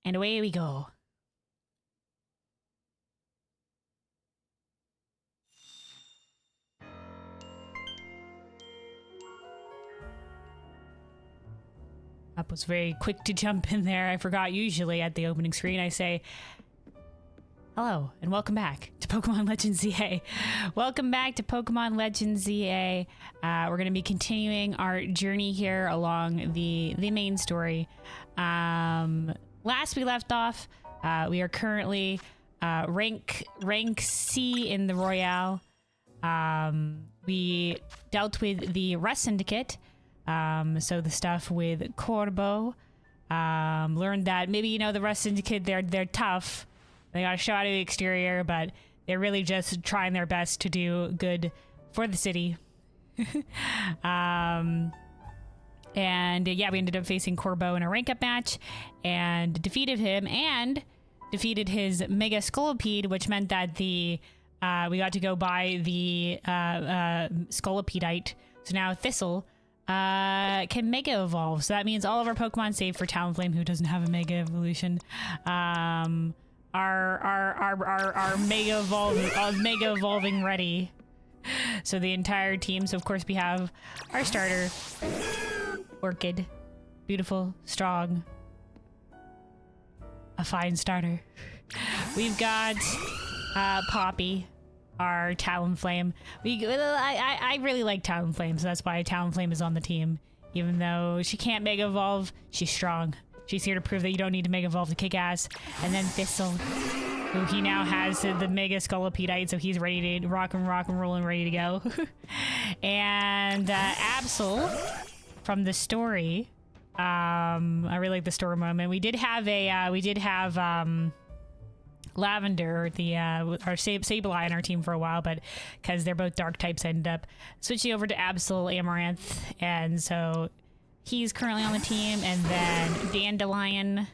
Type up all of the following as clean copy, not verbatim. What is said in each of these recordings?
And away we go. Up was very quick to jump in there. I forgot usually at the opening screen I say, hello and welcome back to Pokemon Legends ZA. Welcome back to Pokemon Legends ZA. We're going to be continuing our journey here along the main story. Last we left off, we are currently rank C in the Royale. We dealt with the Rust Syndicate. So the stuff with Corbo, learned that maybe, you know, the Rust Syndicate, they're tough. They got a shot at the exterior, but they're really just trying their best to do good for the city. And yeah, we ended up facing Corbo in a rank up match and defeated him and defeated his Mega Scolipede, which meant that we got to go buy the Scolipedite. So now Thistle can Mega Evolve. So that means all of our Pokemon, save for Talonflame, who doesn't have a Mega Evolution, are Mega Evolving ready. So the entire team. So of course we have our starter, Orchid, beautiful, strong, a fine starter. We've got Poppy, our Talonflame. I really like Talonflame, so that's why Talonflame is on the team. Even though she can't Mega Evolve, she's strong. She's here to prove that you don't need to Mega Evolve to kick ass. And then Thistle, who he now has the Mega Scolipedite, so he's ready to rock and roll and ready to go. And Absol from the story. I really like the story moment. We did have Lavender, our Sableye on our team for a while, but because they're both dark types, I ended up switching over to Absol Amaranth, and so he's currently on the team. And then Dandelion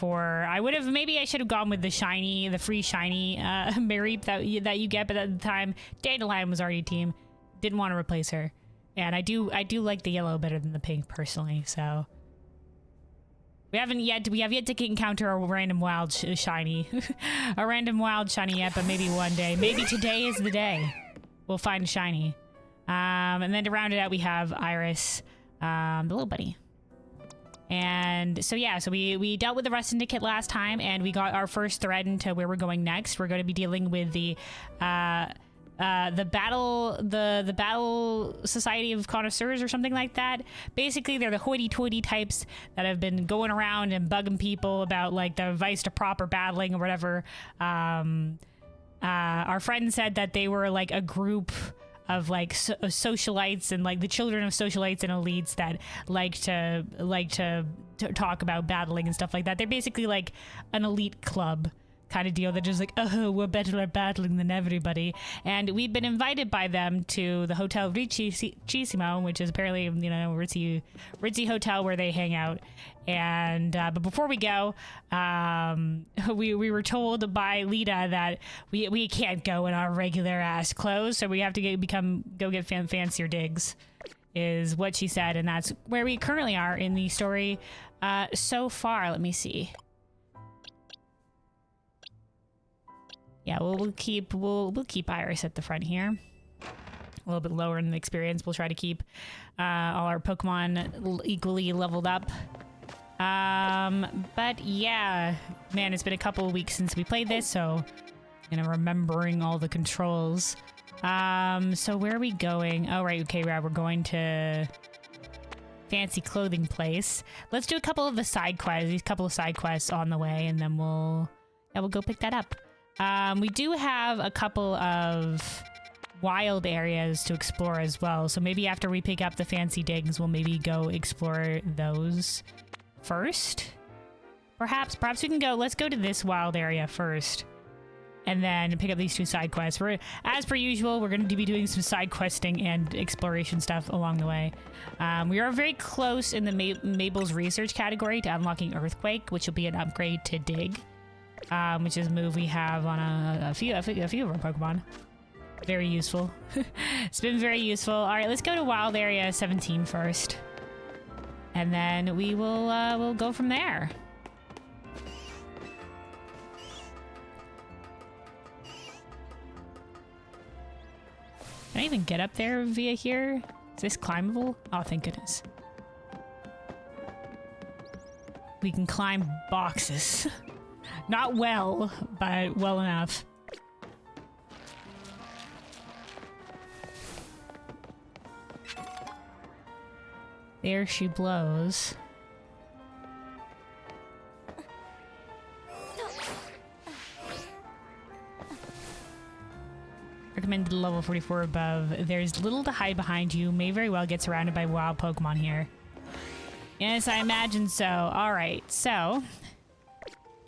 maybe I should have gone with the free shiny Mareep that you get, but at the time Dandelion was already a team, didn't want to replace her, and I do like the yellow better than the pink personally, so. We have yet to encounter a random wild shiny. A random wild shiny yet, but maybe one day. Maybe today is the day we'll find a shiny. And then to round it out, we have Iris, the little bunny. And so yeah, so we dealt with the Rust Syndicate last time, and we got our first thread into where we're going next. We're going to be dealing with the Battle Society of Connoisseurs or something like that. Basically, they're the hoity-toity types that have been going around and bugging people about like the advice to proper battling or whatever. Our friend said that they were like a group of like socialites and like the children of socialites and elites that like to talk about battling and stuff like that. They're basically like an elite club kind of deal. They're just like, oh, we're better at battling than everybody. And we've been invited by them to the Hotel Richissimo, which is apparently, you know, ritzy hotel where they hang out. And but before we go, we were told by Lita that we can't go in our regular ass clothes, so we have to go get fancier digs, is what she said. And that's where we currently are in the story so far. Let me see. Yeah, we'll keep Iris at the front here. A little bit lower in the experience. We'll try to keep all our Pokemon equally leveled up. But yeah, man, it's been a couple of weeks since we played this, so remembering all the controls. So where are we going? Oh, right, okay, we're going to fancy clothing place. Let's do a couple of the side quests. These couple of side quests on the way, and then we'll go pick that up. We do have a couple of wild areas to explore as well, so maybe after we pick up the fancy digs, we'll maybe go explore those first. Perhaps we can let's go to this wild area first, and then pick up these two side quests. As per usual, we're going to be doing some side questing and exploration stuff along the way. We are very close in the Mabel's research category to unlocking Earthquake, which will be an upgrade to Dig. Which is a move we have on a few of our Pokemon. Very useful. It's been very useful. All right, let's go to Wild Area 17 first, and then we will we'll go from there. Can I even get up there via here? Is this climbable? Oh, thank goodness. We can climb boxes. Not well, but well enough. There she blows. Recommended level 44 above. There's little to hide behind you. May very well get surrounded by wild Pokemon here. Yes, I imagine so. Alright, so...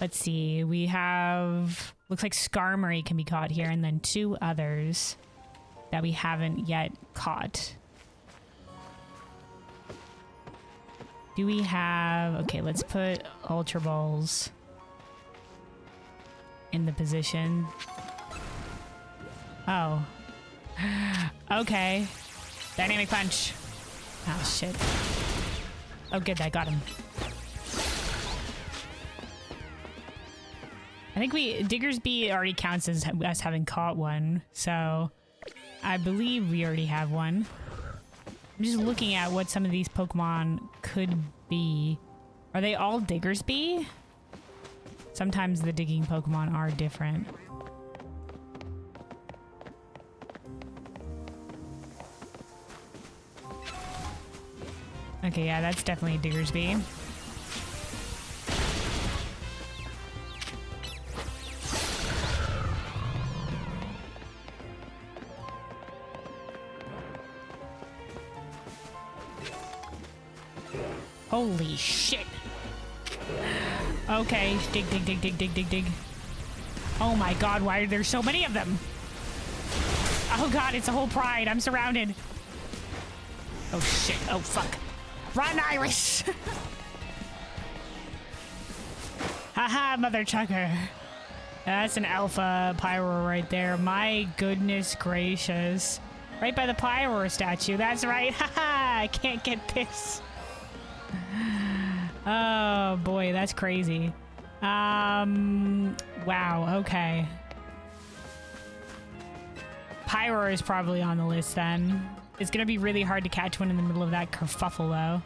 Let's see. We have... Looks like Skarmory can be caught here, and then 2 others that we haven't yet caught. Do we have... Okay, let's put Ultra Balls in the position. Oh. Okay. Dynamic Punch. Oh, shit. Oh, good. I got him. I think Diggersby already counts as us having caught one. So, I believe we already have one. I'm just looking at what some of these Pokemon could be. Are they all Diggersby? Sometimes the digging Pokemon are different. Okay, yeah, that's definitely Diggersby. Holy shit. Okay, dig, dig, dig, dig, dig, dig, dig. Oh my god, why are there so many of them? Oh god, it's a whole pride. I'm surrounded. Oh shit, oh fuck. Run, Iris! Haha, Mother Chucker. That's an alpha Pyro right there. My goodness gracious. Right by the Pyro statue. That's right. Haha, I can't get this. Oh boy, that's crazy. Wow, okay. Pyro is probably on the list then. It's gonna be really hard to catch one in the middle of that kerfuffle though.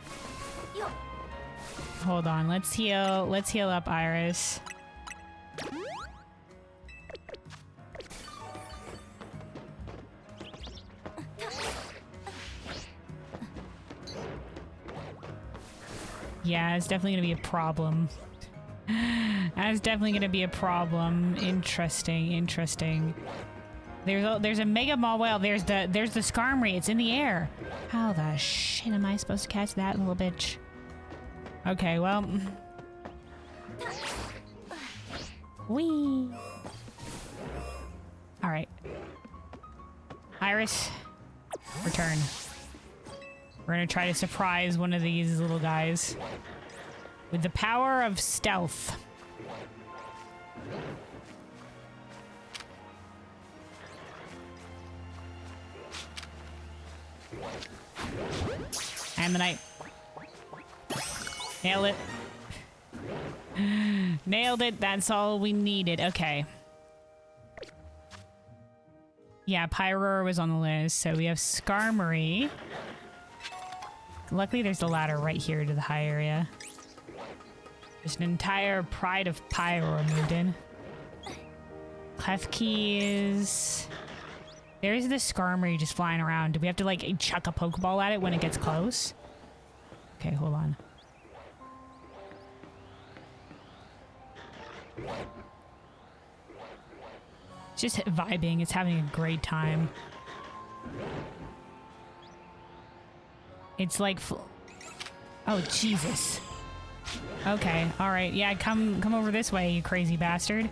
Hold on, let's heal up Iris. Yeah, it's definitely gonna be a problem. That's definitely gonna be a problem. Interesting, interesting. There's a Mega Mawile. There's the Skarmory. It's in the air. How the shit am I supposed to catch that little bitch? Okay, well. Whee. All right. Iris, return. We're gonna try to surprise one of these little guys with the power of stealth. And the night. Nailed it. Nailed it. That's all we needed. Okay. Yeah, Pyroar was on the list. So we have Skarmory. Luckily, there's a ladder right here to the high area. There's an entire pride of Pyroar moved in. Klefki's... There's this Skarmory just flying around. Do we have to, like, chuck a Pokeball at it when it gets close? Okay, hold on. It's just vibing. It's having a great time. It's like... Oh, Jesus. Okay, alright. Yeah, come over this way, you crazy bastard.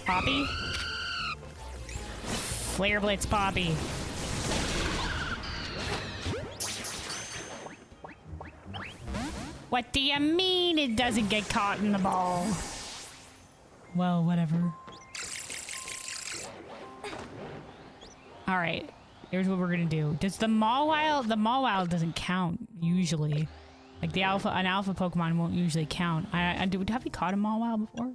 Poppy? Flare Blitz Poppy. What do you mean it doesn't get caught in the ball? Well, whatever. Alright. Here's what we're gonna do. Does the Mawile... The Mawile doesn't count, usually. Like, an alpha Pokemon won't usually count. Have we caught a Mawile before?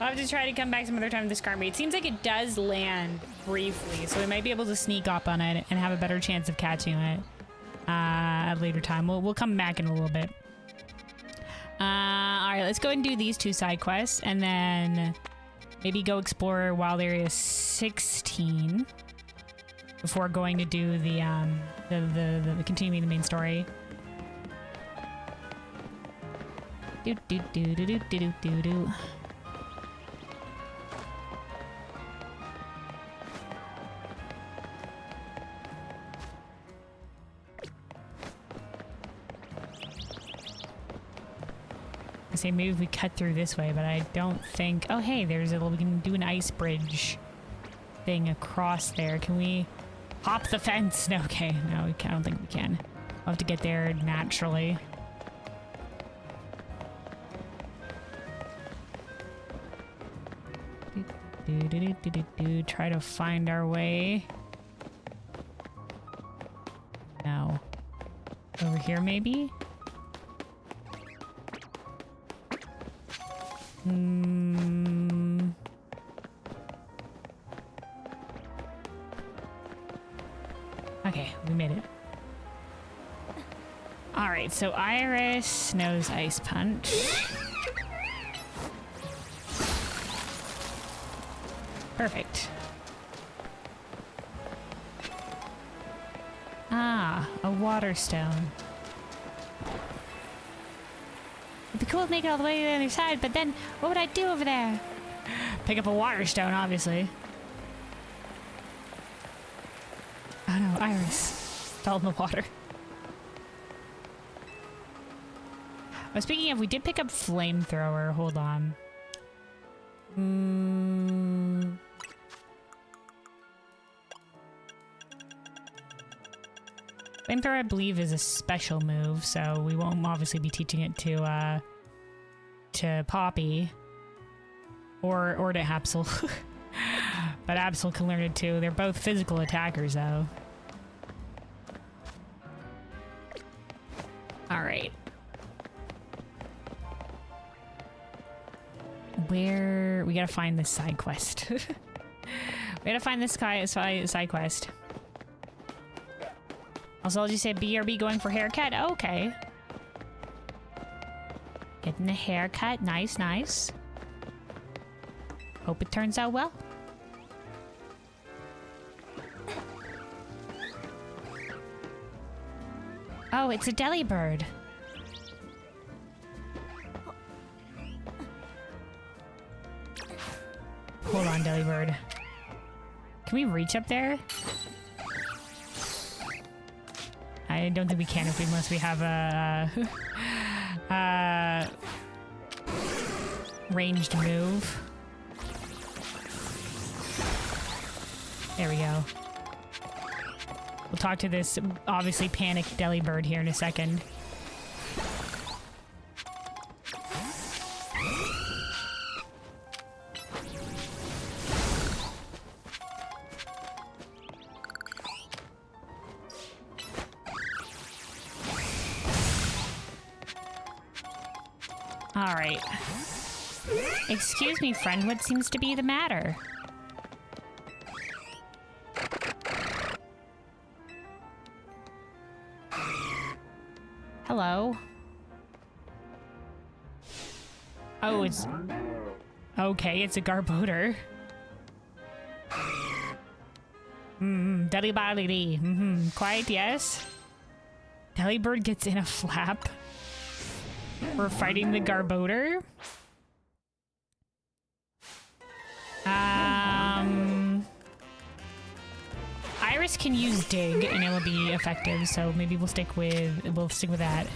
I'll have to try to come back some other time with this Skarmory. It seems like it does land briefly, so we might be able to sneak up on it and have a better chance of catching it at a later time. We'll come back in a little bit. All right, let's go and do these 2 side quests, and then maybe go explore Wild Area 16 before going to do the continuing the main story. Do do do do do do do do. I say maybe if we cut through this way, but I don't think. Oh, hey, there's a. We can do an ice bridge thing across there. Can we hop the fence? No, okay, no, I don't think we can. We'll have to get there naturally. Try to find our way. No. Over here, maybe? Okay, we made it. Alright, so Iris knows Ice Punch. Perfect. Ah, a water stone. It'd be cool to make it all the way to the other side, but then what would I do over there? Pick up a water stone, obviously. Oh no, Iris fell in the water. Oh, speaking of, we did pick up flamethrower. Hold on. Flamethrower, I believe, is a special move, so we won't obviously be teaching it to Poppy or to Absol. But Absol can learn it too. They're both physical attackers, though. All right. Where we gotta find this side quest. We gotta find this side quest. Also, I'll just say BRB going for haircut. Oh, okay. Getting a haircut. Nice, nice. Hope it turns out well. Oh, it's a Delibird. Hold on, Delibird. Can we reach up there? I don't think we can unless we have a ranged move. There we go. We'll talk to this obviously panicked Delibird here in a second. All right. Excuse me, friend. What seems to be the matter? Hello. Oh, it's... Okay, it's a Garbodor. Delibird. Quiet, yes? Delibird gets in a flap. We're fighting the Garbodor. Iris can use dig and it will be effective, so maybe we'll stick with that.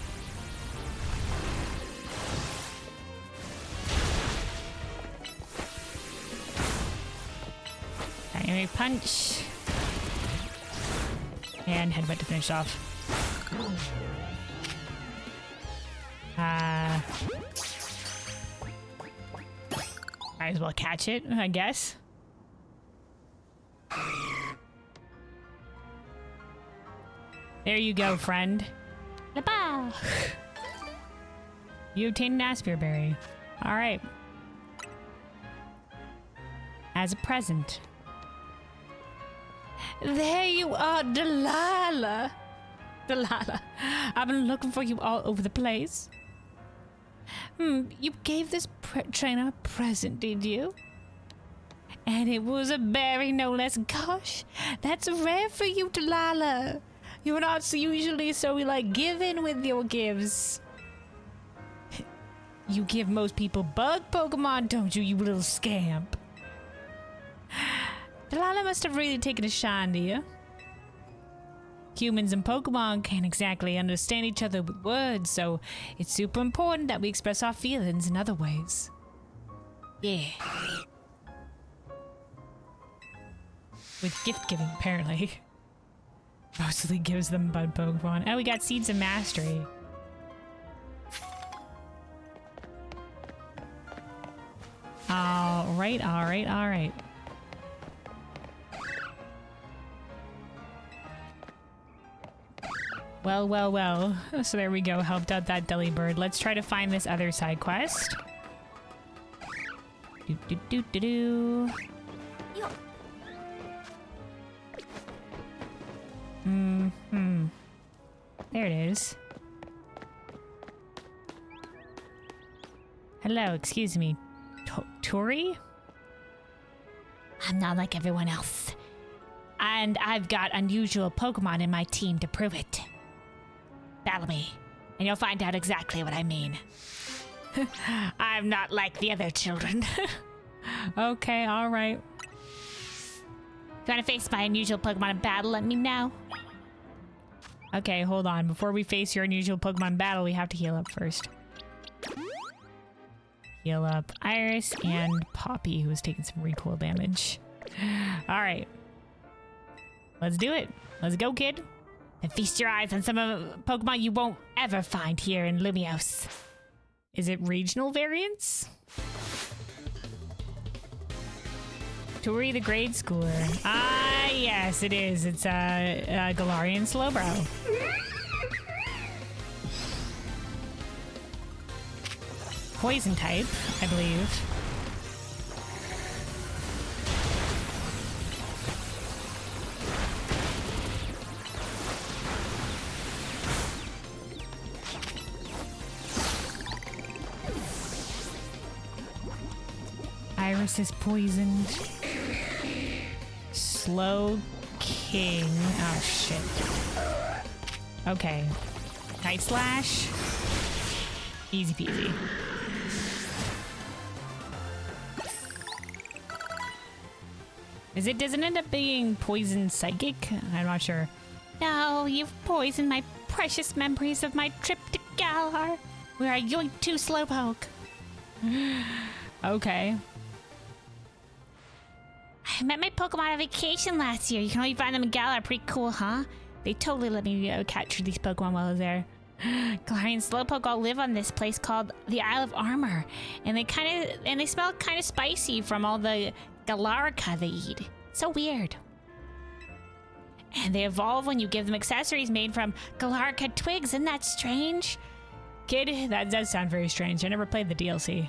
Anyway, punch and headbutt to finish off. Might as well catch it, I guess. There you go, friend. You obtained an Aspire Berry. Alright. as a present. There you are, Delilah. Delilah, I've been looking for you all over the place. You gave this trainer a present, did you? And it was a berry, no less. Gosh, that's rare for you, Delilah. You're not usually so, like, given with your gifts. You give most people bug Pokemon, don't you, you little scamp? Delilah must have really taken a shine to you. Humans and Pokemon can't exactly understand each other with words, so it's super important that we express our feelings in other ways. Yeah. With gift giving, apparently. Mostly gives them bud Pokemon. Oh, we got Seeds of Mastery. Alright, alright, alright. Well, well, well. So there we go. Helped out that Delibird. Let's try to find this other side quest. Do. There it is. Hello, excuse me. Tori? I'm not like everyone else. And I've got unusual Pokemon in my team to prove it. Battle me, and you'll find out exactly what I mean. I'm not like the other children. Okay, alright. If you want to face my unusual Pokemon in battle, let me know. Okay, hold on. Before we face your unusual Pokemon in battle, we have to heal up first. Heal up Iris and Poppy, who is taking some recoil damage. Alright. Let's do it. Let's go, kid. And feast your eyes on some of Pokemon you won't ever find here in Lumiose. Is it regional variants? Tori the grade schooler. Ah, yes, it is. It's Galarian Slowbro. Poison type, I believe. Iris is poisoned. Slow King. Oh, shit. Okay. Night Slash. Easy peasy. Does it end up being poison psychic? I'm not sure. No, you've poisoned my precious memories of my trip to Galar, where I yoinked 2 Slowpoke. Okay. I met my Pokemon on vacation last year. You can only find them in Galar. Pretty cool, huh? They totally let me capture these Pokemon while I was there. Galarian Slowpoke all live on this place called the Isle of Armor, and they smell kind of spicy from all the Galarica they eat. So weird. And they evolve when you give them accessories made from Galarica twigs. Isn't that strange? Kid, that does sound very strange. I never played the DLC.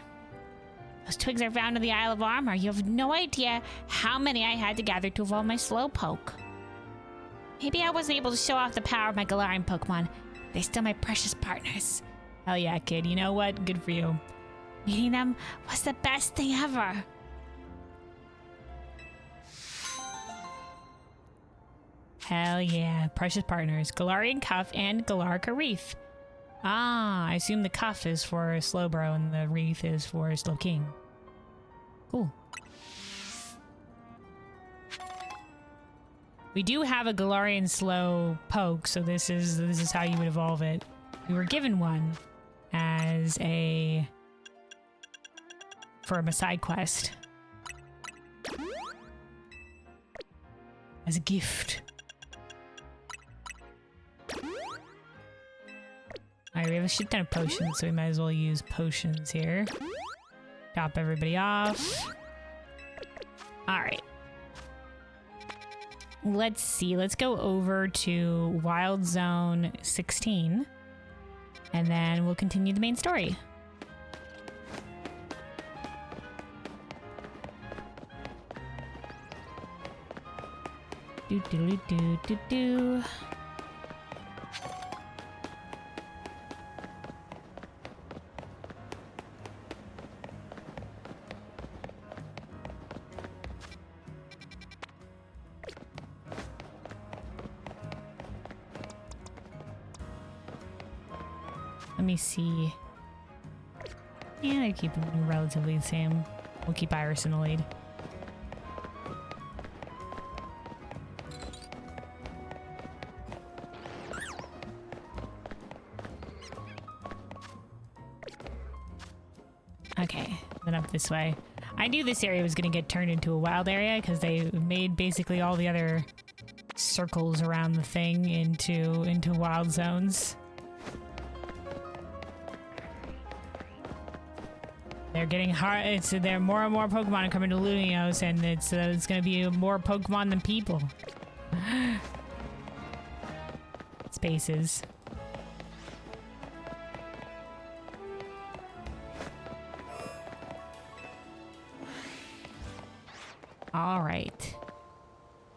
Those twigs are found in the Isle of Armor. You have no idea how many I had to gather to evolve my Slowpoke. Maybe I wasn't able to show off the power of my Galarian Pokemon. They're still my precious partners. Hell yeah, kid. You know what? Good for you. Meeting them was the best thing ever. Hell yeah. Precious partners. Galarian Cuff and Galarica Wreath. Ah, I assume the Cuff is for Slowbro and the Wreath is for Slowking. Cool. We do have a Galarian Slowpoke, so this is how you would evolve it. We were given one for a side quest. As a gift. Alright, we have a shit ton of potions, so we might as well use potions here. Top everybody off. Alright. Let's see. Let's go over to Wild Zone 16. And then we'll continue the main story. Do do do do do. Let me see. Yeah, they keep them relatively the same. We'll keep Iris in the lead. Okay, then up this way. I knew this area was going to get turned into a wild area because they made basically all the other circles around the thing into wild zones. They're getting hard. There are more and more Pokemon coming to Lunios, and it's going to be more Pokemon than people. Spaces. All right.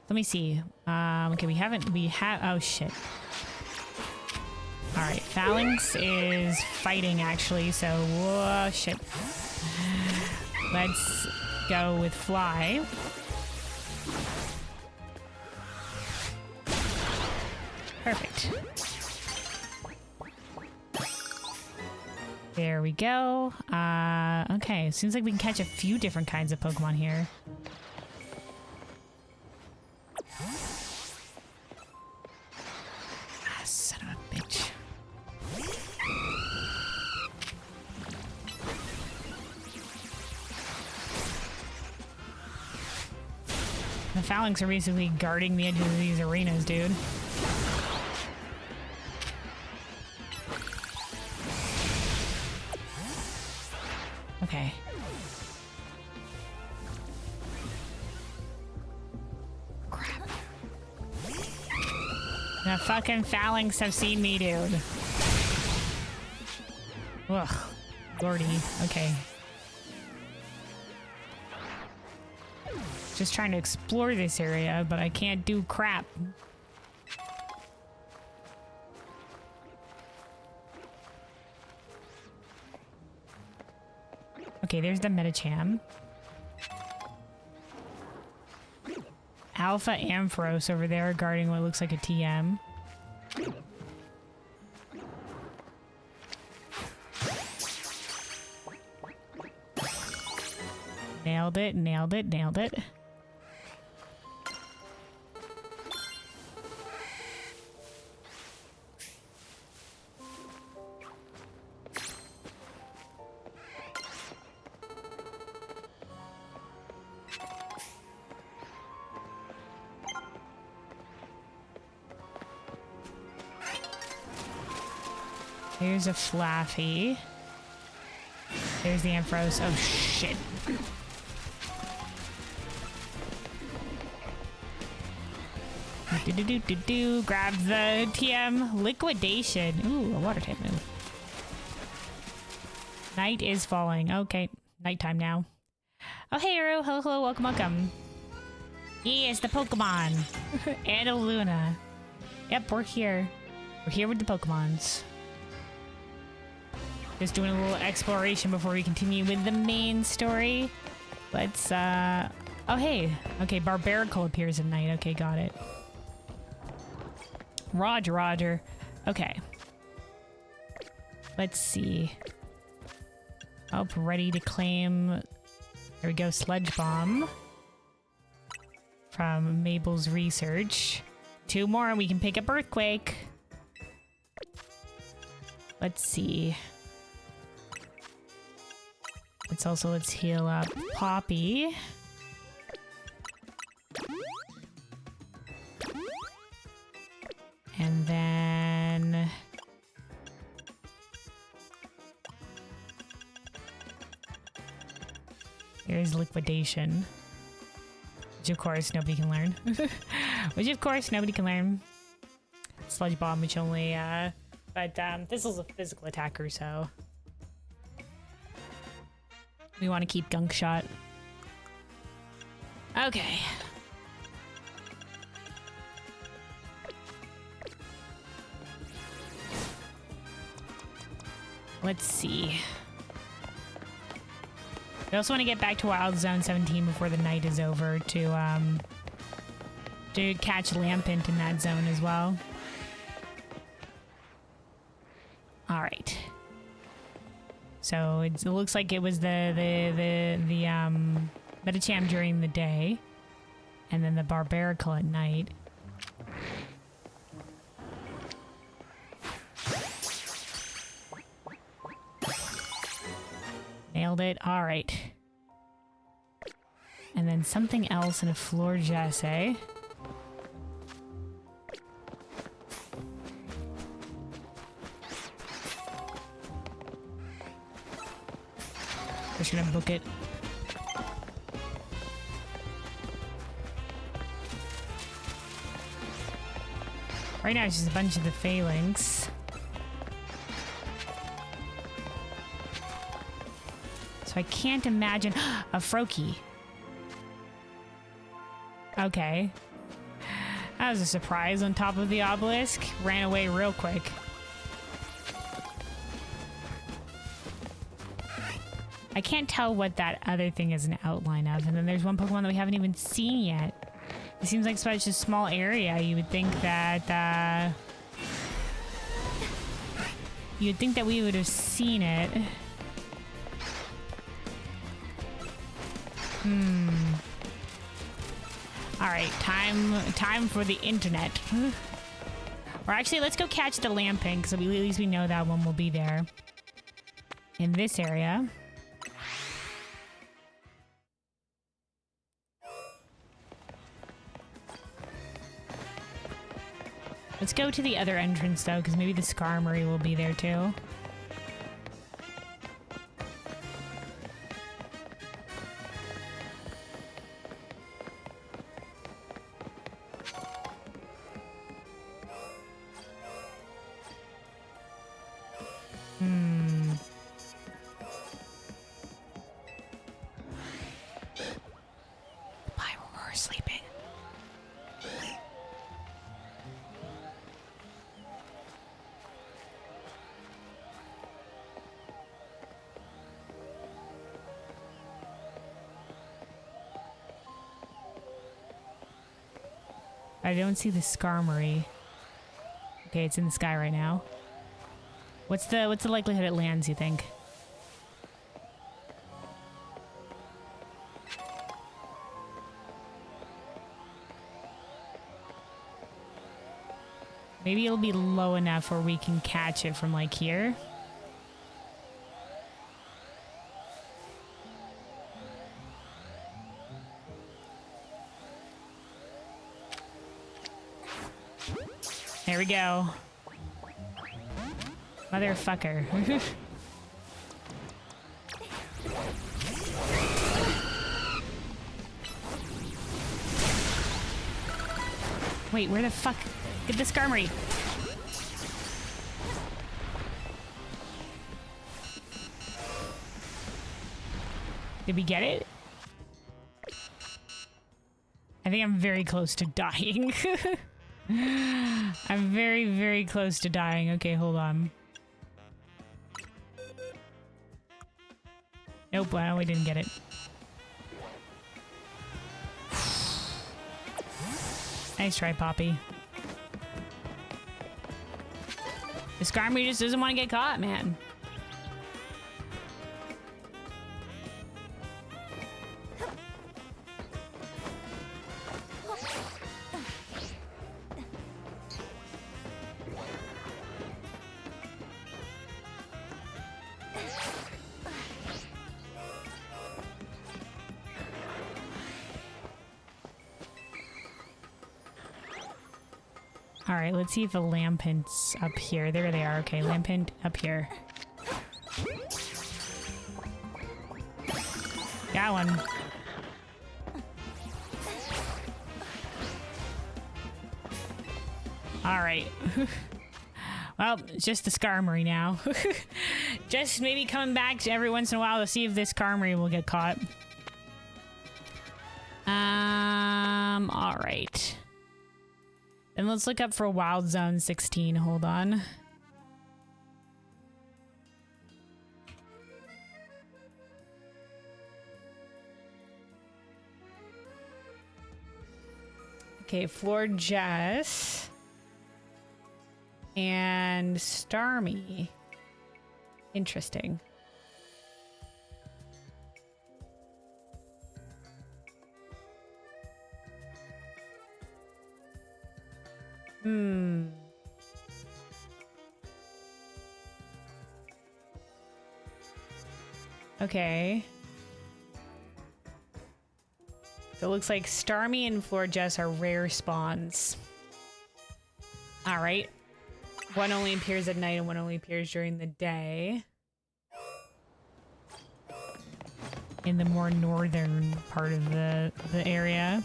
Let me see. Okay, we have. Oh shit. All right, Phalanx is fighting actually. So whoa, shit. Let's go with Fly. Perfect. There we go. Okay, seems like we can catch a few different kinds of Pokemon here. Ah, son of a bitch. The Phalanx are basically guarding the edges of these arenas, dude. Okay. Crap. The fucking Phalanx have seen me, dude. Ugh. Lordy. Okay. Just trying to explore this area, but I can't do crap. Okay, there's the Medicham. Alpha Ampharos over there guarding what looks like a TM. Nailed it, nailed it, nailed it. Here's a Flaffy. There's the Ampharos. Oh shit. Do. Grab the TM. Liquidation. Ooh, a water type move. Night is falling. Okay, nighttime now. Oh, hey, Aru. Hello, hello. Welcome, welcome. Yes, the Pokemon. And a Luna. Yep, we're here. We're here with the Pokemons. Just doing a little exploration before we continue with the main story. Let's, oh, hey. Okay, Barbarical appears at night. Okay, got it. Roger, roger. Okay. Let's see. Oh, ready to claim... There we go, Sledge Bomb. From Mabel's research. 2 more and we can pick up Earthquake. Let's see. Let's heal up Poppy. And then... Here's Liquidation. Which of course nobody can learn. Which of course nobody can learn. Sludge Bomb, which only, but this is a physical attacker, so... We want to keep Gunk Shot. Okay. Let's see. I also want to get back to Wild Zone 17 before the night is over to catch Lampent in that zone as well. All right. So it looks like it was the Metacham during the day, and then the Barbarical at night. Nailed it. All right. And then something else in a floor jasse. Just gonna book it. Right now it's just a bunch of the phalanx. So I can't imagine a Froakie. Okay. That was a surprise on top of the obelisk. Ran away real quick. I can't tell what that other thing is an outline of. And then there's one Pokemon that we haven't even seen yet. It seems like such a small area. You would think that we would have seen it. All right, time for the internet. Or actually, let's go catch the Lampent, so at least we know that one will be there in this area. Let's go to the other entrance, though, because maybe the Skarmory will be there, too. The Pyro are sleeping. I don't see the Skarmory. Okay, it's in the sky right now. What's the likelihood it lands, you think? Maybe it'll be low enough where we can catch it from like here. There we go. Motherfucker. Wait, where the fuck? Get the Skarmory. Did we get it? I think I'm very close to dying. I'm very, very close to dying. Okay, hold on. Nope, well, we didn't get it. Nice try, Poppy. The Skarmory just doesn't want to get caught, man. All right, let's see if the Lampent's up here. There they are. Okay, Lampent up here. Got one. All right. Well, it's just the Skarmory now. Just maybe coming back every once in a while to see if this Skarmory will get caught. All right. Then let's look up for Wild Zone 16. Hold on. Okay, Floor Jess. And Starmie. Interesting. Okay. So it looks like Starmie and Floor Jess are rare spawns. Alright. One only appears at night and one only appears during the day. In the more northern part of the area.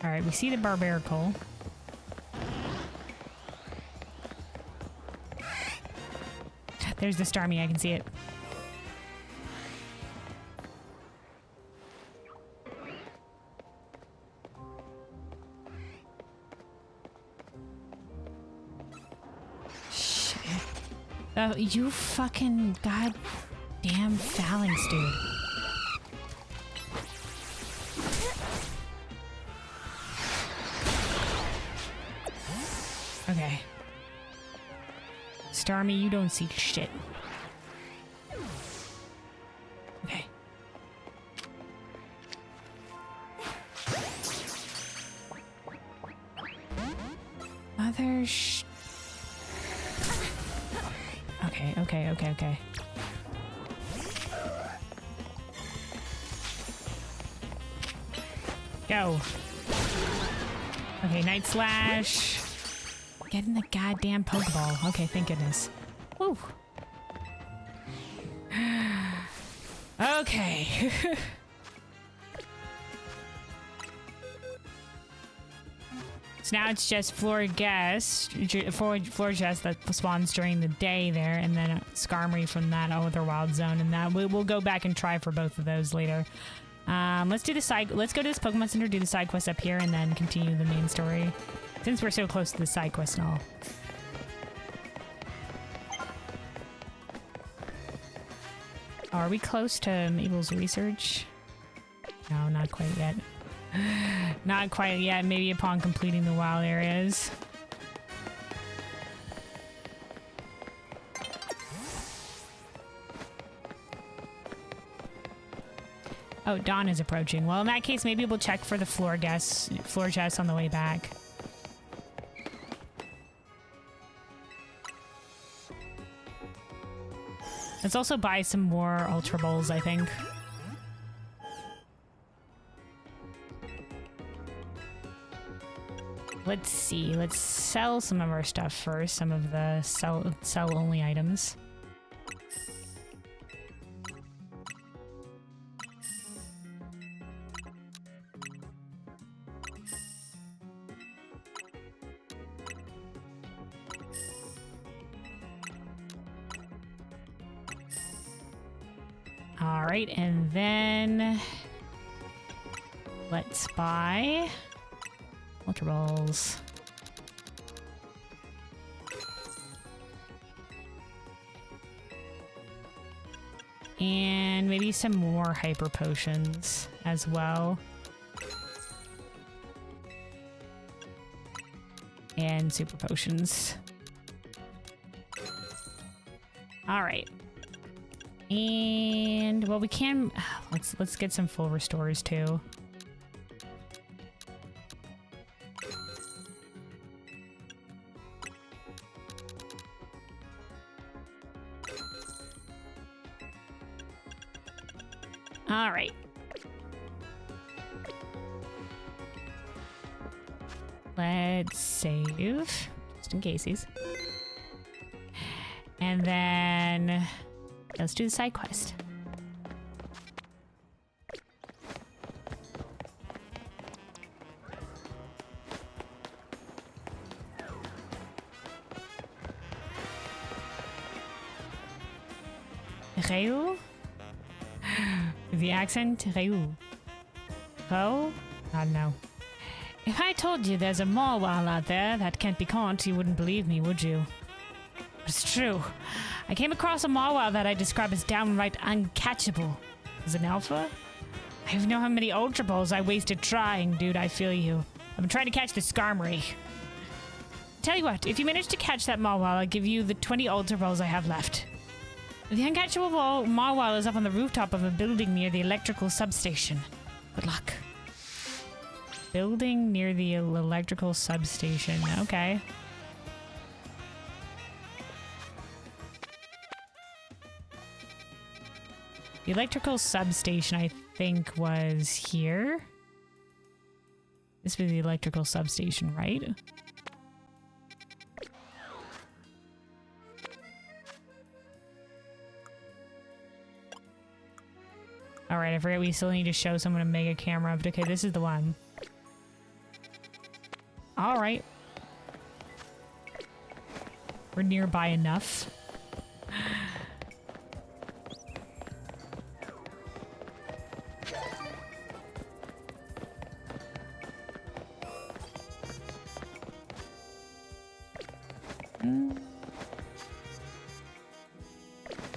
Alright, we see the barbarical. There's the Starmie, I can see it. Shit. Oh, you fucking goddamn phalanx, dude. Okay. Starmie, you don't see shit. Okay. Mother sh... Okay. Go. Okay, Night Slash. Get in the goddamn Pokeball. Okay, thank goodness. Woo. Okay. So now it's just Floor Jess that spawns during the day there, and then Skarmory from that other wild zone, and that we'll go back and try for both of those later. Let's do the side. Let's go to this Pokemon Center, do the side quest up here, and then continue the main story. Since we're so close to the side quest and all. Oh, are we close to Mabel's research? No, not quite yet. Not quite yet. Maybe upon completing the wild areas. Oh, dawn is approaching. Well, in that case, maybe we'll check for the floor chest on the way back. Let's also buy some more Ultra Bowls, I think. Let's see. Let's sell some of our stuff first. Some of the sell-only items. All right, and then let's buy Ultra Balls. And maybe some more Hyper Potions as well. And Super Potions. All right. And well, we can let's get some full restores too. All right. Let's save just in cases. And then let's do the side quest. Reu? The accent? Reu. Oh? I don't know. If I told you there's a Mawile out there that can't be caught, you wouldn't believe me, would you? But it's true. I came across a Mawile that I describe as downright uncatchable. Is it an alpha? I don't know how many Ultra Balls I wasted trying, dude. I feel you. I've been trying to catch the Skarmory. Tell you what, if you manage to catch that Mawile, I'll give you the 20 Ultra Balls I have left. The uncatchable Mawile is up on the rooftop of a building near the electrical substation. Good luck. Building near the electrical substation. Okay. The electrical substation, I think, was here. This was the electrical substation, right? Alright, I forget we still need to show someone a mega camera. But okay, this is the one. Alright. We're nearby enough.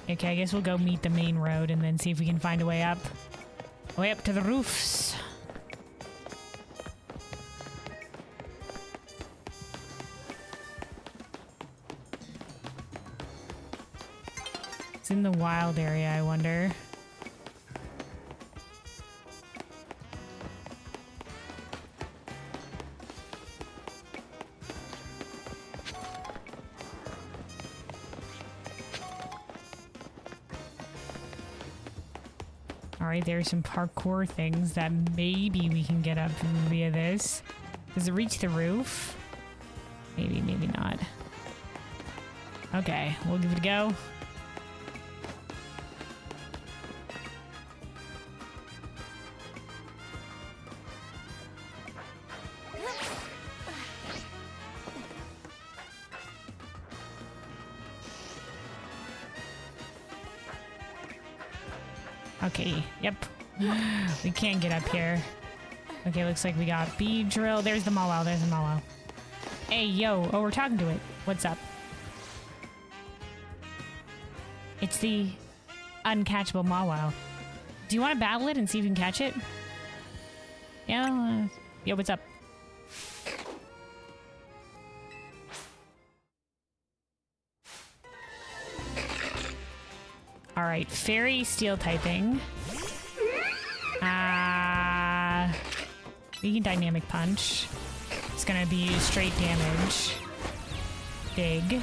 Okay, I guess we'll go meet the main road and then see if we can find a way up. Way up to the roofs. It's in the wild area, I wonder. Alright, there's some parkour things that maybe we can get up via this. Does it reach the roof? Maybe, maybe not. Okay, we'll give it a go. Okay, yep. We can't get up here. Okay, looks like we got bead drill. There's the Mawile, there's the Mawile. Hey, yo. Oh, we're talking to it. What's up? It's the uncatchable Mawile. Do you want to battle it and see if you can catch it? Yeah. Yo, what's up? Alright, fairy steel typing. We can dynamic punch. It's gonna be straight damage. Big.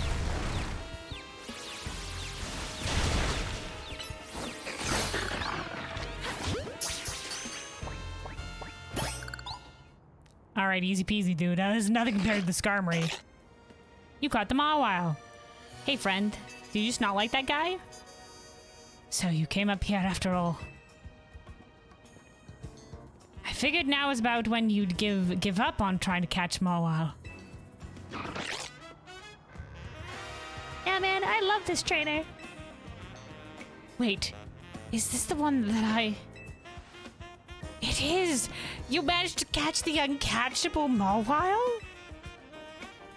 Alright, easy peasy, dude. That is nothing compared to the Skarmory. You caught the Mawile. Hey, friend. Do you just not like that guy? So you came up here after all. I figured now is about when you'd give up on trying to catch Mawile. Yeah, man, I love this trainer. Wait, is this the one that I... It is! You managed to catch the uncatchable Mawile?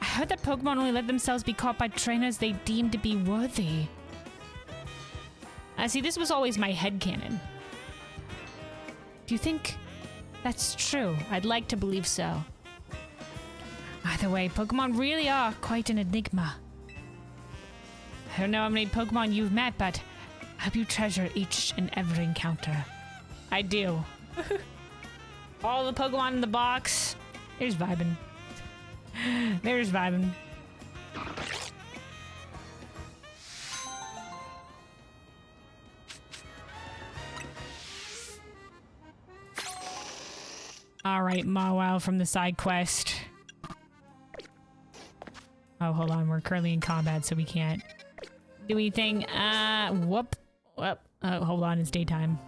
I heard that Pokemon only let themselves be caught by trainers they deem to be worthy. See, this was always my headcanon. Do you think that's true? I'd like to believe so. Either way, Pokemon really are quite an enigma. I don't know how many Pokemon you've met, but I hope you treasure each and every encounter. I do. All the Pokemon in the box. There's vibing. There's vibing. Alright, Mawile from the side quest. Oh, hold on. We're currently in combat, so we can't do anything. Whoop. Whoop. Oh, hold on. It's daytime.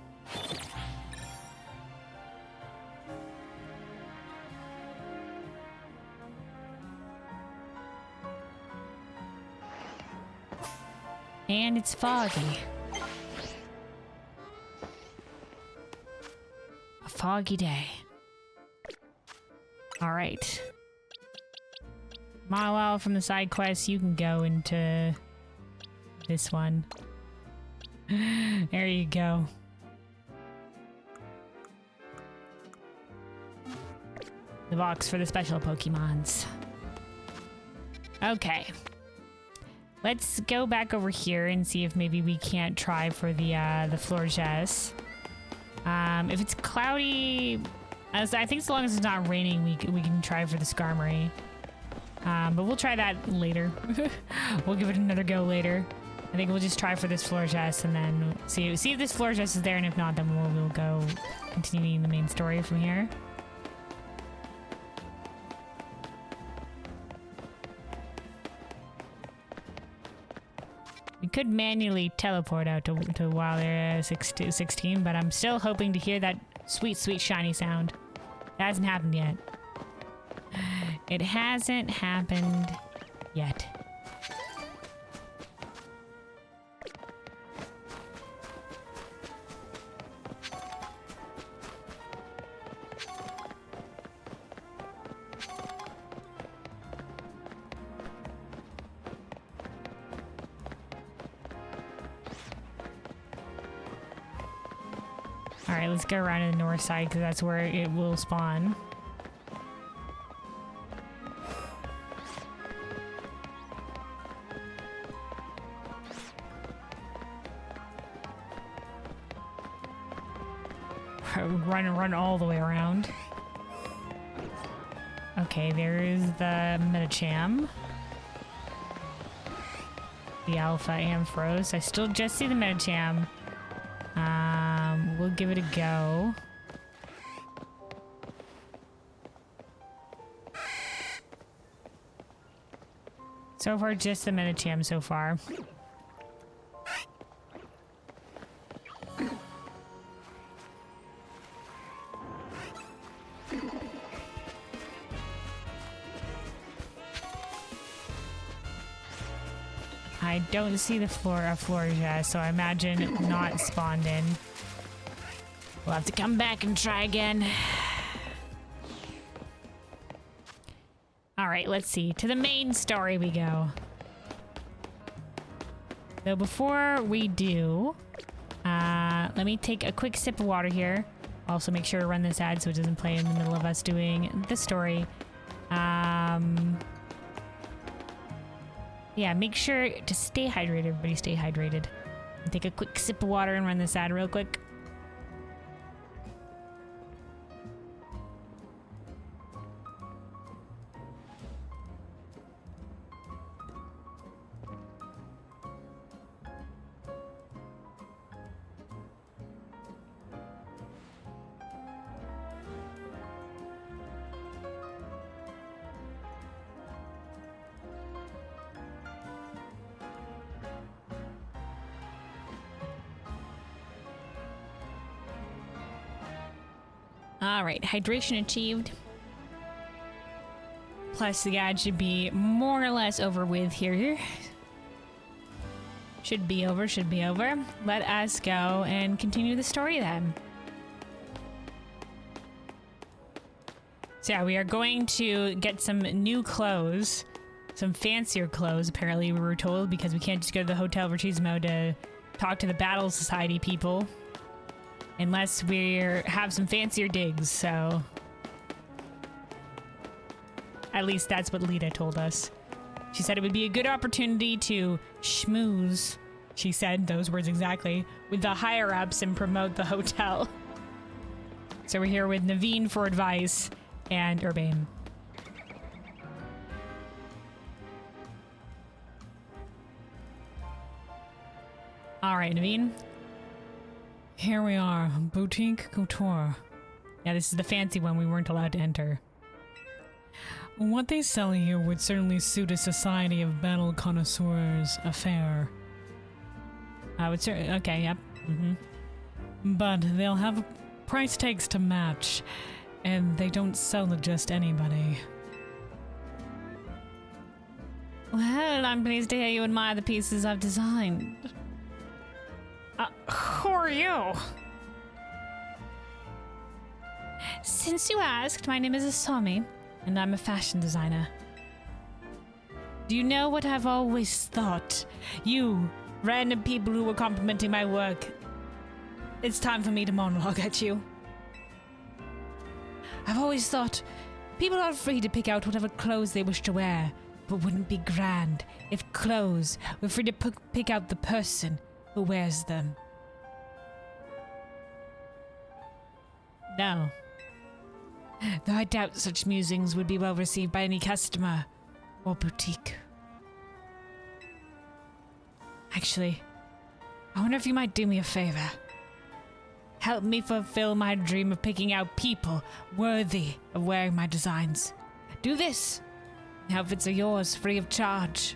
And it's foggy. A foggy day. All right. Meanwhile, from the side quest, you can go into this one. There you go. The box for the special Pokemons. Okay. Let's go back over here and see if maybe we can't try for the Florges. If it's cloudy, I think as long as it's not raining, we can try for the Skarmory. But we'll try that later. We'll give it another go later. I think we'll just try for this Florges and then see if this Florges is there, and if not, then we'll go continuing the main story from here. We could manually teleport out to Wild Area 16, but I'm still hoping to hear that sweet, sweet shiny sound. It hasn't happened yet. It hasn't happened yet. Alright, let's go around to the north side because that's where it will spawn. Run all the way around. Okay, there is the Medicham. The Alpha Ampharos. I still just see the Medicham. We'll give it a go. So far, just the Medicham so far. I don't see the Florges, so I imagine not spawned in. We'll have to come back and try again. Alright, let's see. To the main story we go. Though before we do, let me take a quick sip of water here. Also make sure to run this ad so it doesn't play in the middle of us doing the story. Yeah, make sure to stay hydrated, everybody. Stay hydrated. Take a quick sip of water and run this ad real quick. Alright, hydration achieved. Plus the ad should be more or less over with here. Should be over. Let us go and continue the story then. So yeah, we are going to get some new clothes. Some fancier clothes, apparently we were told, because we can't just go to the Hotel Vertismo to talk to the Battle Society people. Unless we have some fancier digs, so... At least that's what Lita told us. She said it would be a good opportunity to schmooze, she said, those words exactly, with the higher-ups and promote the hotel. So we're here with Naveen for advice and Urbane. Alright, Naveen. Here we are, Boutique Couture. Yeah, this is the fancy one we weren't allowed to enter. What they sell here would certainly suit a society of battle connoisseurs affair. Okay, yep. But they'll have price tags to match, and they don't sell to just anybody. Well, I'm pleased to hear you admire the pieces I've designed. Who are you? Since you asked, my name is Asami. and I'm a fashion designer. Do you know what I've always thought? You, random people who were complimenting my work. It's time for me to monologue at you. I've always thought people are free to pick out whatever clothes they wish to wear, but wouldn't it be grand if clothes were free to pick out the person who wears them? No. Though I doubt such musings would be well received by any customer or boutique. Actually, I wonder if you might do me a favor. Help me fulfill my dream of picking out people worthy of wearing my designs. Do this. The outfits are yours, free of charge.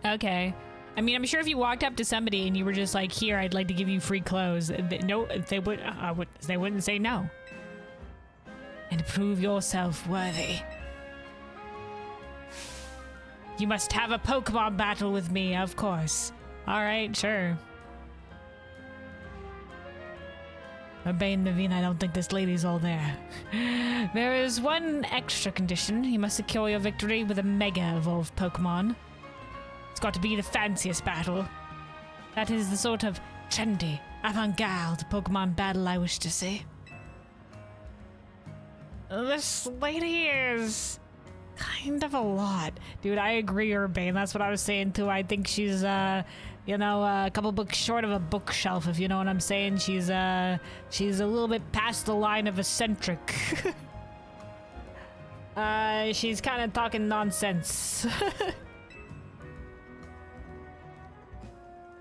Okay. I mean, I'm sure if you walked up to somebody and you were just like, "Here, I'd like to give you free clothes," they wouldn't say no. And prove yourself worthy. You must have a Pokemon battle with me, of course. All right, sure. Urbane Naveen, I don't think this lady's all there. There is one extra condition. You must secure your victory with a Mega Evolved Pokemon. It's got to be the fanciest battle. That is the sort of trendy, avant-garde Pokemon battle I wish to see. This lady is kind of a lot. Dude, I agree, Urbane. That's what I was saying too. I think she's, a couple books short of a bookshelf, if you know what I'm saying. She's a little bit past the line of eccentric. She's kind of talking nonsense.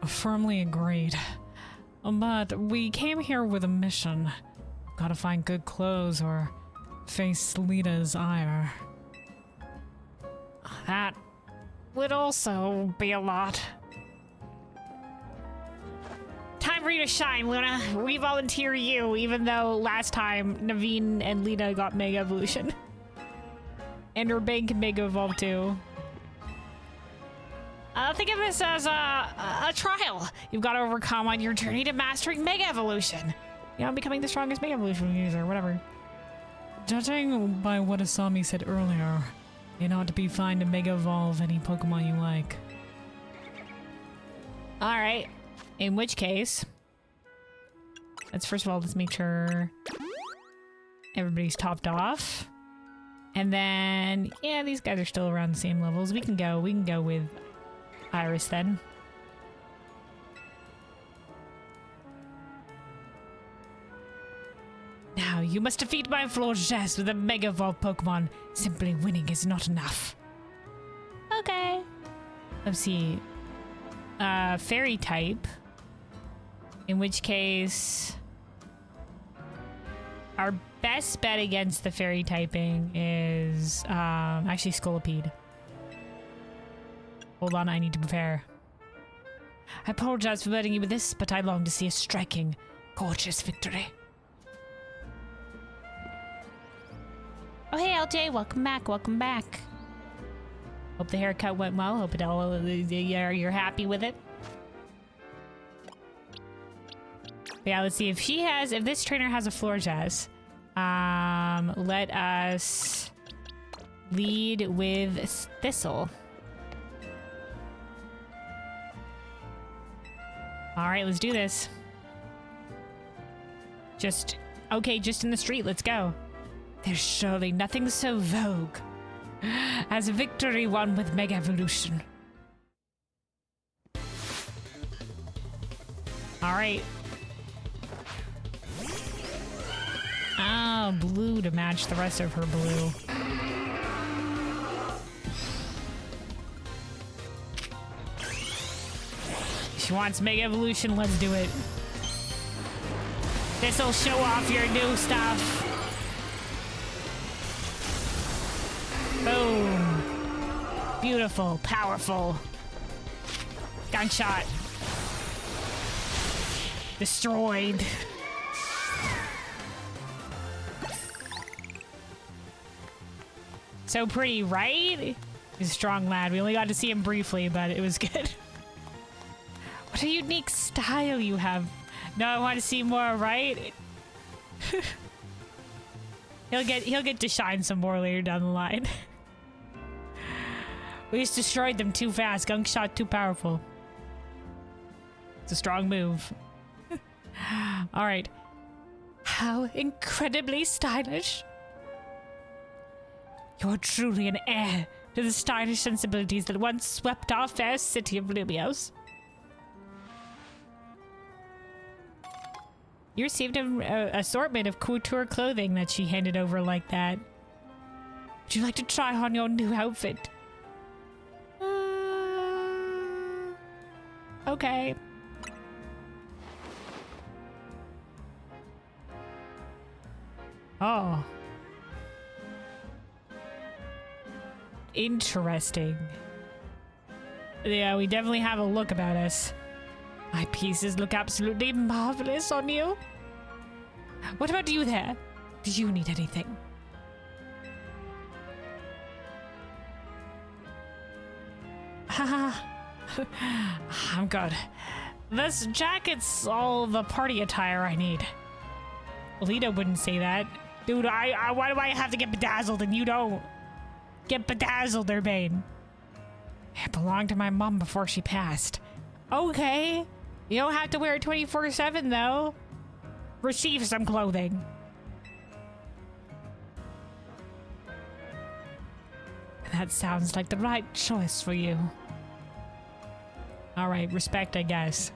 Firmly agreed. But we came here with a mission. Gotta find good clothes or face Lita's ire. That would also be a lot. Time for you to shine, Luna. We volunteer you, even though last time Naveen and Lita got Mega Evolution. And Urbane can Mega Evolve too. Think of this as a trial you've got to overcome on your journey to mastering Mega Evolution. You know, becoming the strongest Mega Evolution user, whatever. Judging by what Asami said earlier, it ought to be fine to Mega Evolve any Pokemon you like. Alright. In which case, let's make sure everybody's topped off. And then, yeah, these guys are still around the same levels. We can go with Iris then. Now, you must defeat my Florges with a Mega Evolved Pokemon. Simply winning is not enough. Okay. Let's see. Fairy type. In which case, our best bet against the fairy typing is actually Scolipede. Hold on, I need to prepare. I apologize for burdening you with this, but I long to see a striking, gorgeous victory. Oh, hey, LJ, welcome back, welcome back. Hope the haircut went well. Hope it all, you're happy with it. Yeah, let's see if this trainer has a Florges. Let us lead with Thistle. All right, let's do this. Just in the street, let's go. There's surely nothing so vogue as a victory won with Mega Evolution. All right. Oh, blue to match the rest of her blue. She wants Mega Evolution, let's do it. This'll show off your new stuff. Boom. Beautiful, powerful. Gunshot. Destroyed. So pretty, right? He's a strong lad. We only got to see him briefly, but it was good. What a unique style you have. No, I want to see more, right? He'll get to shine some more later down the line. We just destroyed them too fast. Gunk shot too powerful. It's a strong move. All right. How incredibly stylish. You're truly an heir to the stylish sensibilities that once swept our fair city of Lumios. You received an assortment of couture clothing that she handed over like that. Would you like to try on your new outfit? Okay. Oh. Interesting. Yeah, we definitely have a look about us. My pieces look absolutely marvelous on you. What about you there? Do you need anything? Haha. I'm good. This jacket's all the party attire I need. Lita wouldn't say that. Dude, why do I have to get bedazzled and you don't? Get bedazzled, Urbane. It belonged to my mom before she passed. Okay. You don't have to wear it 24/7 though. Receive some clothing. That sounds like the right choice for you. Alright, respect, I guess.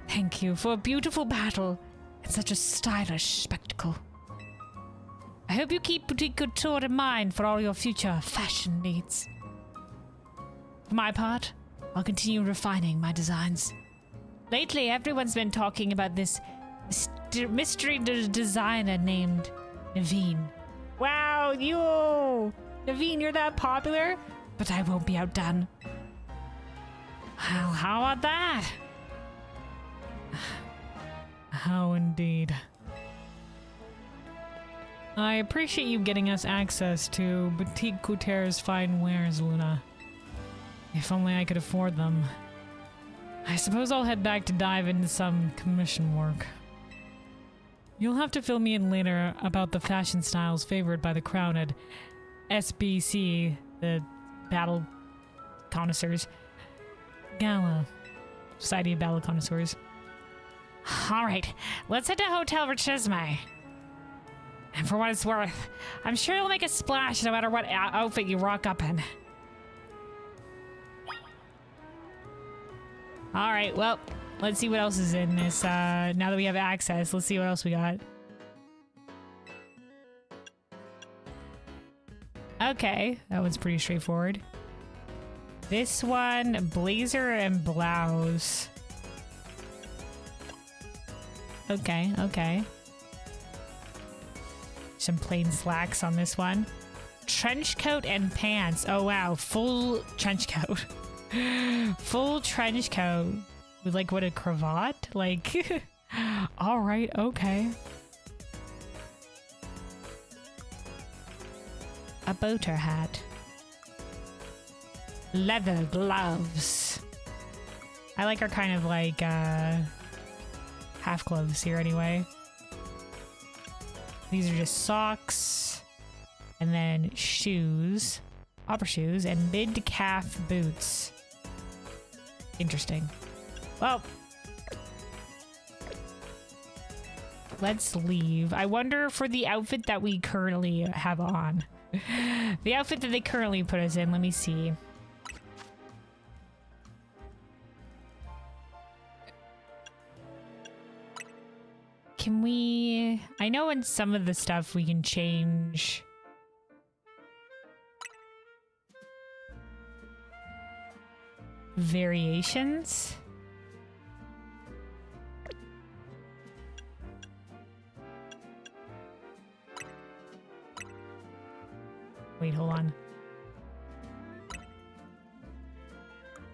Thank you for a beautiful battle and such a stylish spectacle. I hope you keep boutique couture in mind for all your future fashion needs. For my part, I'll continue refining my designs. Lately, everyone's been talking about this mystery designer named Naveen. Wow, Naveen, you're that popular? But I won't be outdone. Well, how about that? How indeed. I appreciate you getting us access to Boutique Couture's fine wares, Luna. If only I could afford them. I suppose I'll head back to dive into some commission work. You'll have to fill me in later about the fashion styles favored by the crown at SBC, the Battle Connoisseurs. Gala. Society of Battle Connoisseurs. Alright, let's head to Hotel Richesme. And for what it's worth, I'm sure you'll make a splash no matter what outfit you rock up in. Alright, well, let's see what else is in this. Now that we have access, let's see what else we got. Okay, that one's pretty straightforward. This one, blazer and blouse. Okay, okay. Some plain slacks on this one. Trench coat and pants. Oh wow, full trench coat. Full trench coat. With like what, a cravat? Like, alright, okay. A boater hat. Leather gloves. I like our kind of like half gloves here anyway. These are just socks. And then shoes. Upper shoes and mid-calf boots. Interesting. Well, let's leave. I wonder for the outfit that we currently have on. The outfit that they currently put us in, let me see. Can we... I know in some of the stuff we can change... variations? Wait, hold on.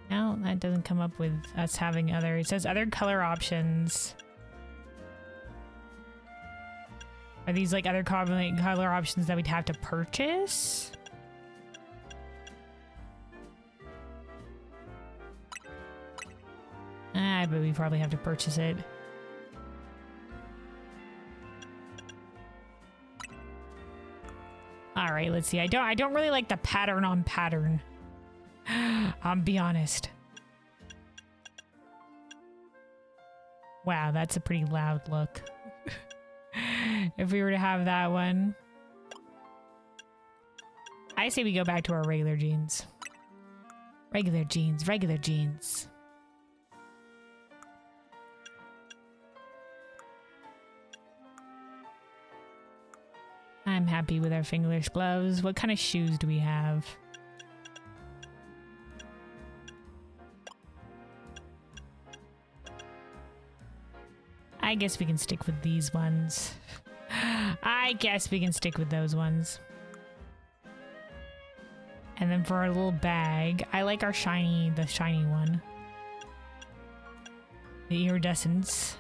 No, that doesn't come up with us having other... It says other color options. Are these like other color options that we'd have to purchase? But we probably have to purchase it. All right, let's see. I don't really like the pattern on pattern. I'll be honest. Wow, that's a pretty loud look. If we were to have that one. I say we go back to our regular jeans. Regular jeans, regular jeans. I'm happy with our fingerless gloves. What kind of shoes do we have? I guess we can stick with these ones. I guess we can stick with those ones. And then for our little bag, I like the shiny one. The iridescence.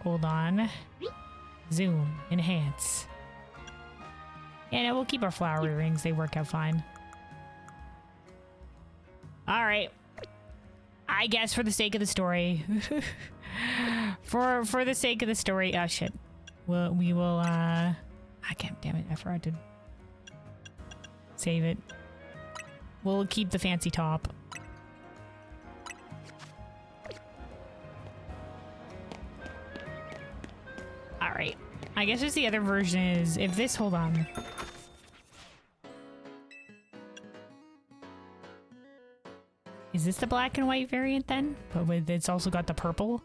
Hold on. Zoom. Enhance. Yeah, no, we'll keep our flowery rings. They work out fine. All right. I guess for the sake of the story. for the sake of the story. Oh, shit. We will, I can't, damn it. I forgot to save it. We'll keep the fancy top. All right. I guess just the other version is if this, hold on. Is this the black and white variant then? But with it's also got the purple.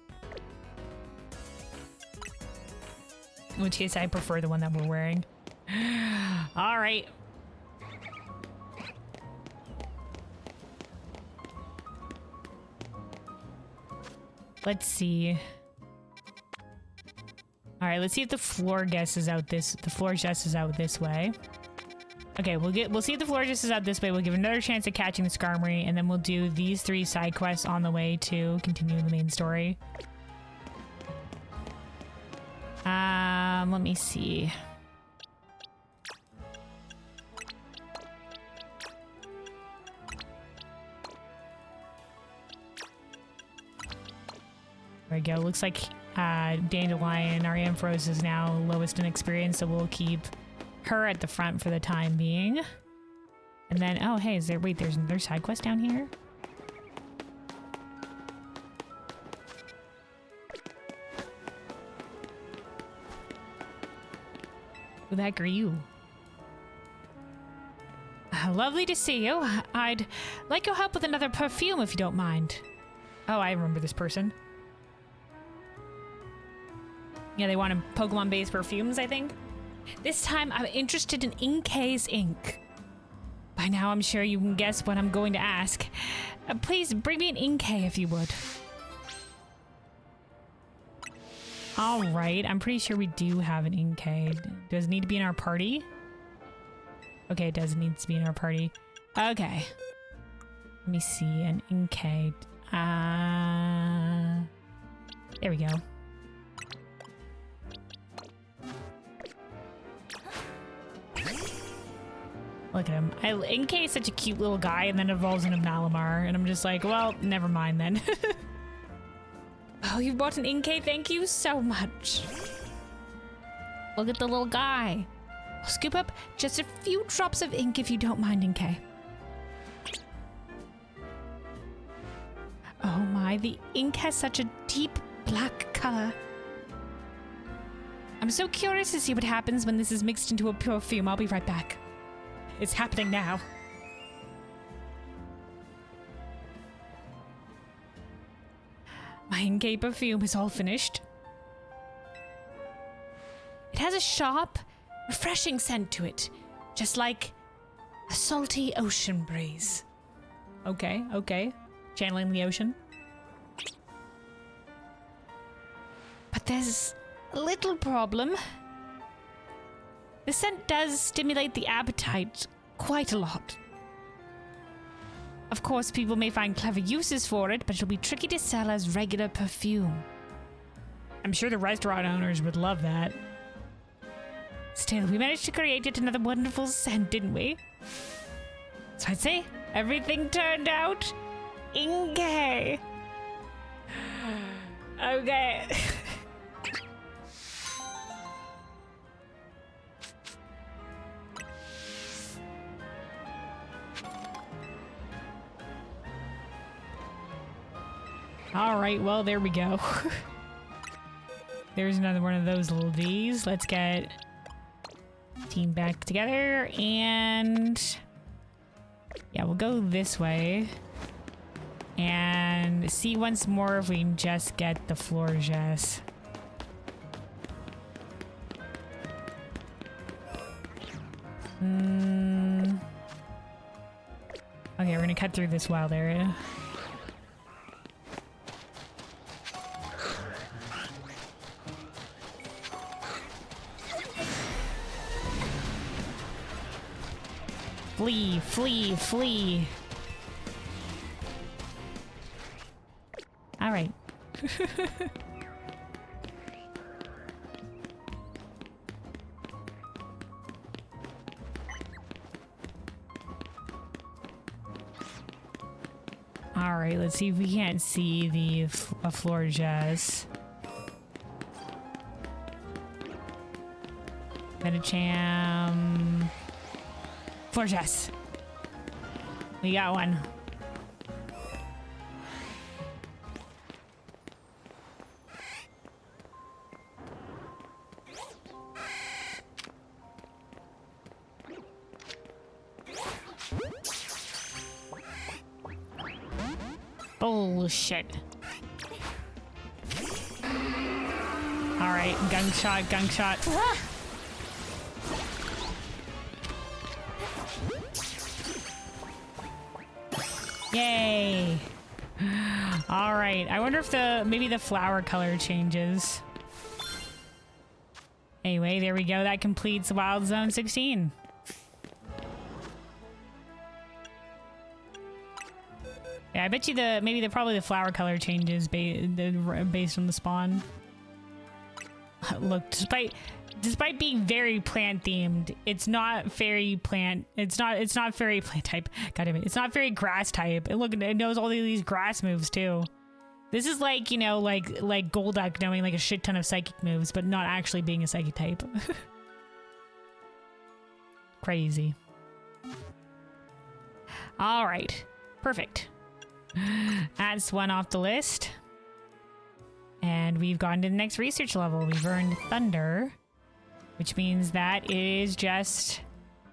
In which case I prefer the one that we're wearing. All right. Let's see. All right, let's see if the floor guest is out this. The floor guest is out this way. Okay, we'll see if the floor guest is out this way. We'll give another chance at catching the Skarmory, and then we'll do these 3 side quests on the way to continue the main story. Let me see. There we go. Looks like Dandelion, our Ampharos, is now lowest in experience, so we'll keep her at the front for the time being. And then, oh, hey, there's another side quest down here? Who the heck are you? Lovely to see you. I'd like your help with another perfume if you don't mind. Oh, I remember this person. Yeah, they wanted Pokemon-based perfumes, I think. This time, I'm interested in Inkay's ink. By now, I'm sure you can guess what I'm going to ask. Please, bring me an Inkay if you would. Alright, I'm pretty sure we do have an Inkay. Does it need to be in our party? Okay, it does need to be in our party. Okay. Let me see, an Inkay. There we go. Look at him. Inkay is such a cute little guy and then evolves into Malamar. And I'm just like, well, never mind then. Oh, you bought an Inkay? Thank you so much. Look at the little guy. I'll scoop up just a few drops of ink if you don't mind, Inkay. Oh my, the ink has such a deep black color. I'm so curious to see what happens when this is mixed into a perfume. I'll be right back. It's happening now. My Inkay perfume is all finished. It has a sharp, refreshing scent to it, just like a salty ocean breeze. Okay, okay. Channeling the ocean. But there's a little problem. The scent does stimulate the appetite quite a lot. Of course, people may find clever uses for it, but it'll be tricky to sell as regular perfume. I'm sure the restaurant owners would love that. Still, we managed to create yet another wonderful scent, didn't we? So I'd say everything turned out Okay. Okay. All right, well, there we go. There's another one of those little V's. Let's get team back together and yeah, we'll go this way and see once more if we can just get the Florges. Okay, we're gonna cut through this wild area. Flee, flee, flee. All right. All right, let's see if we can't see the Florges. Medicham. Florges. We got one. Bullshit. All right, gunshot, gunshot. Ah! Yay. All right. I wonder if maybe the flower color changes. Anyway, there we go. That completes Wild Zone 16. Yeah, I bet you probably the flower color changes based on the spawn. Look, despite being very plant themed, it's not fairy plant. It's not fairy plant type. God damn it. It's not fairy grass type. And look, it knows all these grass moves too. This is like, you know, like Golduck knowing like a shit ton of psychic moves, but not actually being a psychic type. Crazy. All right. Perfect. That's one off the list. And we've gone to the next research level. We've earned Thunder, which means that is just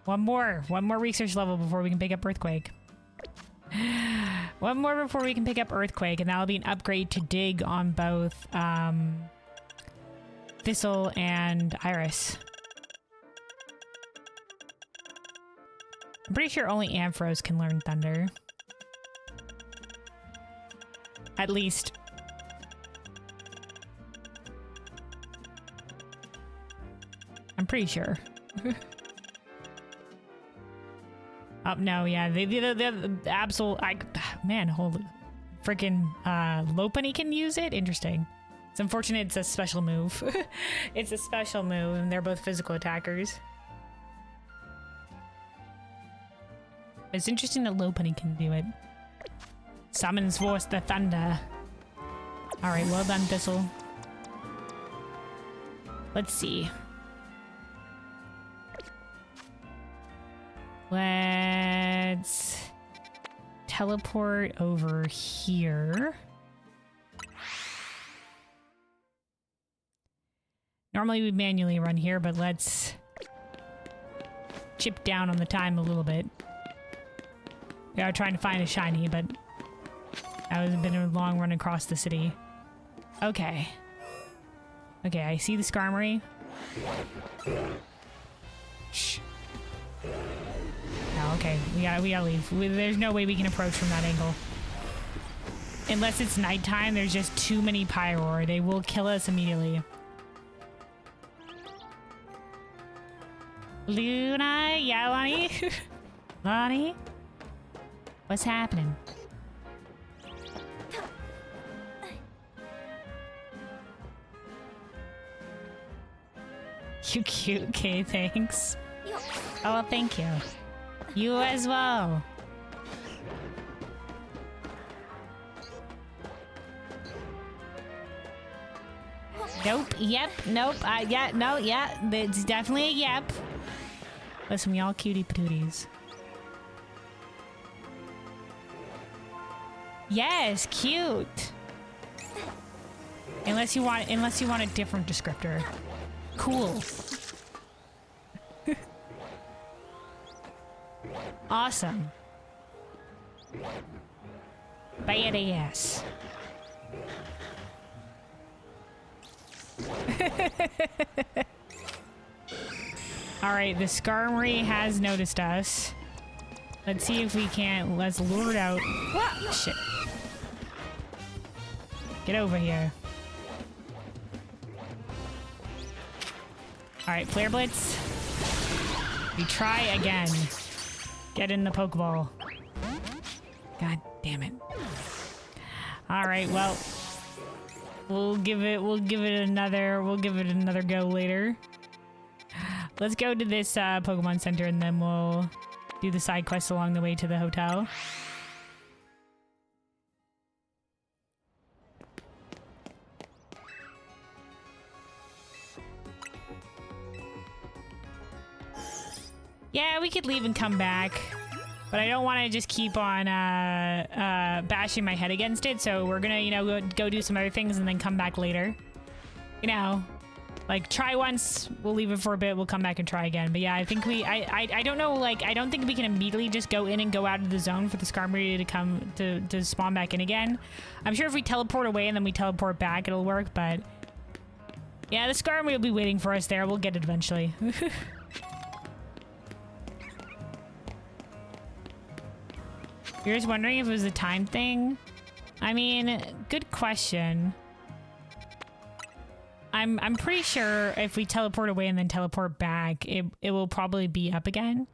one more research level before we can pick up Earthquake. One more before we can pick up Earthquake, and that'll be an upgrade to Dig on both Thistle and Iris. I'm pretty sure only Ampharos can learn Thunder. At least. I'm pretty sure. Oh, no, yeah. The absolute... man, holy... Freaking Lopunny can use it? Interesting. It's unfortunate it's a special move. It's a special move, and they're both physical attackers. It's interesting that Lopunny can do it. Summons forth the thunder. Alright, well done, Thistle. Let's see. Let's teleport over here. Normally we manually run here, but let's chip down on the time a little bit. We are trying to find a shiny, but that was been a long run across the city. Okay. Okay, I see the Skarmory. Shh. Oh, okay. We gotta leave. There's no way we can approach from that angle. Unless it's nighttime, there's just too many Pyroar. They will kill us immediately. Luna? Yeah, Lonnie? Lonnie? What's happening? You cute. Okay, thanks. Oh, thank you. You as well. Nope. Yep. Nope. Yeah. No. Yeah. It's definitely a yep. Listen, we all cutie patooties. Yes, cute. Unless you want a different descriptor. Cool. Awesome. Badass. All right, the Skarmory has noticed us. Let's see if we can't. Let's lure it out. Whoa, shit. Get over here. All right, Flare Blitz. We try again. Get in the Pokeball. God damn it. All right, well, we'll give it another go later. Let's go to this Pokemon Center and then we'll do the side quests along the way to the hotel. Yeah, we could leave and come back, but I don't want to just keep on bashing my head against it, so we're gonna, you know, go do some other things and then come back later. You know, like, try once, we'll leave it for a bit, we'll come back and try again. But yeah, I think I don't know, like, I don't think we can immediately just go in and go out of the zone for the Skarmory to come, to spawn back in again. I'm sure if we teleport away and then we teleport back, it'll work, but yeah, the Skarmory will be waiting for us there. We'll get it eventually. You're just wondering if it was a time thing? I mean, good question. I'm pretty sure if we teleport away and then teleport back, it will probably be up again.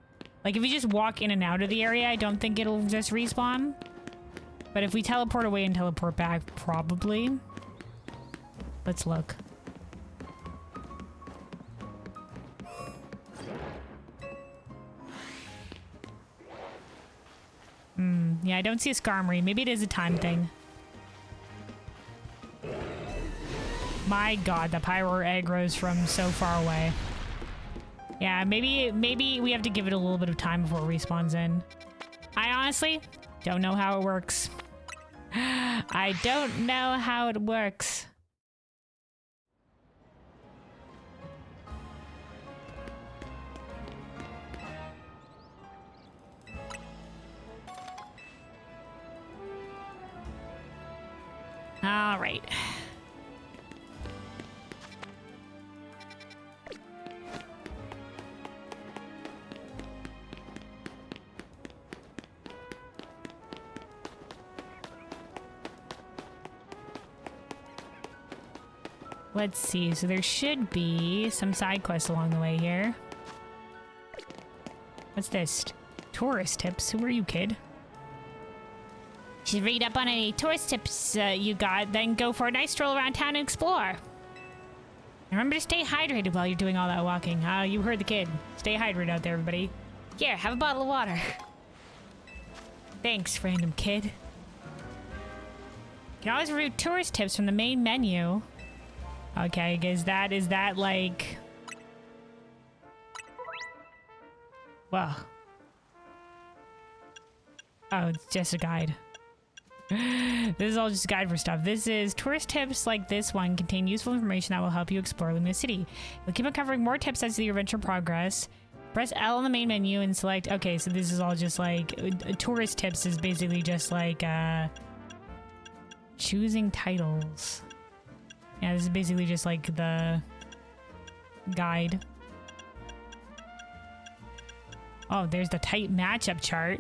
Like, if you just walk in and out of the area, I don't think it'll just respawn. But if we teleport away and teleport back, probably. Let's look. Yeah, I don't see a Skarmory. Maybe it is a time thing. My god, the Pyroar aggro's from so far away. Yeah, maybe we have to give it a little bit of time before it respawns in. I honestly don't know how it works. I don't know how it works. All right. Let's see. So there should be some side quests along the way here. What's this? Tourist tips? Who are you, kid? You should read up on any tourist tips you got, then go for a nice stroll around town and explore. Remember to stay hydrated while you're doing all that walking. You heard the kid. Stay hydrated out there, everybody. Here, have a bottle of water. Thanks, random kid. You can always review tourist tips from the main menu. Okay, is that like... Well. Oh, it's just a guide. This is all just a guide for stuff. This is tourist tips like this one contain useful information that will help you explore Lumina City. We'll keep on covering more tips as your adventure progress. Press L on the main menu and select... Okay, so this is all just like... tourist tips is basically just like choosing titles. Yeah, this is basically just like the guide. Oh, there's the type matchup chart.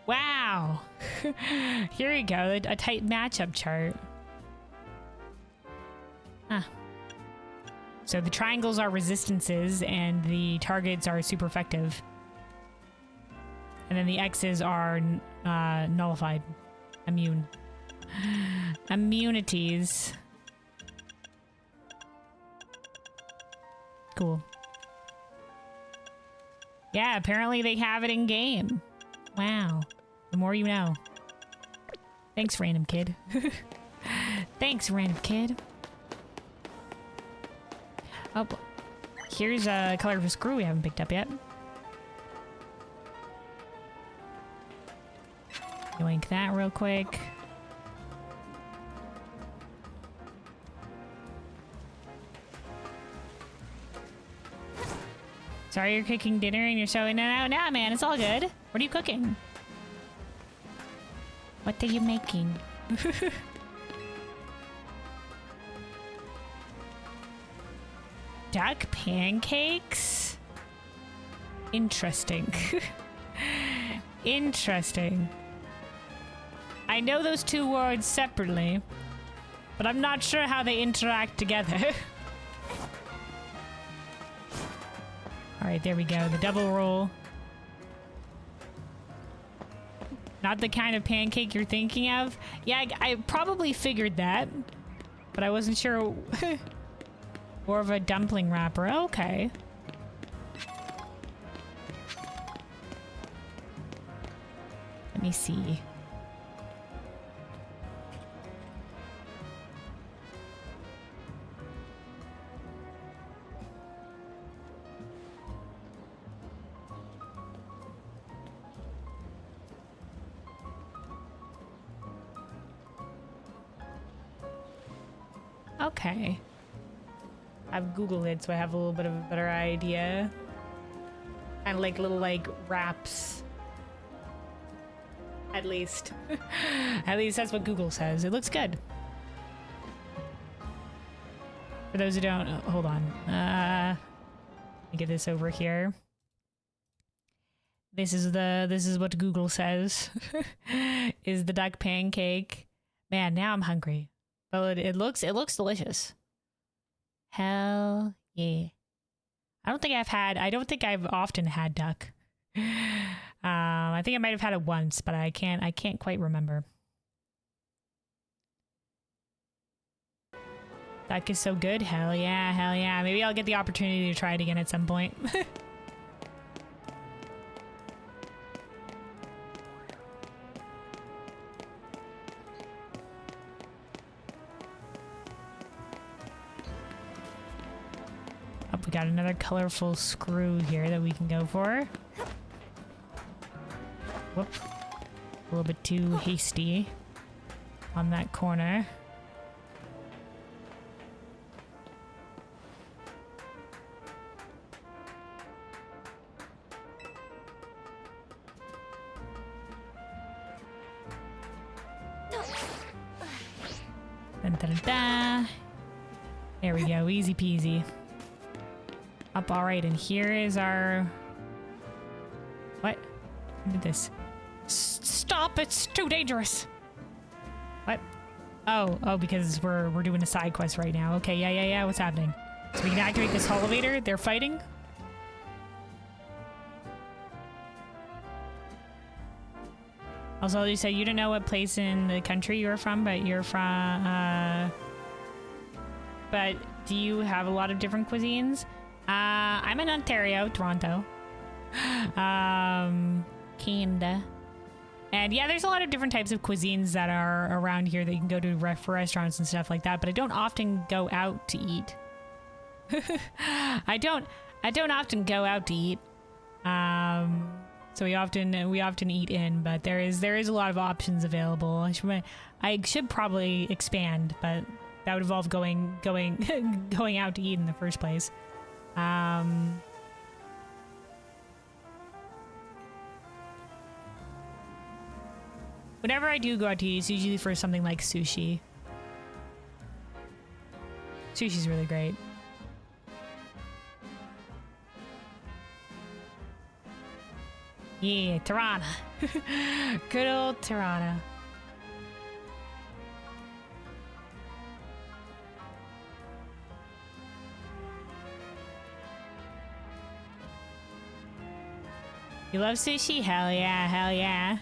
Wow! Here we go, a type matchup chart. Huh. So the triangles are resistances and the targets are super effective. And then the X's are nullified. Immune. Immunities. Cool. Yeah, apparently they have it in game. Wow. The more you know. Thanks, random kid. Thanks, random kid. Oh, here's a colorful screw we haven't picked up yet. Yoink that real quick. Sorry you're cooking dinner and you're so in and out. Nah, man, it's all good. What are you cooking? What are you making? Duck pancakes? Interesting. Interesting. I know those two words separately, but I'm not sure how they interact together. Alright, there we go. The double roll. Not the kind of pancake you're thinking of. Yeah, I probably figured that, but I wasn't sure. More of a dumpling wrapper. Okay. Let me see. Okay. I've Googled it, so I have a little bit of a better idea. Kind of like little, like, wraps. At least. At least that's what Google says. It looks good. For those who don't... Oh, hold on. Let me get this over here. This is what Google says. Is the duck pancake. Man, now I'm hungry. But it looks delicious. Hell yeah. I don't think I've often had duck. I think I might have had it once, but I can't quite remember. Duck is so good. Hell yeah, hell yeah. Maybe I'll get the opportunity to try it again at some point. We got another colorful screw here that we can go for. Whoop. A little bit too hasty on that corner. Dun, dun, dun, dun. There we go, easy peasy. Up, all right, and here is our... What? Who did this? Stop! It's too dangerous! What? Oh, because we're doing a side quest right now. Okay, yeah, what's happening? So we can activate this elevator. They're fighting? Also, you said you don't know what place in the country you're from, but you're from, but do you have a lot of different cuisines? I'm in Ontario, Toronto. Canada. And yeah, there's a lot of different types of cuisines that are around here that you can go to for restaurants and stuff like that, but I don't often go out to eat. I don't often go out to eat. So we often eat in, but there is a lot of options available. I should probably expand, but that would involve going out to eat in the first place. Whenever I do go out to eat, it's usually for something like sushi. Sushi's really great. Yeah, Tirana. Good old Tirana. You love sushi? Hell yeah, hell yeah.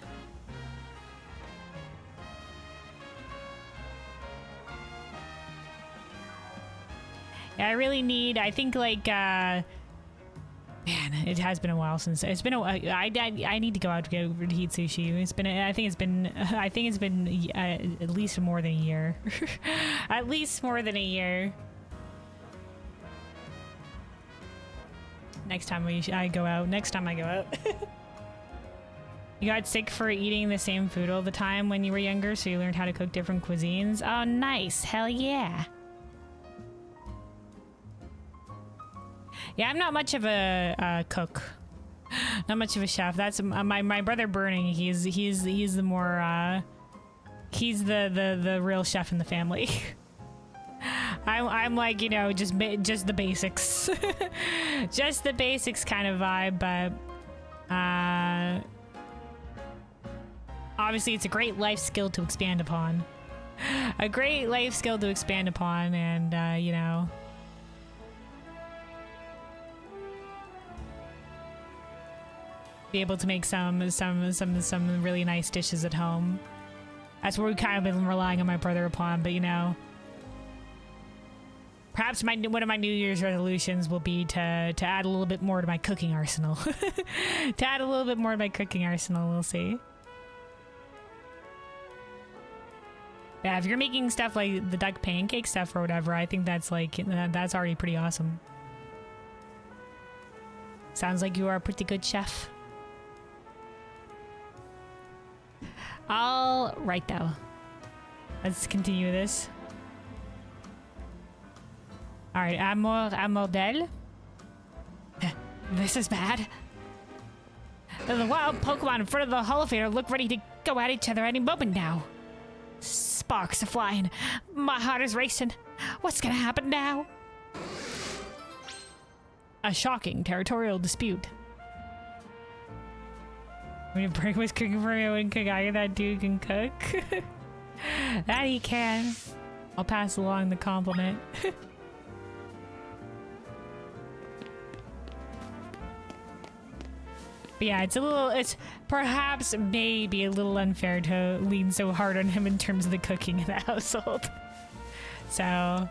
Yeah, I really need, I think like, man, it has been a while since, I need to go out to eat sushi. I think it's been at least more than a year. At least more than a year. next time I go out. You got sick for eating the same food all the time when you were younger, so you learned how to cook different cuisines? Oh, nice. Hell yeah. Yeah, I'm not much of a cook. Not much of a chef. That's my brother Burning. He's the more he's the real chef in the family. I'm like, you know, just the basics. Just the basics kind of vibe, but obviously it's a great life skill to expand upon. A great life skill to expand upon, and you know, be able to make some really nice dishes at home. That's what we've kind of been relying on my brother upon, but you know, perhaps one of my New Year's resolutions will be to add a little bit more to my cooking arsenal. To add a little bit more to my cooking arsenal, we'll see. Yeah, if you're making stuff like the duck pancake stuff or whatever, I think that's like, that's already pretty awesome. Sounds like you are a pretty good chef. All right, though. Let's continue this. All right, Amordel. This is bad. The wild Pokemon in front of the elevator look ready to go at each other any moment now. Sparks are flying. My heart is racing. What's gonna happen now? A shocking territorial dispute. When your brain was cooking for me, I wouldn't cook. I that dude can cook. That he can. I'll pass along the compliment. But yeah, it's perhaps maybe a little unfair to lean so hard on him in terms of the cooking in the household. So,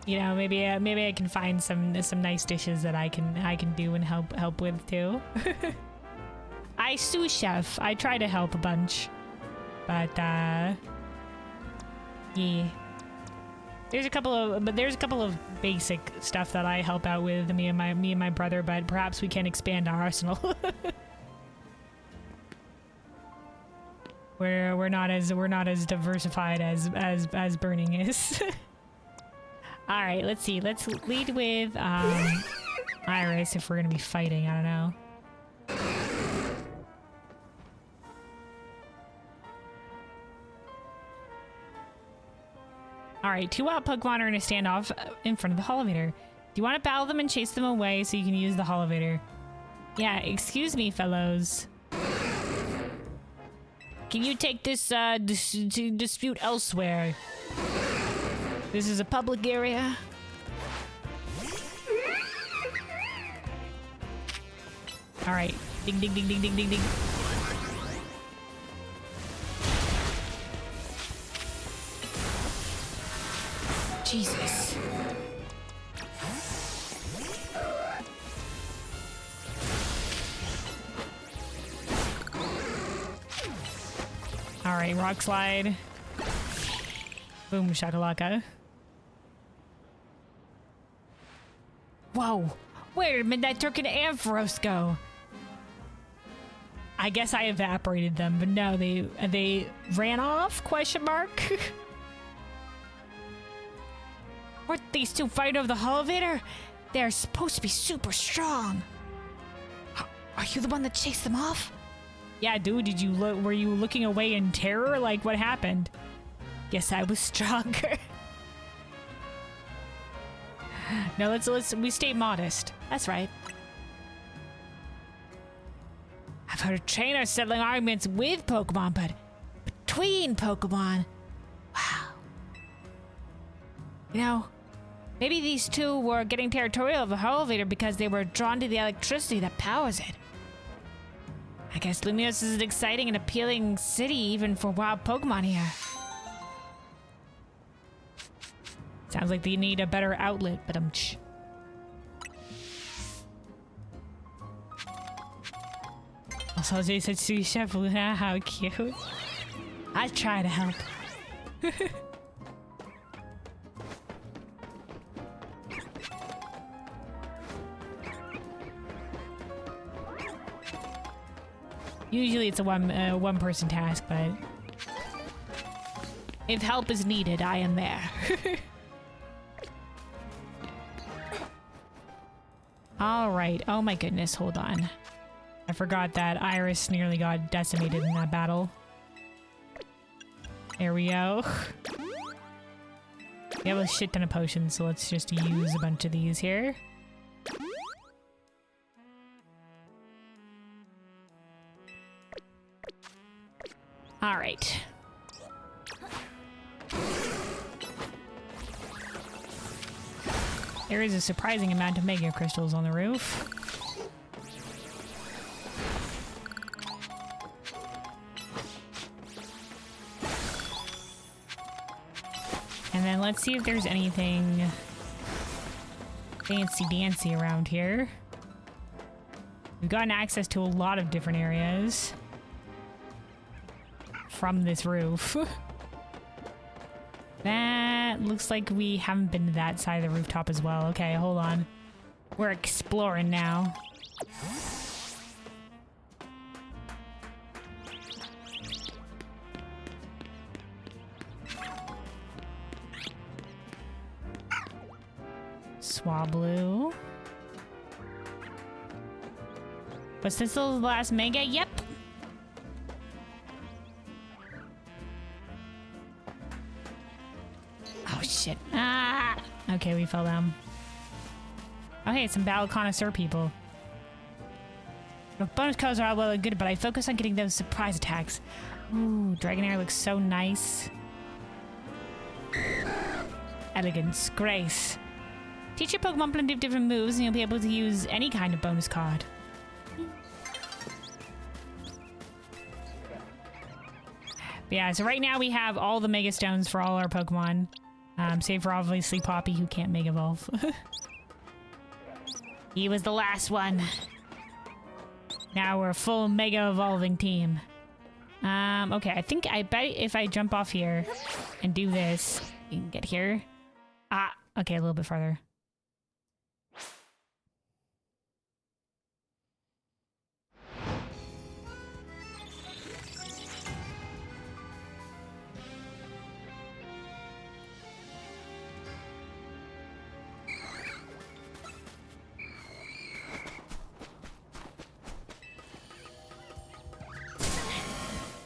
you know, maybe I can find some nice dishes that I can do and help with too. I sous chef. I try to help a bunch, but yeah. There's a couple of basic stuff that I help out with, me and my brother, but perhaps we can expand our arsenal. We're not as diversified as Burning is. All right, let's see. Let's lead with Iris if we're gonna be fighting. I don't know. Alright, 2 wild Pokemon are in a standoff in front of the Holovator. Do you want to battle them and chase them away so you can use the Holovator? Yeah, excuse me, fellows. Can you take this dispute elsewhere? This is a public area. Alright, ding ding ding ding ding ding ding. Jesus. All right, rock slide. Boom, shakalaka. Whoa, where did Midnight Turk and Ampharos go? I guess I evaporated them, but no, they ran off? Question mark. Weren't these two fighting over the Holovator? They're supposed to be super strong. Are you the one that chased them off? Yeah, dude, did you were you looking away in terror? Like, what happened? Guess I was stronger. No, we stay modest. That's right. I've heard of trainers settling arguments with Pokemon, but between Pokemon. Wow. You know, maybe these two were getting territorial of the Holovator because they were drawn to the electricity that powers it. I guess Luminos is an exciting and appealing city even for wild Pokemon here. Sounds like they need a better outlet, but Also, Jay said sous chef. How cute. I try to help. Usually it's a one person task, but if help is needed, I am there. All right. Oh my goodness. Hold on. I forgot that Iris nearly got decimated in that battle. There we go. We have a shit ton of potions, so let's just use a bunch of these here. All right. There is a surprising amount of mega crystals on the roof. And then let's see if there's anything fancy-dancy around here. We've gotten access to a lot of different areas from this roof. That looks like we haven't been to that side of the rooftop as well. Okay, hold on. We're exploring now. Swablu. Was this the last mega? Yep. Oh shit. Ah! Okay, we fell down. Oh hey, some battle connoisseur people. The bonus codes are all well and good, but I focus on getting those surprise attacks. Ooh, Dragonair looks so nice. Elegance, grace. Teach your Pokemon plenty of different moves and you'll be able to use any kind of bonus card. But yeah, so right now we have all the Mega Stones for all our Pokemon. Save for obviously Poppy, who can't Mega Evolve. He was the last one. Now we're a full Mega Evolving team. Okay, I bet if I jump off here and do this, you can get here. Ah, okay, a little bit farther.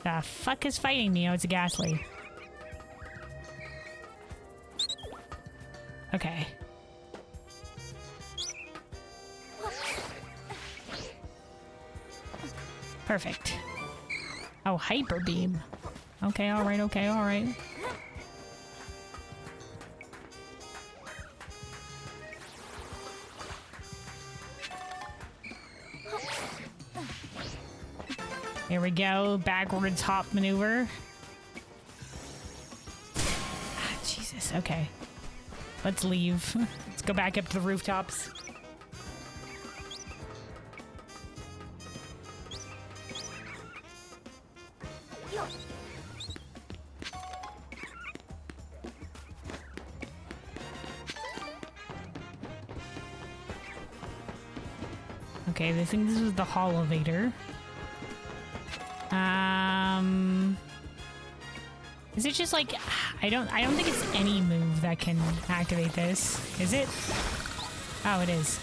The fuck is fighting me? Oh, it's a Ghastly. Okay. Perfect. Oh, Hyper Beam. Okay, alright, okay, alright. Here we go, backwards hop maneuver. Ah, Jesus, okay. Let's leave. Let's go back up to the rooftops. Okay, I think this was the Holovator. Is it just like I don't think it's any move that can activate this, is it? Oh, it is.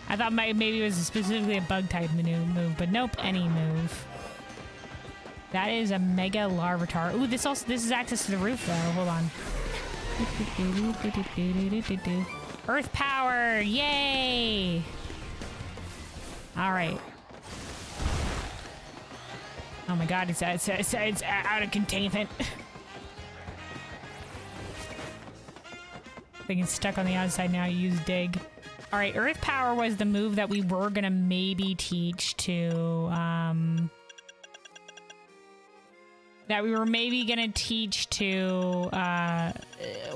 I thought maybe it was specifically a bug type move, but nope, any move. That is a Mega Larvitar. Ooh, this is access to the roof though. Hold on. Earth power! Yay! All right. Oh my god, it's out of containment. I think it's stuck on the outside now. Use dig. All right, Earth Power was the move that we were gonna maybe teach to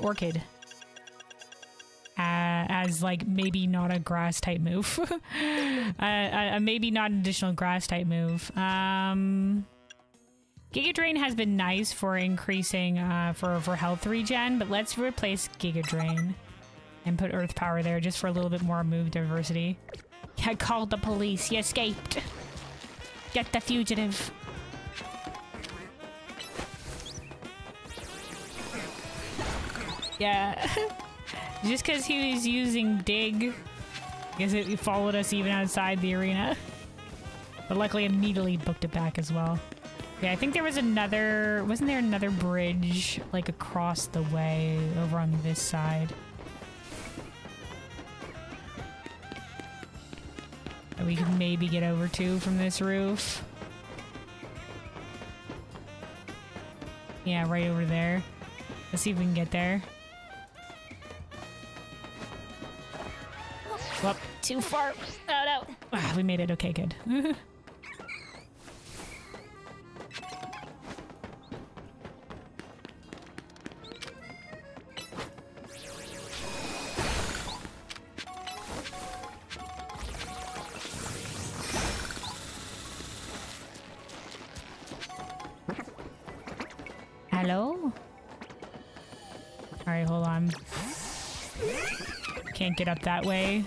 Orchid. As like maybe not a grass type move. Maybe not an additional grass type move. Giga Drain has been nice for increasing for health regen, but let's replace Giga Drain and put Earth Power there just for a little bit more move diversity. I called the police. He escaped. Get the fugitive. Yeah. Just because he was using dig, I guess it followed us even outside the arena. But luckily immediately booked it back as well. Yeah, I think there was another... Wasn't there another bridge, like, across the way over on this side? That we could maybe get over to from this roof. Yeah, right over there. Let's see if we can get there. Whoop, too far. Oh no. Ah, we made it. Okay, good. Hello? Alright, hold on. Can't get up that way.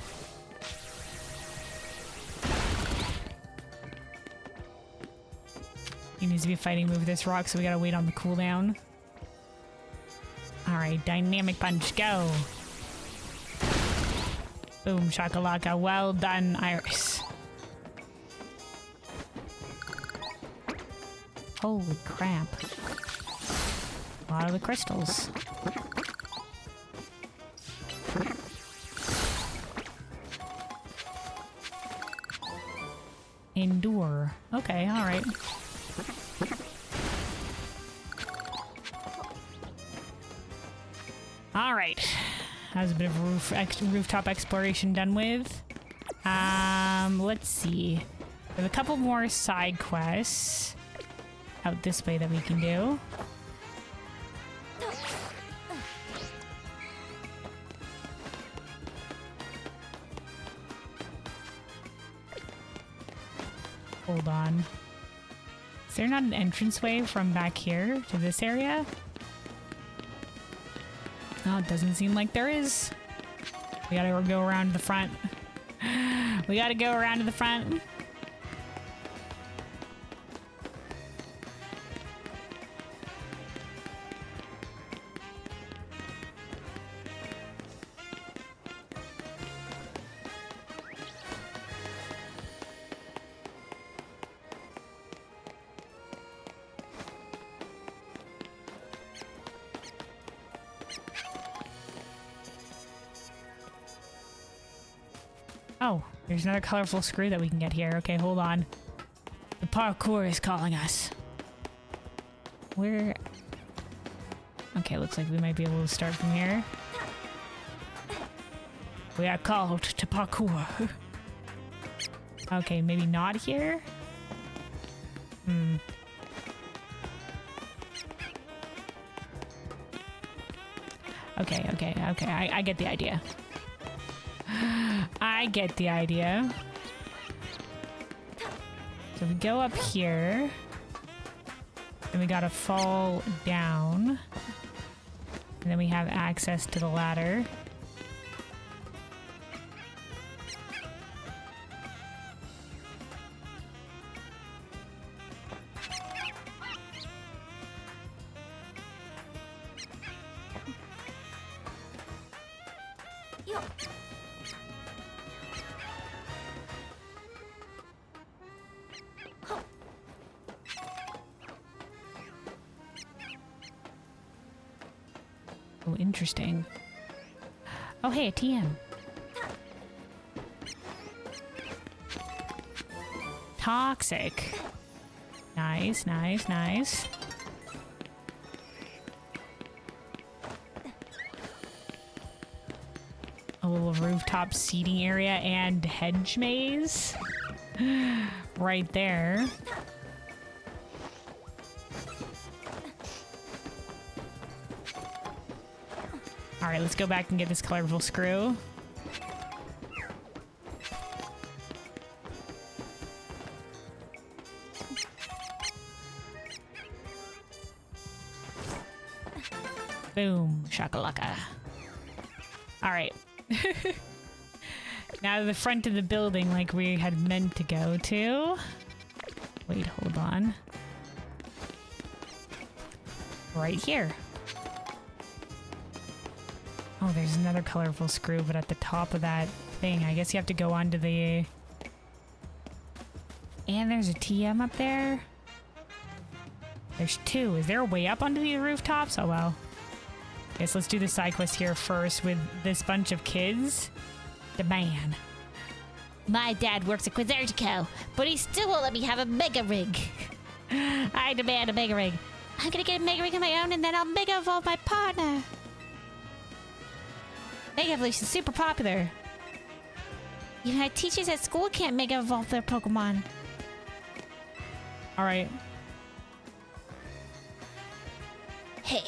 He needs to be a fighting move with this rock, so we gotta wait on the cooldown. Alright, dynamic punch, go! Boom, shakalaka. Well done, Iris. Holy crap. A lot of the crystals. Endure. Okay, alright. Alright. That was a bit of rooftop exploration done with. Let's see. We have a couple more side quests out this way that we can do. Hold on. Is there not an entranceway from back here to this area? Oh, it doesn't seem like there is. We gotta go around to the front. We gotta go around to the front. Oh, there's another colorful screw that we can get here. Okay, hold on. The parkour is calling us. Where? Okay, looks like we might be able to start from here. We are called to parkour. Okay, maybe not here? Okay. I get the idea. I get the idea. So we go up here. Then we gotta fall down. And then we have access to the ladder. Oh, interesting. Oh, hey, a TM. Toxic. Nice. A little rooftop seating area and hedge maze. Right there. Alright, let's go back and get this colorful screw. Boom. Shakalaka. Alright. Now to the front of the building like we had meant to go to. Wait, hold on. Right here. Oh, there's another colorful screw, but at the top of that thing. I guess you have to go onto the... And there's a TM up there. There's two. Is there a way up onto the rooftops? Oh, well. Guess let's do the side quest here first with this bunch of kids. The man. My dad works at Quizertico, but he still won't let me have a mega rig. I demand a mega rig. I'm gonna get a mega rig of my own and then I'll mega evolve my partner. Mega evolution's super popular. Even our teachers at school can't mega evolve their Pokemon. Alright. Hey,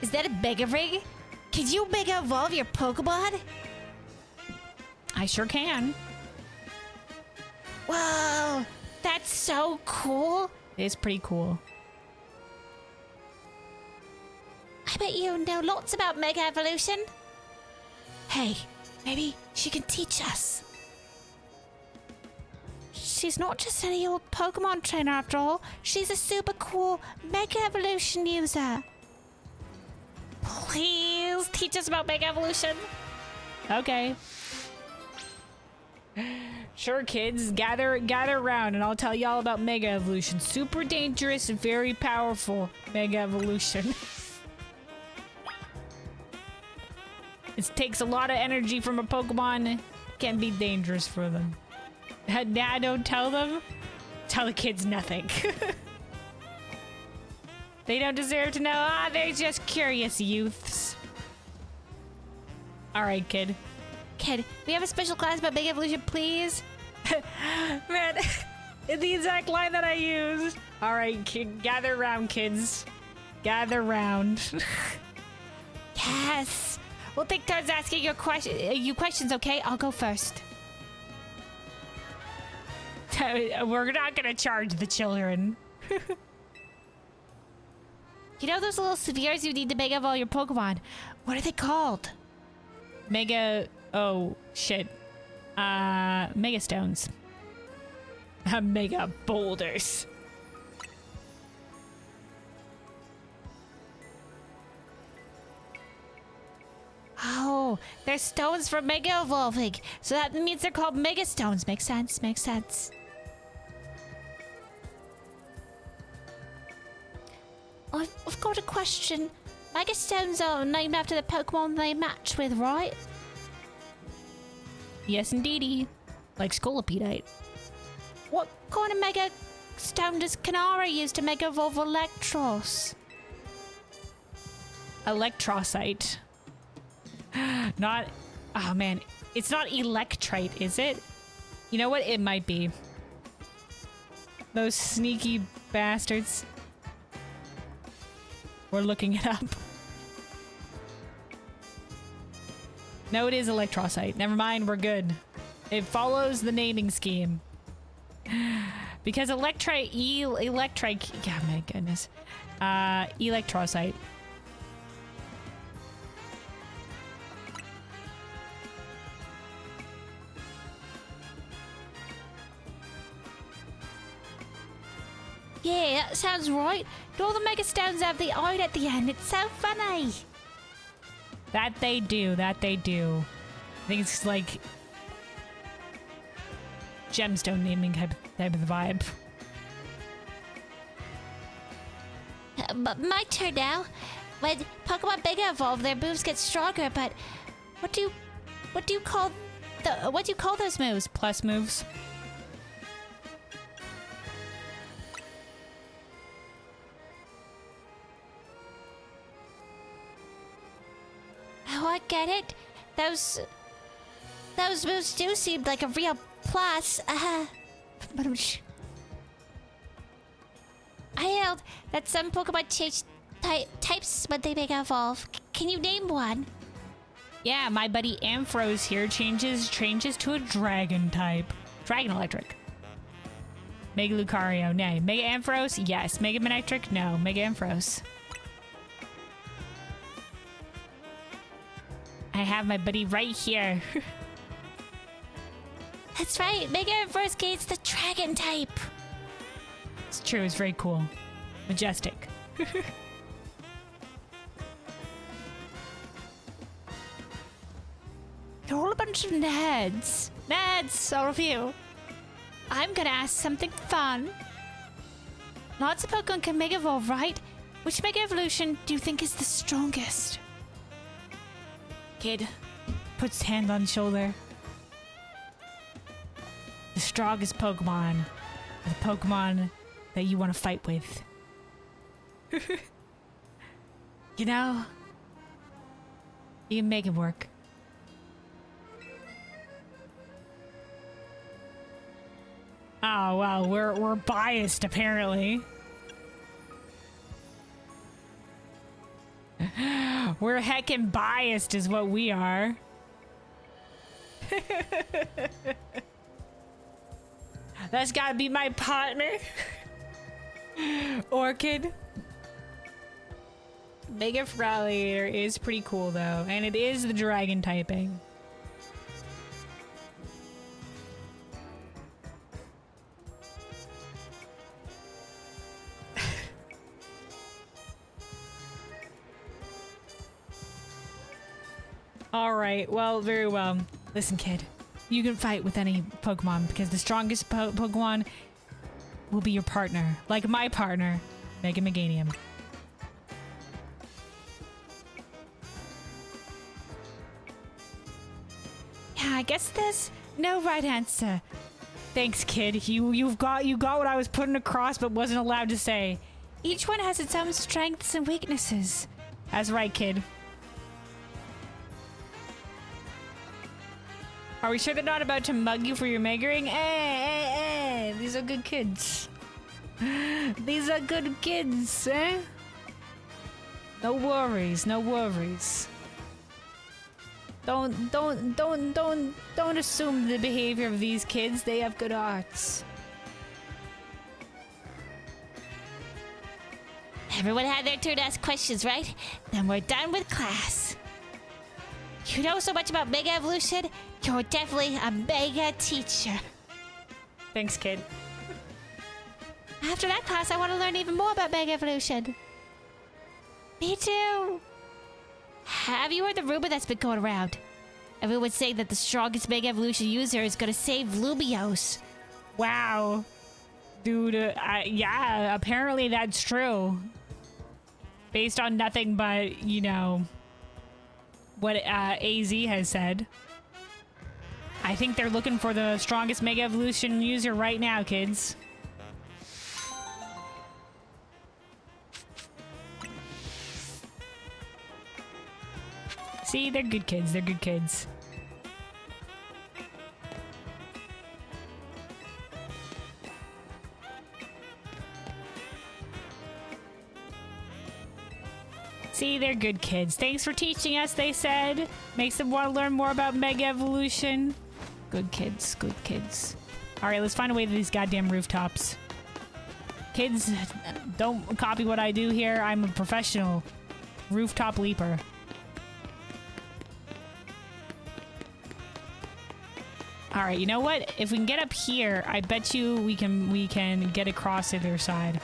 is that a mega rig? Can you mega evolve your Pokemon? I sure can. Whoa, that's so cool. It is pretty cool. I bet you know lots about mega evolution. Hey, maybe she can teach us. She's not just any old Pokemon trainer after all. She's a super cool mega evolution user. Please teach us about mega evolution. Okay. Sure, kids. Gather around and I'll tell you all about Mega Evolution. Super dangerous and very powerful Mega Evolution. It takes a lot of energy from a Pokemon. Can be dangerous for them. Nah, don't tell them. Tell the kids nothing. They don't deserve to know. Ah, they're just curious youths. Alright, kid. Kid, we have a special class about mega evolution, please. Man, the exact line that I used. Alright, kid, gather round, kids. Gather round. Yes. We'll take turns asking you questions, okay? I'll go first. We're not gonna charge the children. You know those little spheres you need to mega evolve your Pokemon? What are they called? Mega... Oh, shit. Mega stones. Mega boulders. Oh, they're stones for mega evolving. So that means they're called mega stones. Makes sense, makes sense. I've got a question. Mega stones are named after the Pokemon they match with, right? Yes, indeedy. Like Scolipedite. What kind of mega stone does Kanara use to mega evolve Electros? Electrosite. Not... Oh, man. It's not Electrite, is it? You know what? It might be. Those sneaky bastards. We're looking it up. No, it is Electrosite. Never mind, we're good. It follows the naming scheme. Because Electrite... Yeah, my goodness. Electrosite. Yeah, that sounds right. Do all the mega stones have the I at the end? It's so funny. That they do. That they do. I think it's like... gemstone naming type of vibe. But my turn now. When Pokemon mega evolve, their moves get stronger, but what do you call those moves? Plus moves. Oh, I get it. Those moves do seem like a real plus. But I held that some Pokemon change types when they mega evolve. Can you name one? Yeah, my buddy Ampharos here changes to a dragon type. Dragon Electric. Mega Lucario, nay. Mega Ampharos, yes. Mega Manectric, no. Mega Ampharos. I have my buddy right here. That's right. Mega Reverse Gate's the dragon type. It's true. It's very cool. Majestic. You're all a bunch of nerds. Nerds, all of you. I'm gonna ask something fun. Lots of Pokemon can Mega Evolve, right? Which Mega Evolution do you think is the strongest? Kid puts hand on shoulder. The strongest Pokemon. The Pokemon that you want to fight with. You know, you can make it work. Oh well, we're biased apparently. We're heckin' biased is what we are. That's gotta be my partner. Orchid. Mega Feraligatr is pretty cool though, and it is the dragon typing. Alright, well, very well. Listen, kid. You can fight with any Pokemon because the strongest Pokemon will be your partner. Like my partner, Mega Meganium. Yeah, I guess there's no right answer. Thanks, kid. You got what I was putting across but wasn't allowed to say. Each one has its own strengths and weaknesses. That's right, kid. Are we sure they're not about to mug you for your Mega Ring? These are good kids. These are good kids, eh? No worries, no worries. Don't assume the behavior of these kids. They have good hearts. Everyone had their turn to ask questions, right? Then we're done with class. You know so much about Mega Evolution. You're definitely a Mega teacher. Thanks, kid. After that class, I want to learn even more about Mega Evolution. Me too. Have you heard the rumor that's been going around? Everyone's saying that the strongest Mega Evolution user is going to save Lumiose. Wow. Dude, yeah, apparently that's true. Based on nothing but, you know, what AZ has said. I think they're looking for the strongest Mega Evolution user right now, kids. See, they're good kids. They're good kids. See, they're good kids. Thanks for teaching us, they said. Makes them want to learn more about Mega Evolution. Good kids, good kids. Alright, let's find a way to these goddamn rooftops. Kids, don't copy what I do here. I'm a professional rooftop leaper. Alright, you know what? If we can get up here, I bet you we can get across to their side.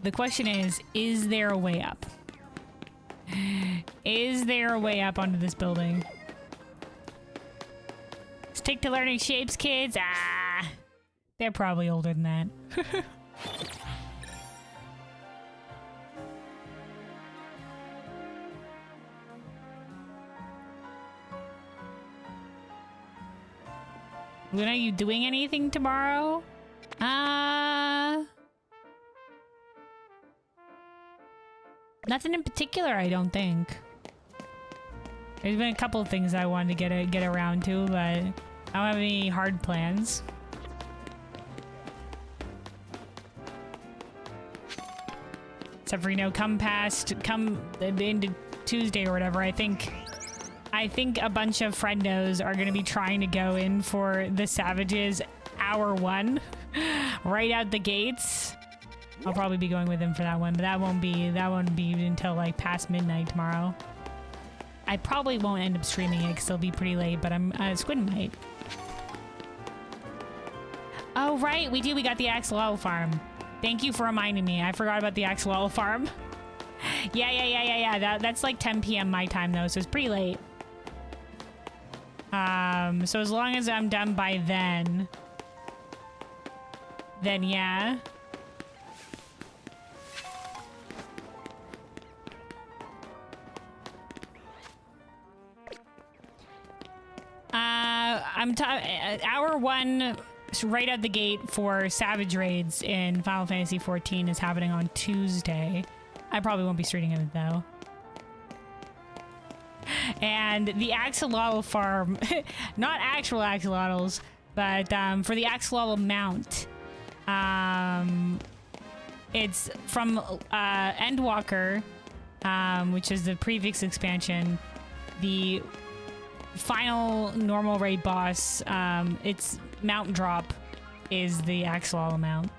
The question is there a way up? Is there a way up onto this building? Stick to learning shapes, kids. Ah, they're probably older than that. Luna, you doing anything tomorrow? Nothing in particular, I don't think. There's been a couple of things I wanted to get around to, but I don't have any hard plans. Except for, you know, come into Tuesday or whatever, I think a bunch of friendos are gonna be trying to go in for the Savages hour 1 right out the gates. I'll probably be going with them for that one, but that won't be until like past midnight tomorrow. I probably won't end up streaming it because it'll be pretty late, but I'm Squid might. Oh, right, we do. We got the axolotl farm. Thank you for reminding me. I forgot about the axolotl farm. Yeah. That's like 10 p.m. my time, though, so it's pretty late. So as long as I'm done by then yeah. Hour 1 right at the gate for Savage Raids in Final Fantasy XIV is happening on Tuesday. I probably won't be streaming it though. And the axolotl farm, not actual axolotls, but for the axolotl mount, it's from Endwalker, which is the previous expansion. The final normal raid boss, its mount drop is the axolotl mount.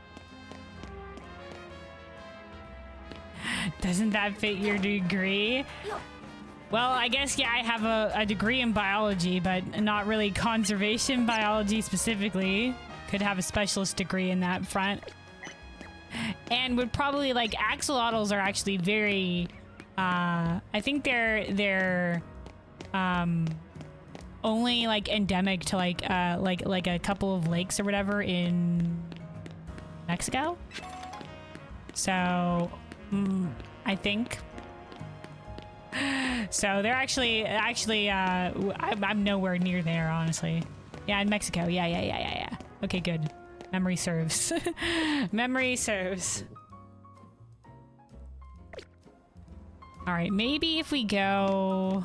Doesn't that fit your degree? Well, I guess, yeah, I have a degree in biology, but not really conservation biology specifically. Could have a specialist degree in that front. And would probably, like, axolotls are actually very, I think they're only, like, endemic to, like a couple of lakes or whatever in Mexico. So, I think. So they're actually, I'm nowhere near there, honestly. Yeah, in Mexico. Yeah. Okay, good. Memory serves. Memory serves. All right, maybe if we go...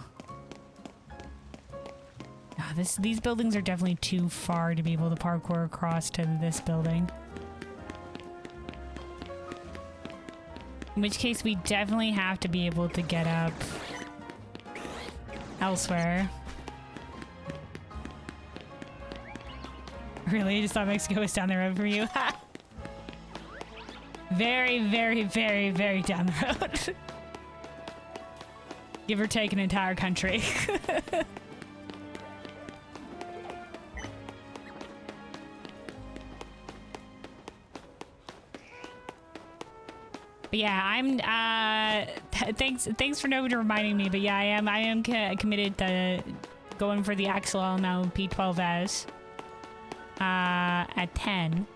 Oh, these buildings are definitely too far to be able to parkour across to this building. In which case, we definitely have to be able to get up elsewhere. Really? You just thought Mexico was down the road from you? Very, very, very, very down the road. Give or take an entire country. But yeah, I'm thanks for reminding me. But yeah, I am committed to going for the axolotl now P12S at 10.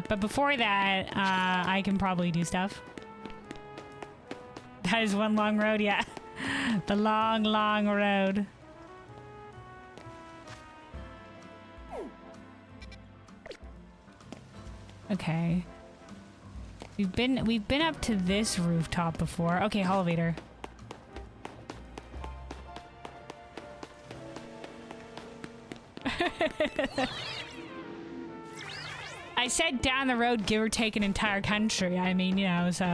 But before that, I can probably do stuff. That is one long road, yeah. The long, long road. Okay. We've been up to this rooftop before. Okay, elevator. I said down the road, give or take an entire country. I mean, you know, so.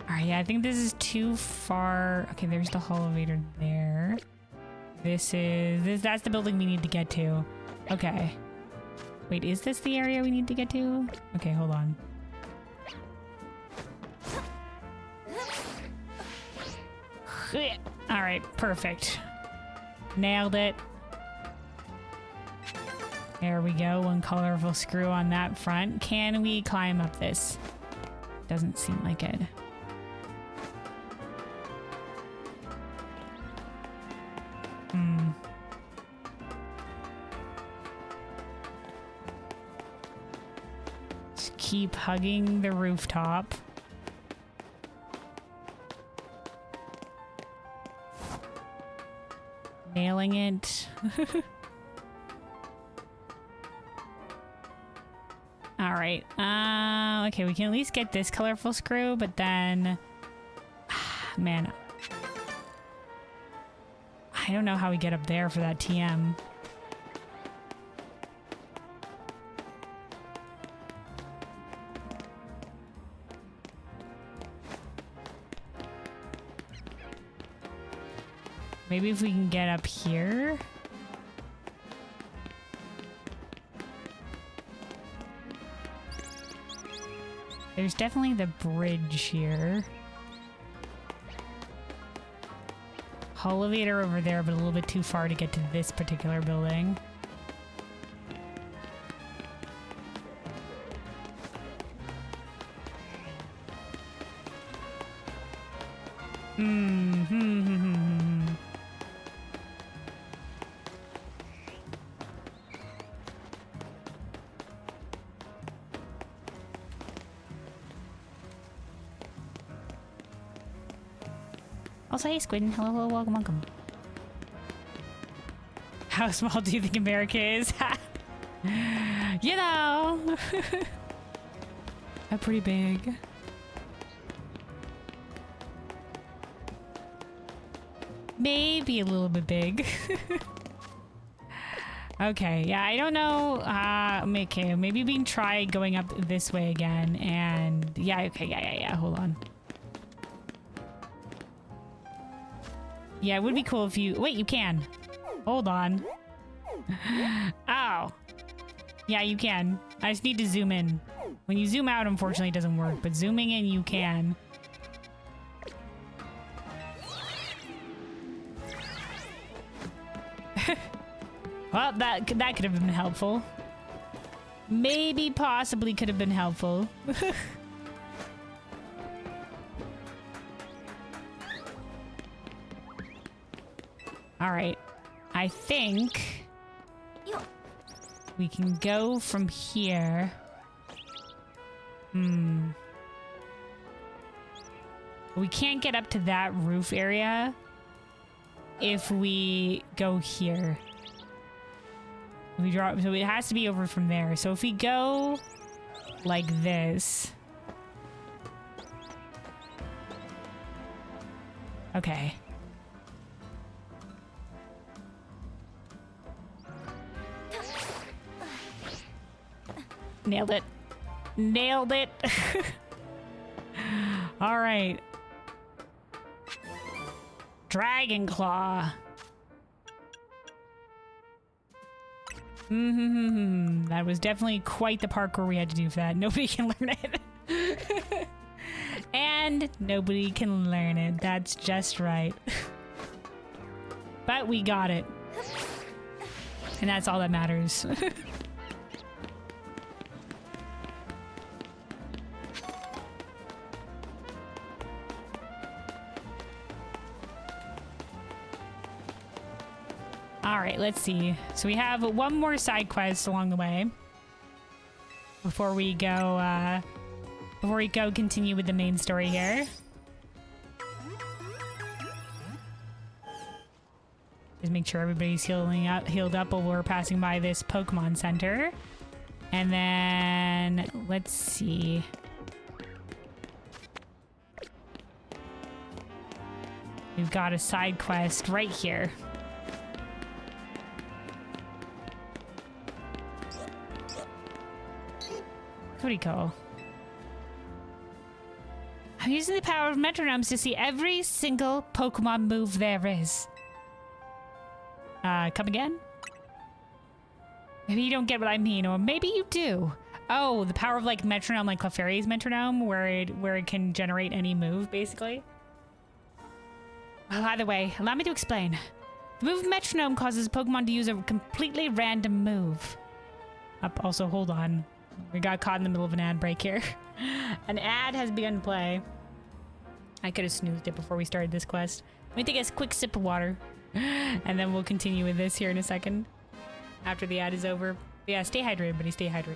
Alright, yeah, I think this is too far. Okay, there's the elevator there. That's the building we need to get to. Okay. Wait, is this the area we need to get to? Okay, hold on. Alright, perfect. Nailed it. There we go, one colorful screw on that front. Can we climb up this? Doesn't seem like it. Just keep hugging the rooftop. Nailing it. All right. Okay, we can at least get this colorful screw, but then, man, I don't know how we get up there for that TM. Maybe if we can get up here. There's definitely the bridge here. Elevator over there, but a little bit too far to get to this particular building. Also, hey, Squid. Hello, hello, welcome, welcome. How small do you think America is? You know! Pretty big. Maybe a little bit big. Okay, yeah, I don't know. Okay, maybe we can try going up this way again. And yeah, okay, yeah. Hold on. Yeah, it would be cool if you... Wait, you can. Hold on. Oh. Yeah, you can. I just need to zoom in. When you zoom out, unfortunately, it doesn't work. But zooming in, you can. Well, that could have been helpful. Maybe, possibly could have been helpful. All right. I think we can go from here. We can't get up to that roof area if we go here. We drop, so it has to be over from there. So if we go like this. Okay. Nailed it. Nailed it. All right. Dragon Claw. That was definitely quite the parkour we had to do for that. Nobody can learn it. And nobody can learn it. That's just right. But we got it. And that's all that matters. All right, let's see. So we have one more side quest along the way before we go continue with the main story here. Just make sure everybody's healed up while we're passing by this Pokemon Center. And then let's see. We've got a side quest right here. Pretty cool. I'm using the power of metronomes to see every single Pokemon move there is. Come again? Maybe you don't get what I mean, or maybe you do. Oh, the power of like metronome, like Clefairy's metronome, where it can generate any move, basically. Well, either way, allow me to explain. The move metronome causes Pokemon to use a completely random move. Also, hold on. We got caught in the middle of an ad break here. An ad has begun to play. I could have snoozed it before we started this quest. Let me take a quick sip of water. And then we'll continue with this here in a second. After the ad is over. But yeah, stay hydrated, buddy. Stay hydrated.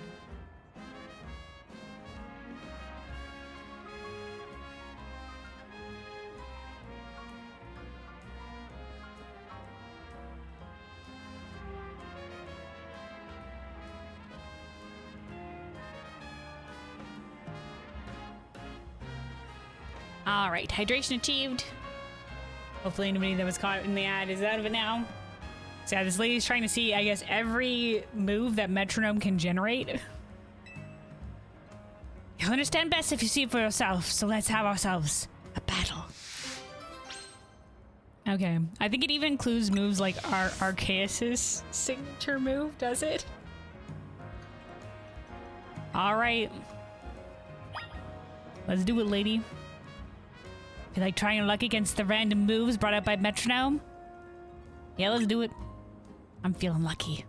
All right, hydration achieved. Hopefully anybody that was caught in the ad is out of it now. So yeah, this lady's trying to see, I guess, every move that metronome can generate. You'll understand best if you see it for yourself, so let's have ourselves a battle. Okay, I think it even includes moves like Arceus's signature move, does it? All right. Let's do it, lady. Feel like trying your luck against the random moves brought up by Metronome? Yeah, let's do it. I'm feeling lucky.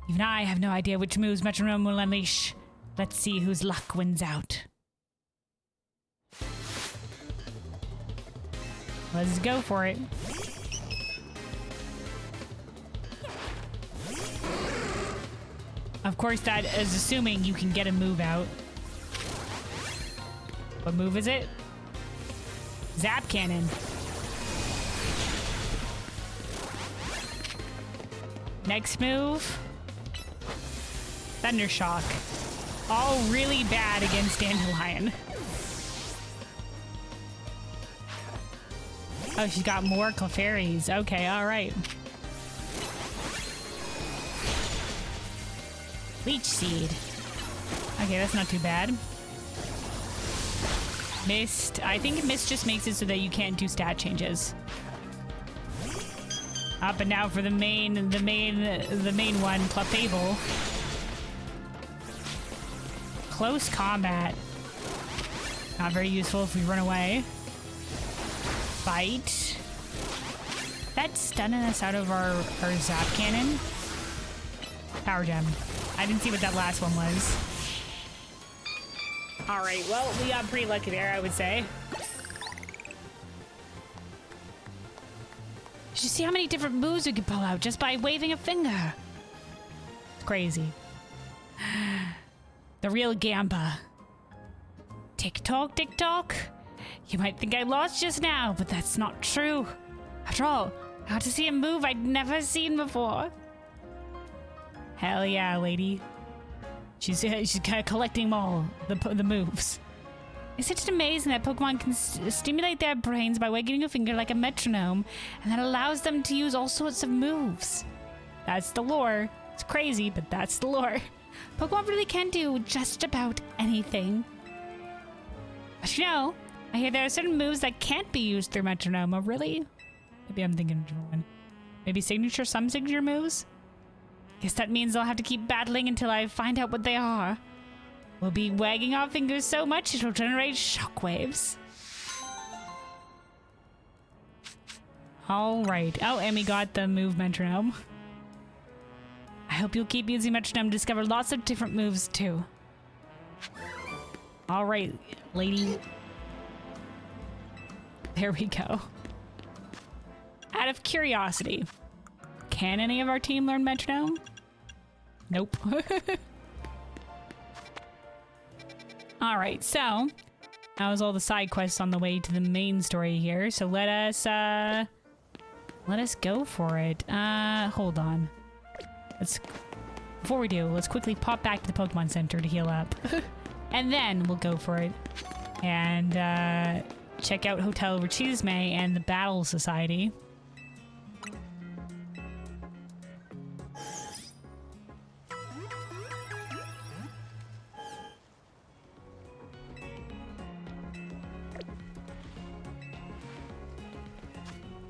Even I have no idea which moves Metronome will unleash. Let's see whose luck wins out. Let's go for it. Of course, that is assuming you can get a move out. What move is it? Zap Cannon. Next move. Thunder Shock. All really bad against Dandelion. Oh, she's got more Clefairies. Okay, alright. Leech Seed. Okay, that's not too bad. Mist. I think Mist just makes it so that you can't do stat changes. Up and now for the main one, Clefable. Close combat. Not very useful if we run away. Bite. That's stunning us out of our Zap Cannon. Power Gem. I didn't see what that last one was. Alright, well, we got pretty lucky there, I would say. Did you see how many different moves we could pull out just by waving a finger? It's crazy. The real Gamba. Tick-tock, tick-tock. You might think I lost just now, but that's not true. After all, I got to see a move I'd never seen before. Hell yeah, lady. She's kind of collecting them all, the moves. Isn't it amazing that Pokemon can stimulate their brains by wagging a finger like a metronome, and that allows them to use all sorts of moves? That's the lore. It's crazy, but that's the lore. Pokemon really can do just about anything. But you know, I hear there are certain moves that can't be used through metronome. Oh, really? Maybe I'm thinking of a different one. Maybe some signature moves? Guess that means I'll have to keep battling until I find out what they are. We'll be wagging our fingers so much it'll generate shockwaves. Alright. Oh, and we got the move metronome. I hope you'll keep using metronome to discover lots of different moves too. Alright, lady. There we go. Out of curiosity, can any of our team learn metronome? Nope. Alright, so that was all the side quests on the way to the main story here. So let us go for it. Hold on. Before we do, let's quickly pop back to the Pokemon Center to heal up. And then we'll go for it. And check out Hotel Rechisme and the Battle Society.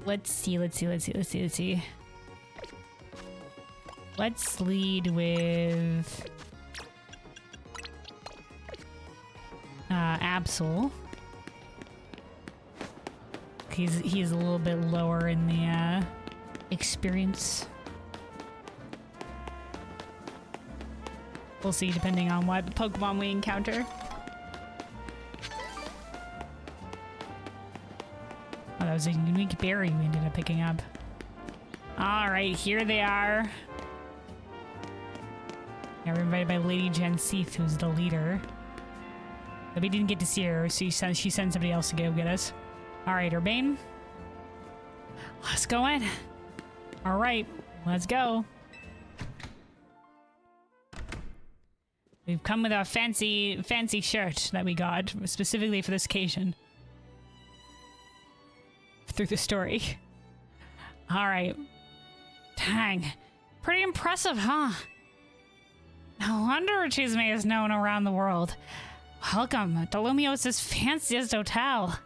Let's see. Let's lead with Absol. He's a little bit lower in the experience. We'll see depending on what Pokemon we encounter. Oh, that was a unique berry we ended up picking up. Alright, here they are. Now we're invited by Lady Janseeth, who's the leader. But we didn't get to see her, so she sent somebody else to go get us. Alright, Urbane. Let's go in. Alright, let's go. We've come with our fancy shirt that we got specifically for this occasion. Through the story. Alright. Dang. Pretty impressive, huh? No wonder Rechisme is known around the world. Welcome to Lumios's fanciest hotel.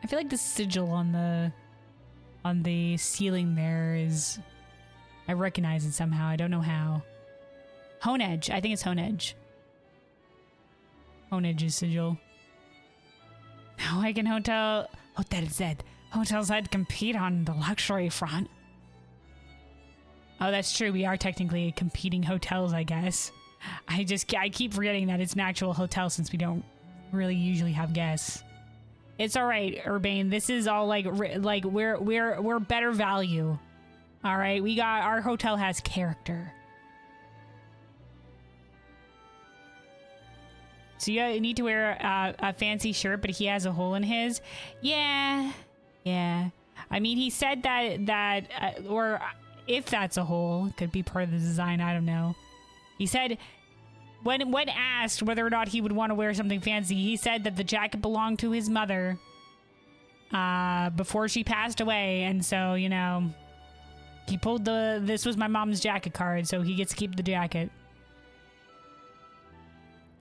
I feel like the sigil on the ceiling there is... I recognize it somehow. I don't know how. Honedge. I think it's Honedge. Honedge's sigil. Now I can Hotel Z. Hotels had to compete on the luxury front. Oh, that's true. We are technically competing hotels, I guess. I keep forgetting that it's an actual hotel since we don't really usually have guests. It's all right, Urbane. This is all like we're better value. All right, our hotel has character. So you need to wear a fancy shirt, but he has a hole in his. Yeah. I mean, he said that or if that's a hole, it could be part of the design. I don't know. He said when asked whether or not he would want to wear something fancy, he said that the jacket belonged to his mother before she passed away, and so he pulled this was my mom's jacket card, so he gets to keep the jacket.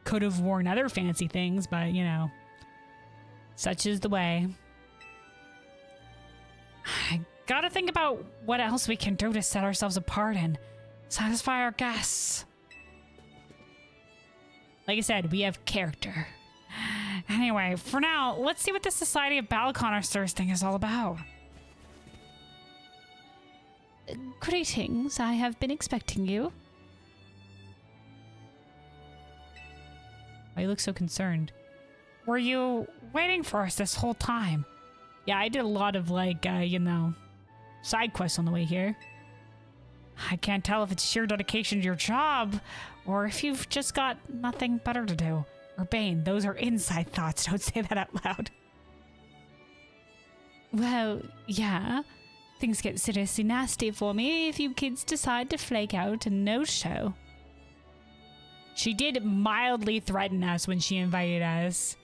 Could have worn other fancy things, but such is the way. I gotta think about what else we can do to set ourselves apart and satisfy our guests. Like I said, we have character. Anyway, for now, let's see what the Society of Battle Connoisseurs thing is all about. Greetings, I have been expecting you. Why you look so concerned? Were you waiting for us this whole time? Yeah, I did a lot of side quests on the way here. I can't tell if it's sheer dedication to your job or if you've just got nothing better to do. Urbane, those are inside thoughts. Don't say that out loud. Well, yeah. Things get seriously nasty for me if you kids decide to flake out and no-show. She did mildly threaten us when she invited us.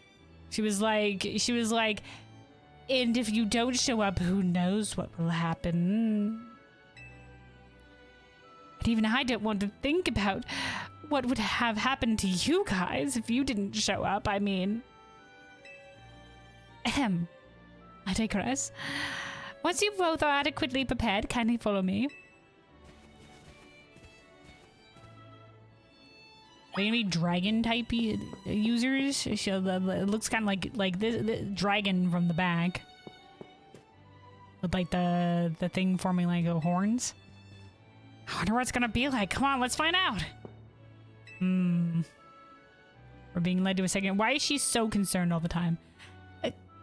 She was like, and if you don't show up, who knows what will happen? And even I don't want to think about what would have happened to you guys if you didn't show up. I mean... I digress. Once you both are adequately prepared, kindly follow me. Maybe dragon type users. It looks kind of like this dragon from the back, with like the thing forming like horns. I wonder what it's gonna be like. Come on, let's find out. We're being led to a second. Why is she so concerned all the time?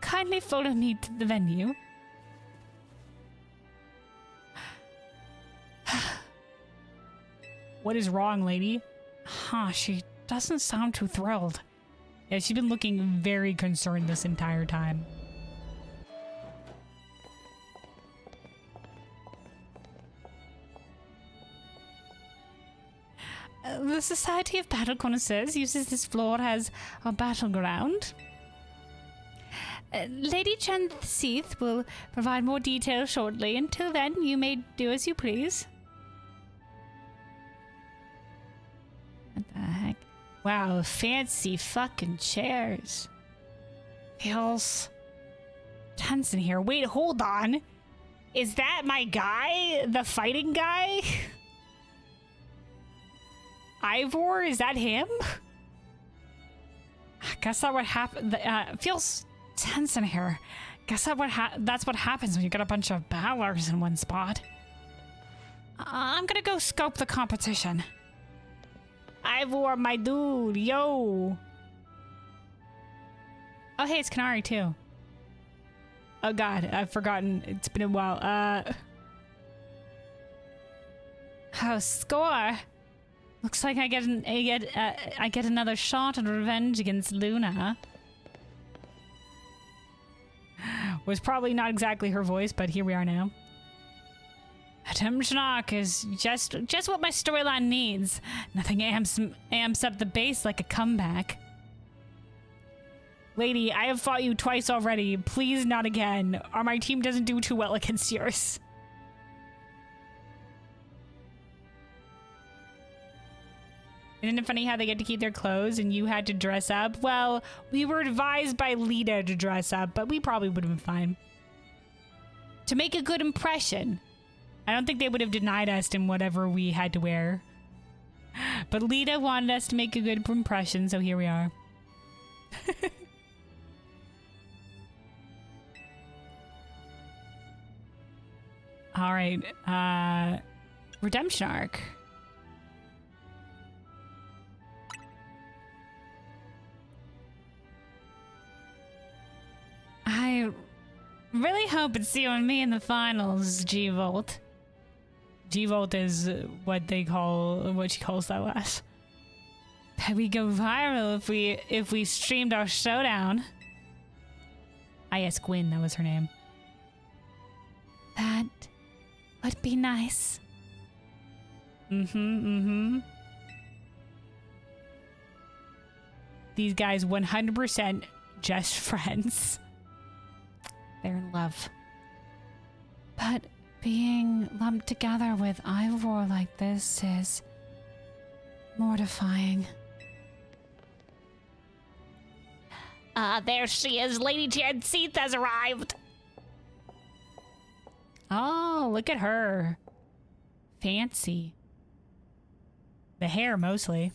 Kindly follow me to the venue. What is wrong, lady? Huh, she doesn't sound too thrilled. Yeah, she's been looking very concerned this entire time. The Society of Battle Connoisseurs uses this floor as a battleground. Lady Chanthseeth will provide more details shortly. Until then, you may do as you please. What the heck? Wow, fancy fucking chairs. Feels tense in here. Wait, hold on. Is that my guy? The fighting guy? Ivor, is that him? I guess that what happened. Feels tense in here. Guess that's what happens when you get a bunch of battlers in one spot. I'm gonna go scope the competition. Ivor, my dude, yo. Oh, hey, it's Canary too. Oh God, I've forgotten. It's been a while. Oh, score. Looks like I get another shot at revenge against Luna. Was probably not exactly her voice, but here we are now. Timshnok is just what my storyline needs. Nothing amps up the bass like a comeback. Lady, I have fought you twice already. Please not again, or my team doesn't do too well against yours. Isn't it funny how they get to keep their clothes and you had to dress up? Well, we were advised by Lita to dress up, but we probably would have been fine. To make a good impression. I don't think they would have denied us in whatever we had to wear. But Lita wanted us to make a good impression, so here we are. All right. Redemption arc. I really hope it's you and me in the finals, G-Volt. G-Volt is what she calls that last. That we go viral if we streamed our showdown. I.S. Gwyn, that was her name. That would be nice. These guys 100% just friends. They're in love. But being lumped together with Ivor like this is mortifying. There she is. Lady Janseath has arrived. Oh, look at her. Fancy. The hair, mostly.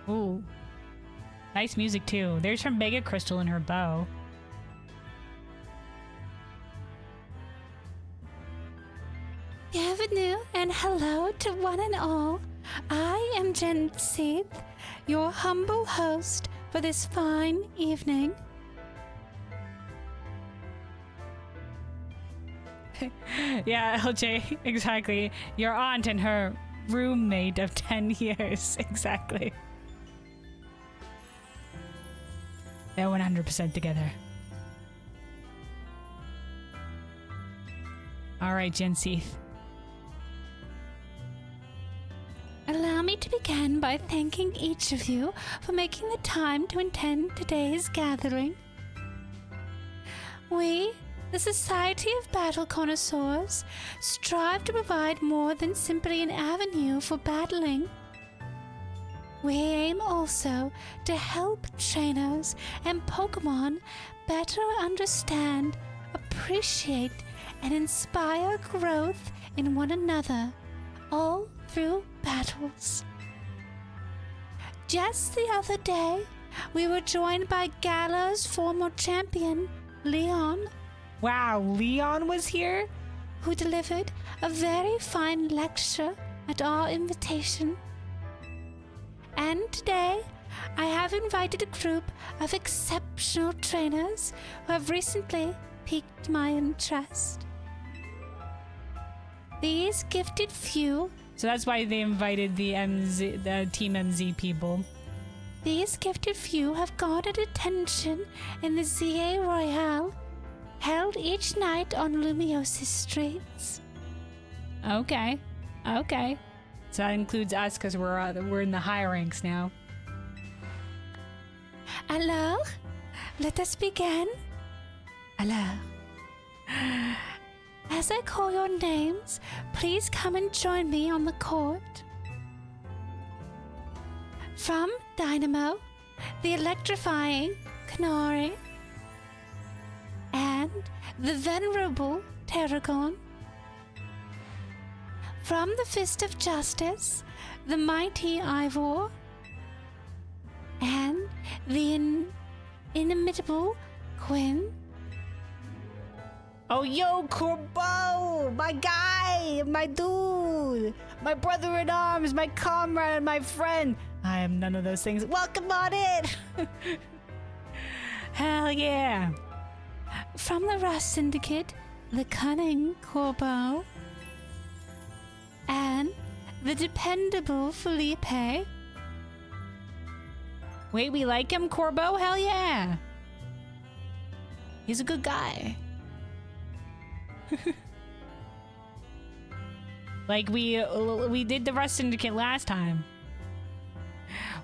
Ooh. Nice music, too. There's her mega crystal in her bow. Bienvenue and hello to one and all. I am Janseath, your humble host for this fine evening. Yeah, LJ, exactly. Your aunt and her roommate of 10 years. Exactly. They're 100% together. All right, Janseath. Allow me to begin by thanking each of you for making the time to attend today's gathering. We, the Society of Battle Connoisseurs, strive to provide more than simply an avenue for battling. We aim also to help trainers and Pokemon better understand, appreciate, and inspire growth in one another, all through battles. Just the other day, we were joined by Gala's former champion, Leon. Wow, Leon was here? Who delivered a very fine lecture at our invitation. And today, I have invited a group of exceptional trainers who have recently piqued my interest. These gifted few. So that's why they invited the Team MZ people. These gifted few have garnered attention in the ZA Royale, held each night on Lumiosis streets. Okay. So that includes us because we're in the high ranks now. Alors, let us begin. Alors. As I call your names, please come and join me on the court. From Dynamo, the electrifying Canary, and the venerable Terragon. From the Fist of Justice, the mighty Ivor, and the inimitable Quinn. Oh, yo, Corbeau! My guy! My dude! My brother in arms! My comrade! My friend! I am none of those things. Welcome on in! Hell yeah! From the Rust Syndicate, the cunning Corbeau, and the dependable Felipe. Wait, we like him, Corbeau? Hell yeah! He's a good guy. Like we did the Rust Syndicate last time.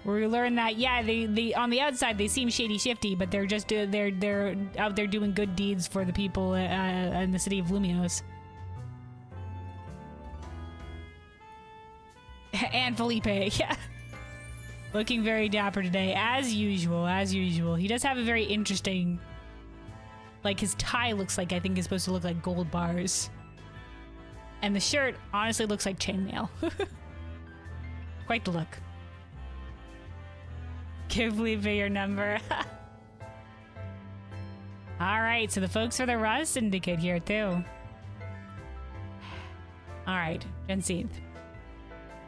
Where we learned that they on the outside they seem shady shifty, but they're just they're out there doing good deeds for the people in the city of Lumios. And Felipe, yeah. Looking very dapper today, as usual, He does have a very interesting, like his tie looks like, I think is supposed to look like gold bars. And the shirt honestly looks like chainmail. Quite the look. Give Felipe your number. All right, so the folks for the Rust Syndicate here too. All right, Jenseed.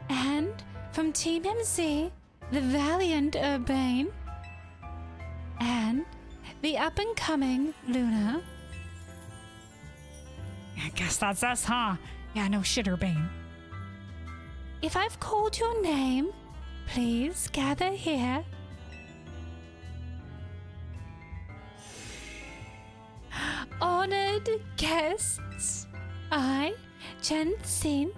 And from Team MC, the valiant Urbane. And the up-and-coming Luna. I guess that's us, huh? Yeah, no shit, Urbane. If I've called your name, please gather here. Honored guests, I, Chen Xin,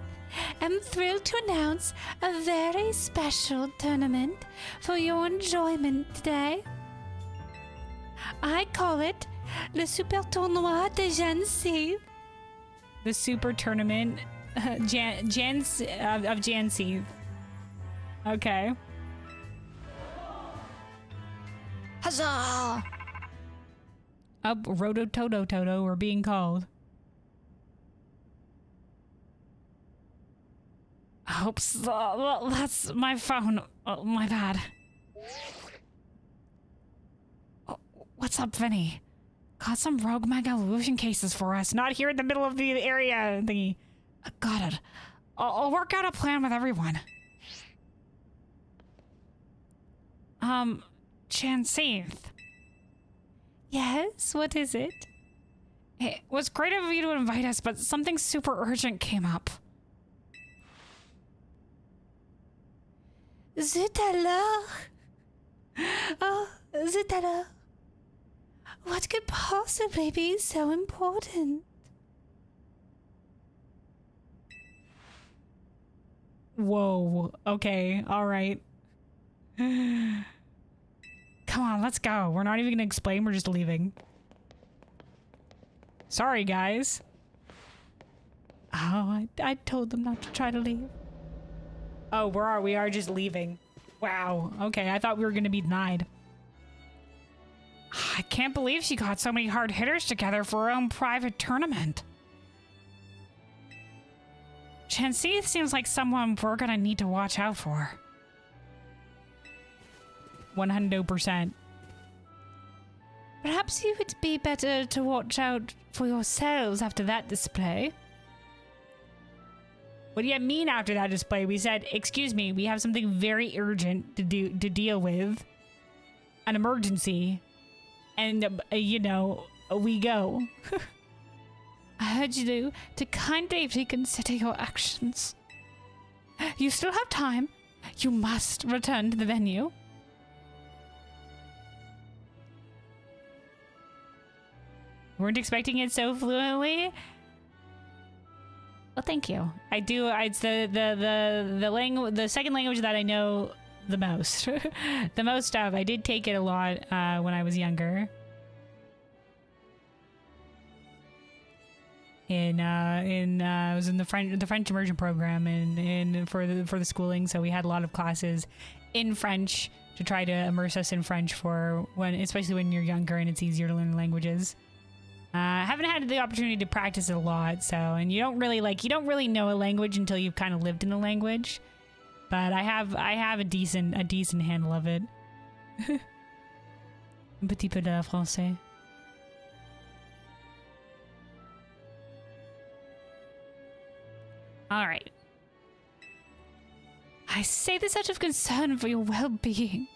am thrilled to announce a very special tournament for your enjoyment today. I call it Le Super Tournoi de Jancy. The super tournament of Jancy. Okay. Huzzah! Up Roto-Toto we're being called. Oops, well, that's my phone. Oh, my bad. Oh, what's up, Vinny? Got some rogue mega illusion cases for us. Not here in the middle of the area thingy. Got it. I'll work out a plan with everyone. Chanceeth. Yes, what is it? It was great of you to invite us, but something super urgent came up. Zut alors? Oh, zut alors? What could possibly be so important? Whoa. Okay. All right. Come on, let's go. We're not even gonna explain. We're just leaving. Sorry, guys. Oh, I told them not to try to leave. Oh, we are just leaving. Wow. Okay, I thought we were gonna be denied. I can't believe she got so many hard hitters together for her own private tournament. Chanceeth seems like someone we're gonna need to watch out for. 100%. Perhaps you would be better to watch out for yourselves after that display. What do you mean after that display? We said, excuse me, we have something very urgent to deal with. An emergency. And, you know, we go. I urge you to kindly reconsider your actions. You still have time. You must return to the venue. Weren't expecting it so fluently. Well, thank you. I do. It's the second language that I know the most. The most of. I did take it a lot when I was younger. I was in the French immersion program and for the schooling, so we had a lot of classes in French to try to immerse us in French for especially when you're younger and it's easier to learn languages. I haven't had the opportunity to practice it a lot, and you don't really know a language until you've kind of lived in the language. But I have a decent handle of it. Un petit peu de français. All right. I say this out of concern for your well-being.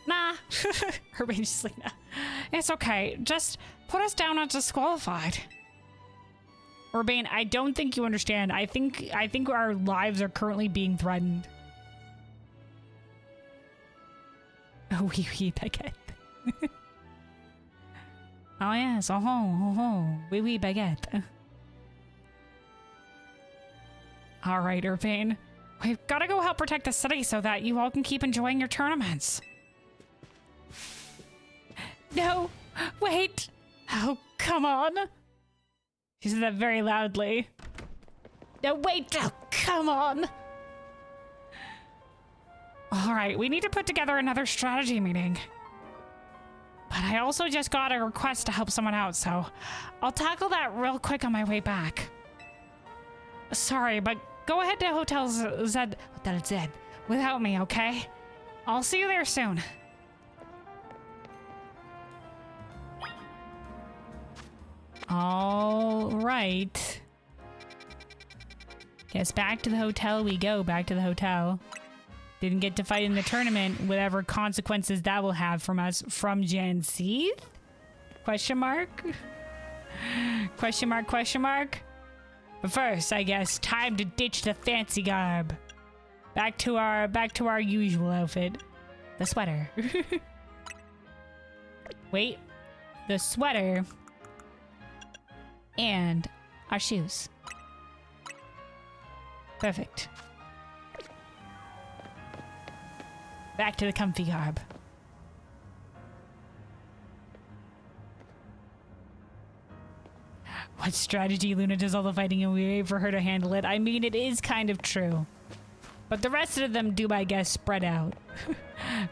Nah. Urbane's just like, nah. It's okay. Just put us down as disqualified. Urbane, I don't think you understand. I think our lives are currently being threatened. Oui, baguette. Oh yes, oui, baguette. All right, Urbane. We've got to go help protect the city so that you all can keep enjoying your tournaments. No, wait. Oh, come on. She said that very loudly. No, wait. Oh, come on. All right, we need to put together another strategy meeting. But I also just got a request to help someone out, so I'll tackle that real quick on my way back. Sorry, but go ahead to Hotel Zed without me, okay? I'll see you there soon. All right. Guess back to the hotel we go. Back to the hotel. Didn't get to fight in the tournament, whatever consequences that will have from us from Jan Seeth? Question mark? Question mark, question mark? But first, I guess, time to ditch the fancy garb. Back to our usual outfit. The sweater. Wait. The sweater. And our shoes. Perfect. Back to the comfy garb. What strategy? Luna does all the fighting and we wait for her to handle it. I mean, it is kind of true. But the rest of them do, I guess, spread out.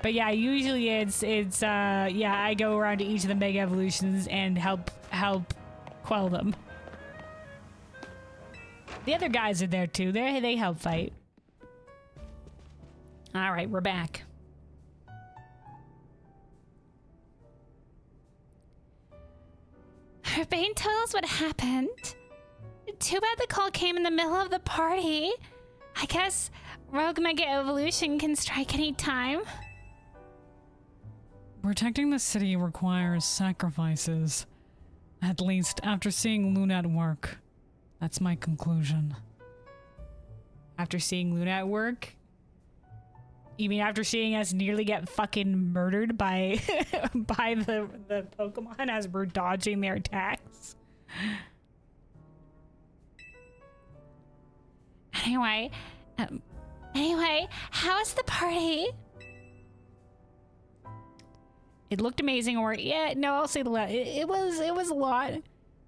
But yeah, usually yeah, I go around to each of the Mega Evolutions and help quell them. The other guys are there too. They help fight. All right, we're back. Urbane, tell us what happened. Too bad the call came in the middle of the party. I guess Rogue Mega Evolution can strike any time. Protecting the city requires sacrifices. At least after seeing Luna at work. That's my conclusion. After seeing Luna at work? You mean after seeing us nearly get fucking murdered by by the Pokemon as we're dodging their attacks? Anyway, how was the party? It looked amazing, or yeah, no, I'll say the last. It was a lot.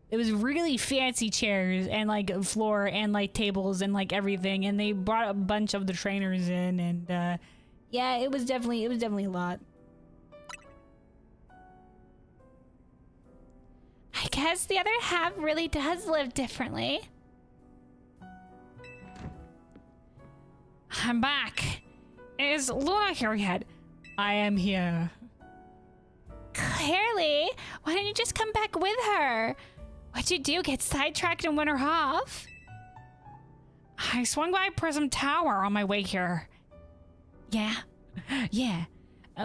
It was really fancy chairs and like floor and like tables and like everything, and they brought a bunch of the trainers in, and yeah, it was definitely a lot. I guess the other half really does live differently. I'm back. Is Luna here yet? I am here. Clearly. Why didn't you just come back with her? What'd you do, get sidetracked and win her off? I swung by Prism Tower on my way here. Yeah? Yeah.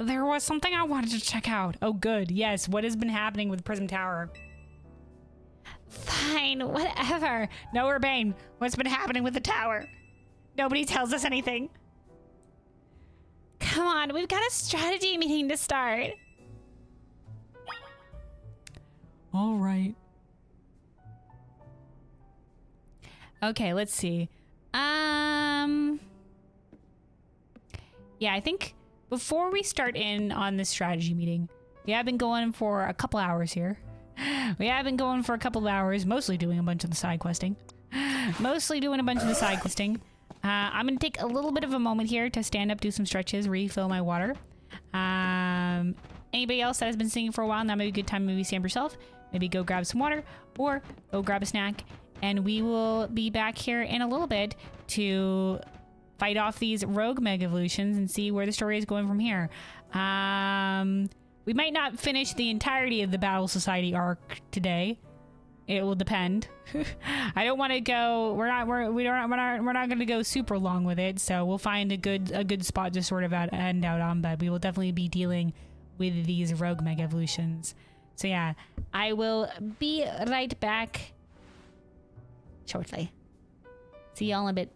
There was something I wanted to check out. Oh, good. Yes, what has been happening with Prism Tower? Fine, whatever. No, Urbane. What's been happening with the tower? Nobody tells us anything. Come on, we've got a strategy meeting to start. All right. Okay, let's see. Yeah, I think before we start in on this strategy meeting, we have been going for a couple hours here. We have been going for a couple of hours, mostly doing a bunch of the side questing. I'm going to take a little bit of a moment here to stand up, do some stretches, refill my water. Anybody else that has been singing for a while, now maybe a good time to maybe stand yourself. Maybe go grab some water or go grab a snack. And we will be back here in a little bit to fight off these rogue Mega Evolutions and see where the story is going from here. We might not finish the entirety of the Battle Society arc today. It will depend. I don't want to go. We're not going to go super long with it. So we'll find a good spot to sort of end out on. But we will definitely be dealing with these rogue Mega Evolutions. So yeah, I will be right back shortly. See y'all in a bit.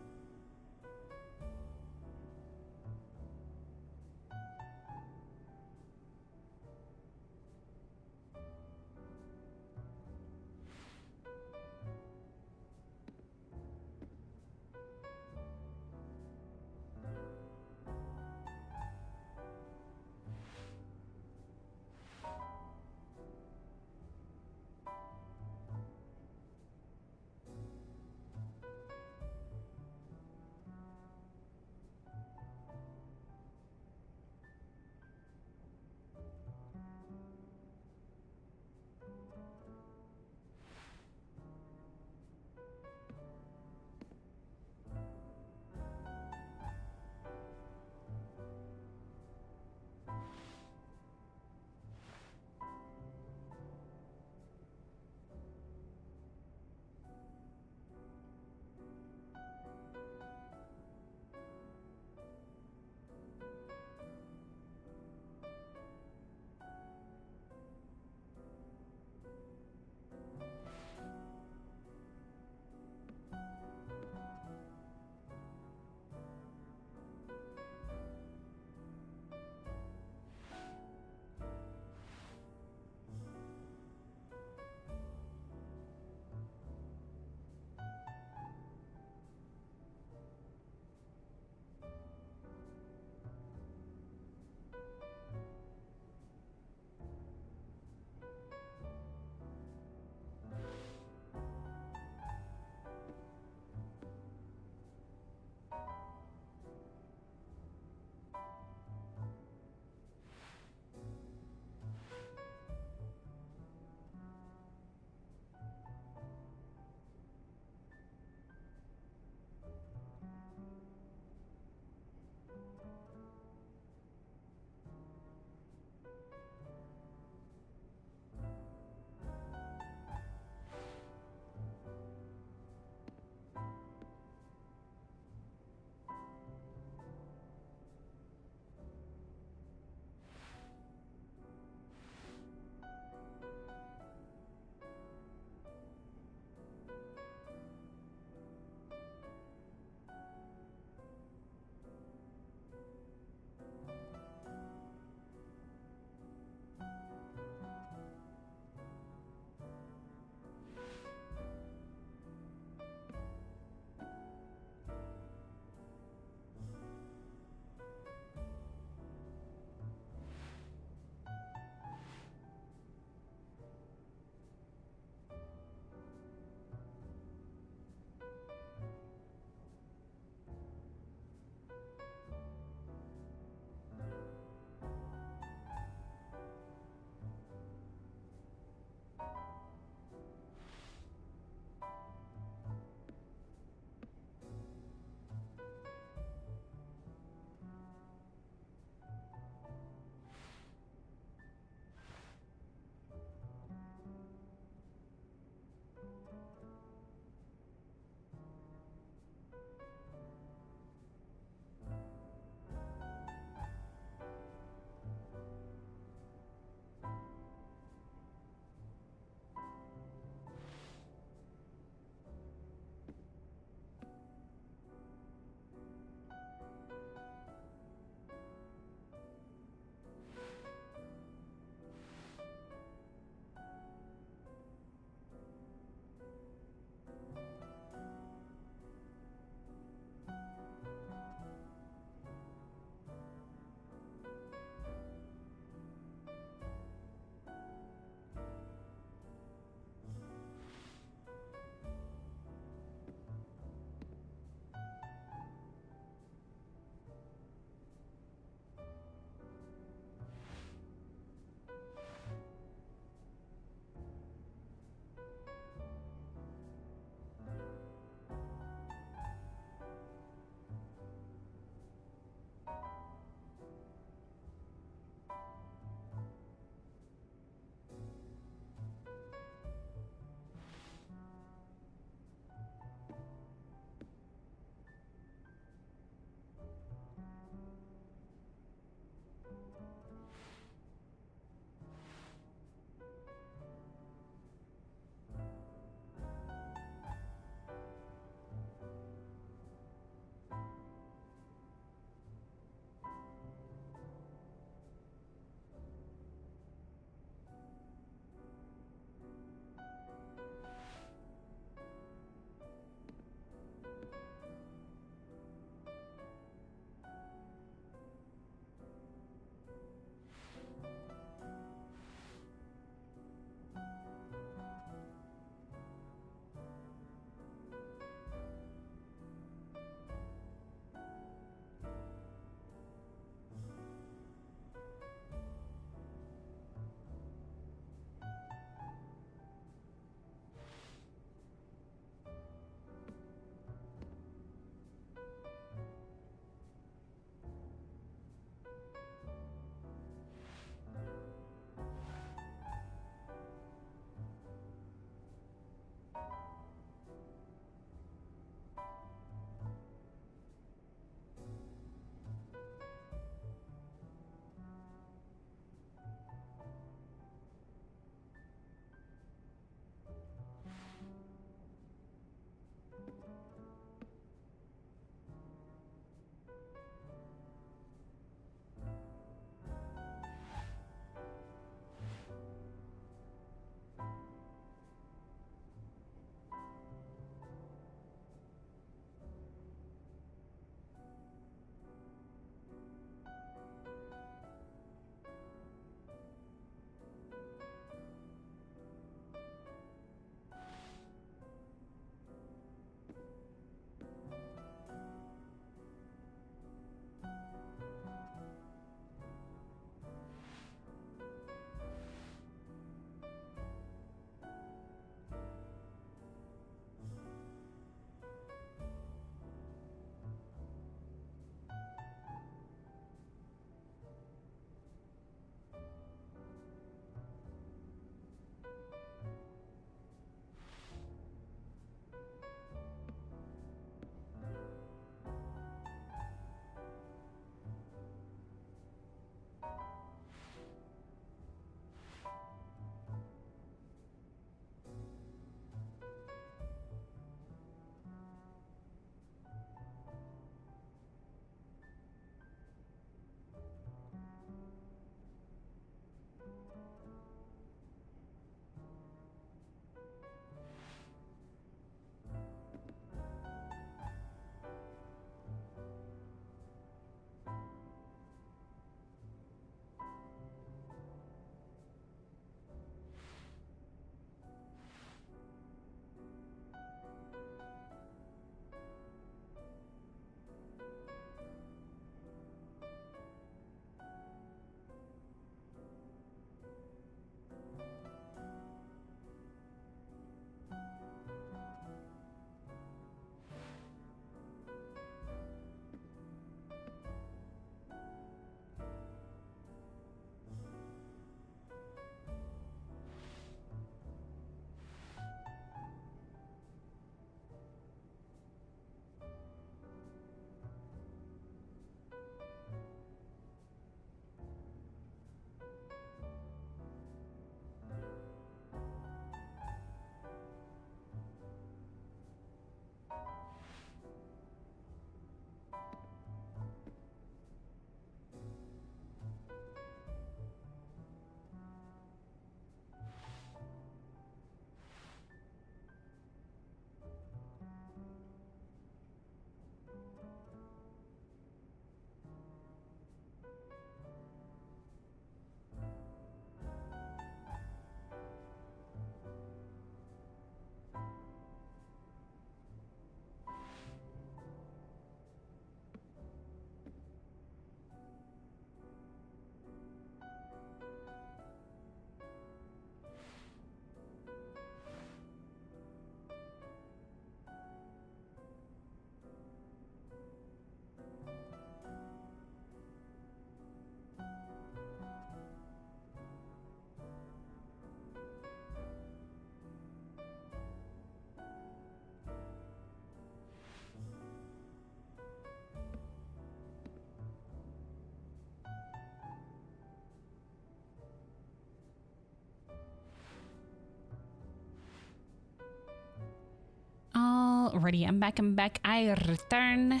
Alrighty, I'm back. I return.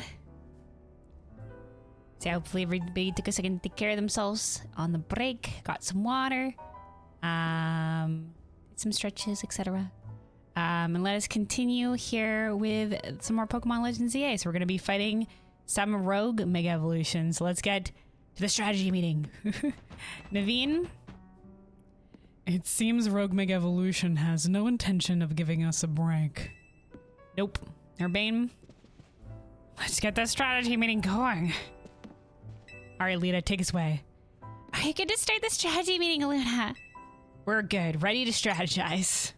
So hopefully everybody took a second to take care of themselves on the break. Got some water. Did some stretches, etc. And let us continue here with some more Pokemon Legends EA. So we're going to be fighting some rogue Mega Evolutions. Let's get to the strategy meeting. Naveen? It seems Rogue Mega Evolution has no intention of giving us a break. Nope. Urbane? Let's get the strategy meeting going. All right, Lita, take us away. Are you good to start the strategy meeting, Luna? We're good. Ready to strategize.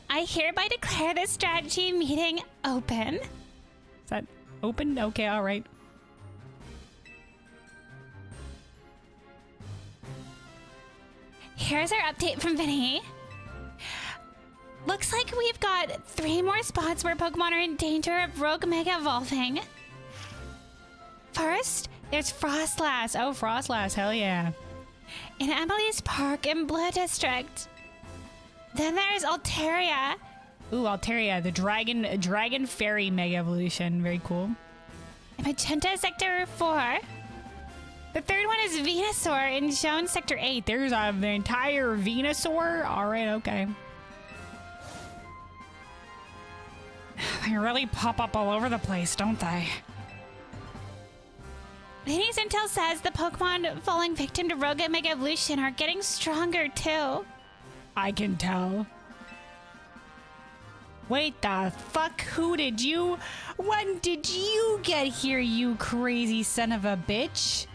I hereby declare this strategy meeting open. Is that open? Okay, all right. Here's our update from Vinny. Looks like we've got 3 more spots where Pokemon are in danger of Rogue Mega Evolving. First, there's Frostlass. Oh, Frostlass, hell yeah. In Emily's Park in Blue District. Then there's Altaria. Ooh, Altaria, the dragon fairy Mega Evolution. Very cool. In Magenta Sector 4. The third one is Venusaur in Zone Sector 8. There's an entire Venusaur? All right, okay. They really pop up all over the place, don't they? Vinny's intel says the Pokemon falling victim to Rogue Mega Evolution are getting stronger too. I can tell. Wait the fuck? When did you get here, you crazy son of a bitch?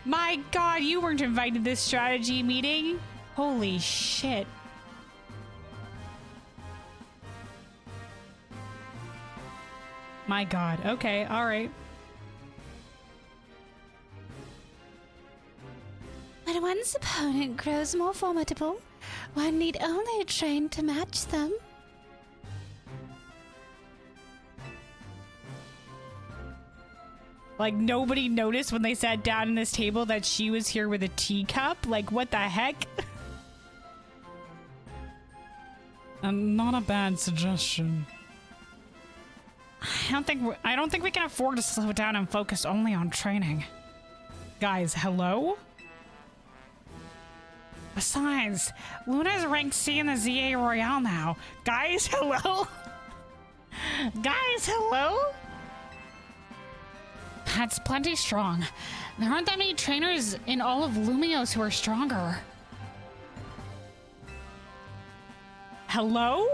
My god, you weren't invited to this strategy meeting? Holy shit. My god. Okay, alright. When one's opponent grows more formidable, one need only train to match them. Like, nobody noticed when they sat down in this table that she was here with a teacup? Like, what the heck? Not a bad suggestion. I don't think we can afford to slow down and focus only on training. Guys, hello? Besides, Luna's ranked C in the ZA Royale now. Guys, hello? Guys, hello? That's plenty strong. There aren't that many trainers in all of Lumios who are stronger. Hello?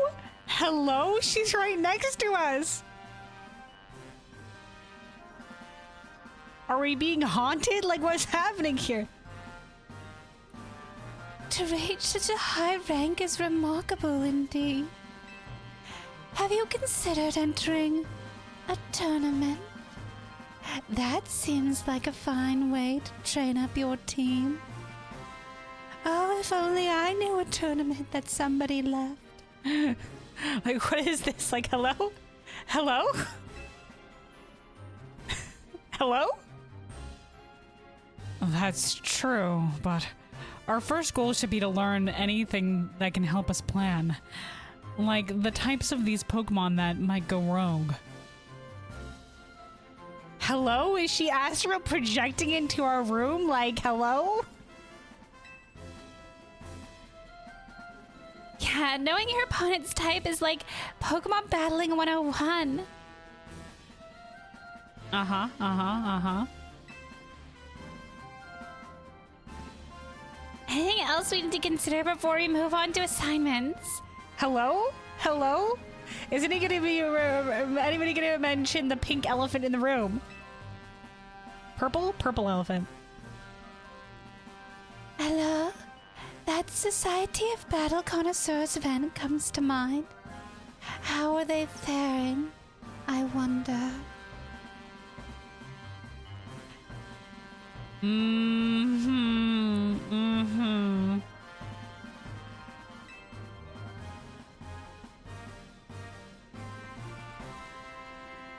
Hello? She's right next to us. Are we being haunted? Like, what's happening here? To reach such a high rank is remarkable indeed. Have you considered entering a tournament? That seems like a fine way to train up your team. Oh, if only I knew a tournament that somebody left. Like, what is this? Like, hello? Hello? Hello? That's true, but our first goal should be to learn anything that can help us plan. Like the types of these Pokemon that might go rogue. Hello? Is she astral projecting into our room? Like, hello? Yeah, knowing your opponent's type is like Pokemon Battling 101. Anything else we need to consider before we move on to assignments? Hello? Hello? Isn't he gonna be anybody gonna mention the pink elephant in the room? Purple? Purple elephant. Hello? That Society of Battle Connoisseurs event comes to mind. How are they faring? I wonder.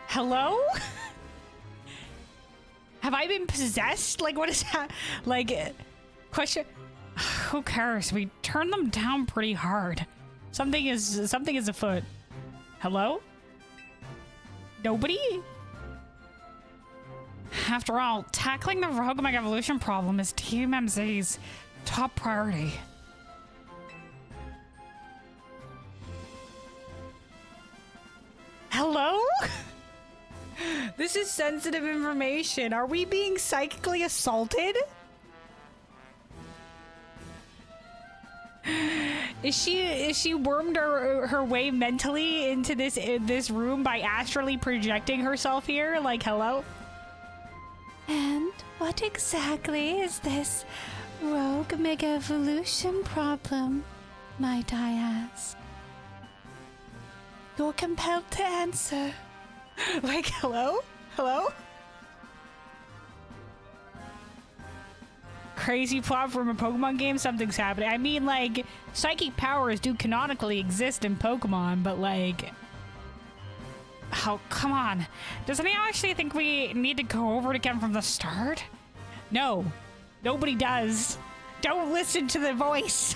Hello? Have I been possessed? Like, what is that? Like, question. Who cares? We turned them down pretty hard. Something is afoot. Hello? Nobody? After all, tackling the rogue Mega Evolution problem is Team MZ's top priority. Hello? This is sensitive information. Are we being psychically assaulted? Is she wormed her way mentally into this room by astrally projecting herself here? Like, hello? And what exactly is this rogue Mega Evolution problem, might I ask? You're compelled to answer. Like, hello? Hello? Crazy plot from a Pokemon game? Something's happening. I mean, like, psychic powers do canonically exist in Pokemon, but like... Oh, come on. Does anyone actually think we need to go over it again from the start? No. Nobody does. Don't listen to the voice.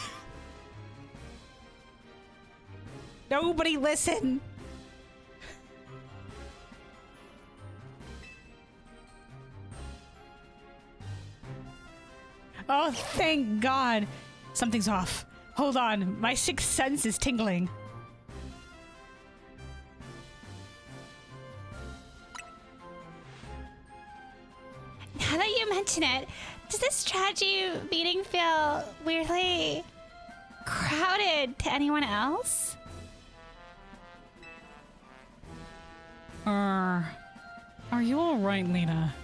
Nobody listen. Oh, thank God. Something's off. Hold on. My sixth sense is tingling. Now that you mention it, does this strategy meeting feel weirdly crowded to anyone else? Are you alright, Lena?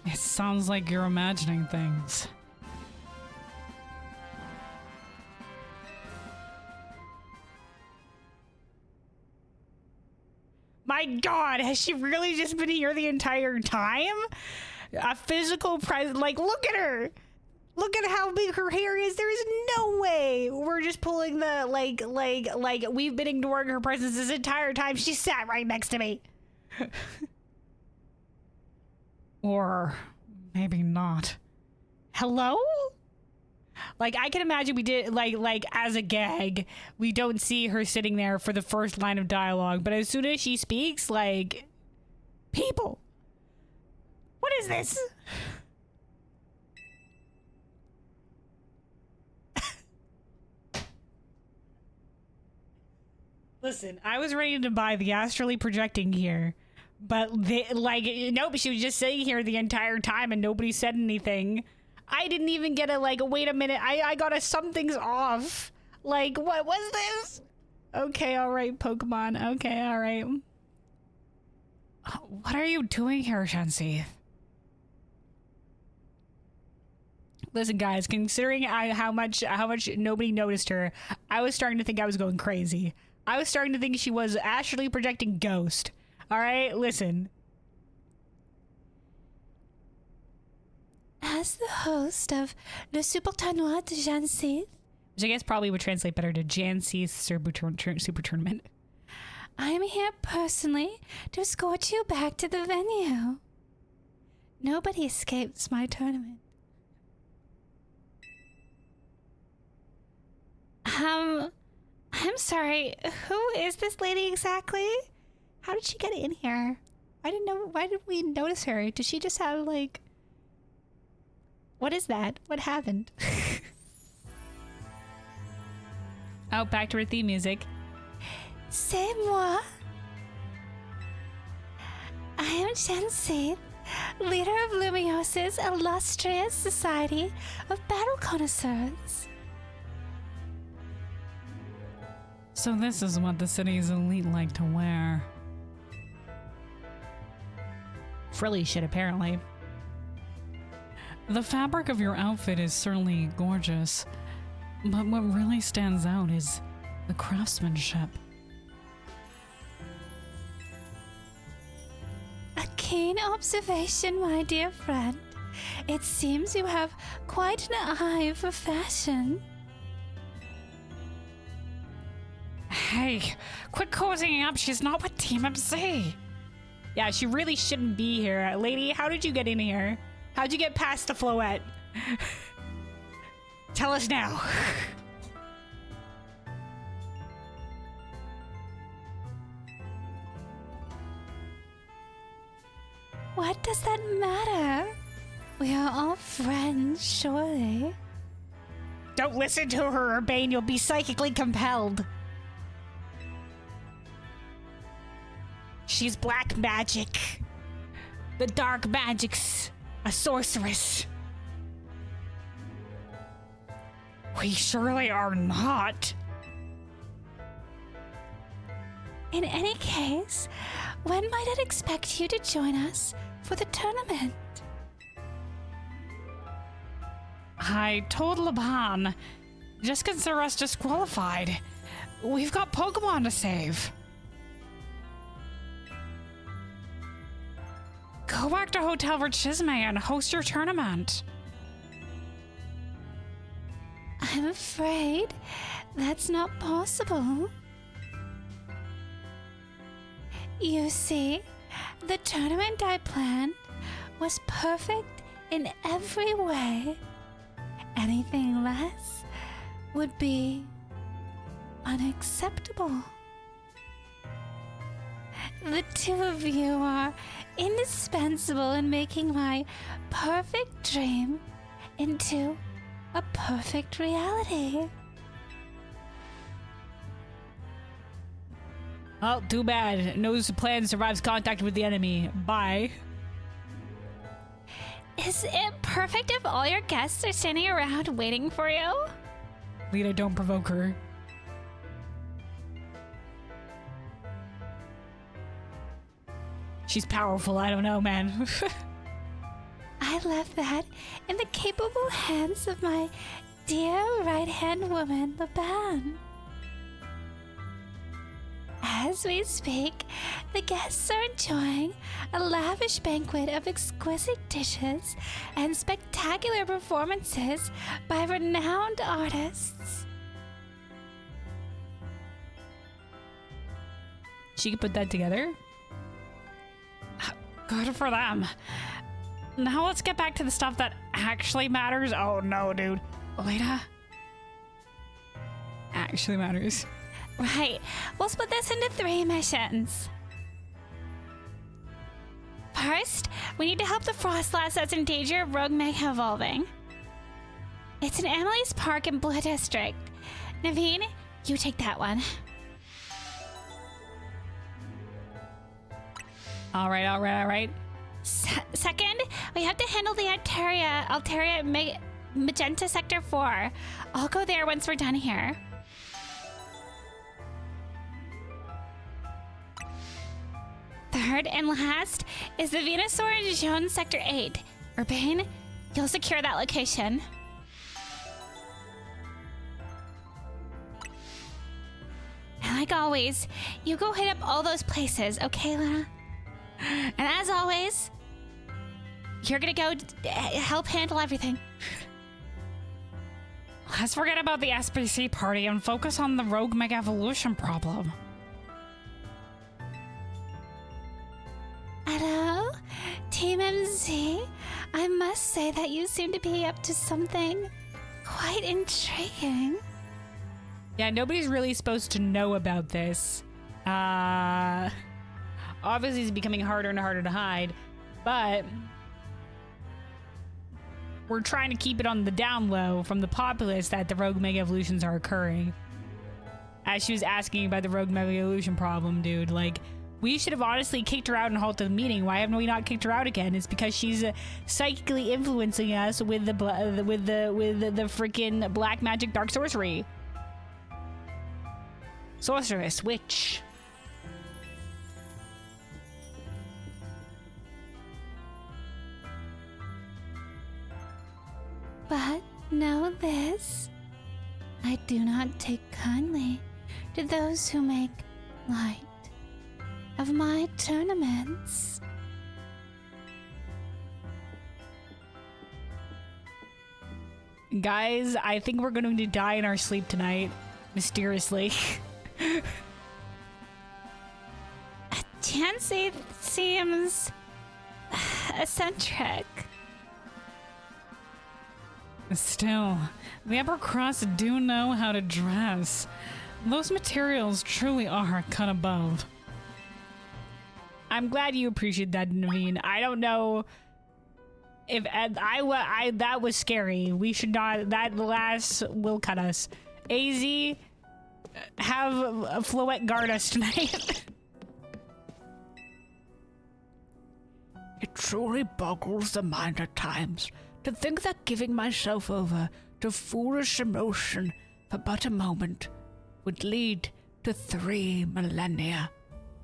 It sounds like you're imagining things. My God, has she really just been here the entire time? A physical presence. Like, look at her. Look at how big her hair is. There is no way we're just pulling the, like, we've been ignoring her presence this entire time. She sat right next to me. Or maybe not. Hello? Like, I can imagine we did, like, as a gag, we don't see her sitting there for the first line of dialogue, but as soon as she speaks, like, people. What is this? Listen, I was ready to buy the astrally projecting here, but nope, she was just sitting here the entire time and nobody said anything. I didn't even get a, like, wait a minute, I got a something's off. Like, what was this? Okay, alright, Pokemon. Okay, alright. What are you doing here, Shansi? Listen, guys, considering how much nobody noticed her, I was starting to think I was going crazy. I was starting to think she was astrally projecting ghost. Alright, listen. As the host of Le Super Tournoi de Jancy, Which I guess probably would translate better to Jancy's Super Tournament. I'm here personally to escort you back to the venue. Nobody escapes my tournament. I'm sorry, who is this lady exactly? How did she get in here? Why did we notice her? Did she just have, like... What is that? What happened? Oh, back to her theme music. C'est moi. I am Jancy, leader of Lumios's illustrious society of battle connoisseurs. So this is what the city's elite like to wear. Frilly shit, apparently. The fabric of your outfit is certainly gorgeous, but what really stands out is the craftsmanship. A keen observation, my dear friend. It seems you have quite an eye for fashion. Hey, quit cozying up. She's not with Team MC. Yeah, she really shouldn't be here. Lady, how did you get in here? How'd you get past the floette? Tell us now. What does that matter? We are all friends, surely. Don't listen to her, Urbane. You'll be psychically compelled. She's black magic. The dark magic's a sorceress. We surely are not. In any case, when might I expect you to join us for the tournament? I told Laban, just consider us disqualified. We've got Pokemon to save. Go back to Hotel Verchisme and host your tournament. I'm afraid that's not possible. You see, the tournament I planned was perfect in every way. Anything less would be unacceptable. The two of you are indispensable in making my perfect dream into a perfect reality. Oh, too bad. Knows the plan survives contact with the enemy. Bye. Is it perfect if all your guests are standing around waiting for you? Lita, don't provoke her. She's powerful. I don't know, man. I left that in the capable hands of my dear right-hand woman, Laban. As we speak, the guests are enjoying a lavish banquet of exquisite dishes and spectacular performances by renowned artists. She could put that together. Good for them. Now let's get back to the stuff that actually matters. Oh no, dude. Lita. Actually matters. Right, we'll split this into 3 missions. First, we need to help the Frostlass that's in danger of rogue mega evolving. It's in Emily's Park in Blue District. Naveen, you take that one. All right. Second, we have to handle the Altaria Magenta Sector 4. I'll go there once we're done here. Third and last is the Venusaur in Jaune Sector 8. Urbane, you'll secure that location. And like always, you go hit up all those places, okay, Luna? And as always, you're gonna go help handle everything. Let's forget about the SBC party and focus on the rogue mega evolution problem. Hello, Team MZ. I must say that you seem to be up to something quite intriguing. Yeah, nobody's really supposed to know about this. Obviously it's becoming harder and harder to hide, but we're trying to keep it on the down low from the populace that the rogue mega evolutions are occurring. As she was asking about the rogue mega evolution problem, dude, like, we should have honestly kicked her out and halted the meeting. Why haven't we not kicked her out again? It's because she's psychically influencing us with the freaking black magic dark sorcery. Sorceress, witch. But know this, I do not take kindly to those who make light of my tournaments. Guys, I think we're going to die in our sleep tonight, mysteriously. Chansey seems eccentric. Still, the upper crust do know how to dress. Those materials truly are a cut above. I'm glad you appreciate that, Naveen. I don't know if that was scary. We should not. That last will cut us. AZ, have Floette guard us tonight. It truly boggles the mind at times to think that giving myself over to foolish emotion for but a moment would lead to 3 millennia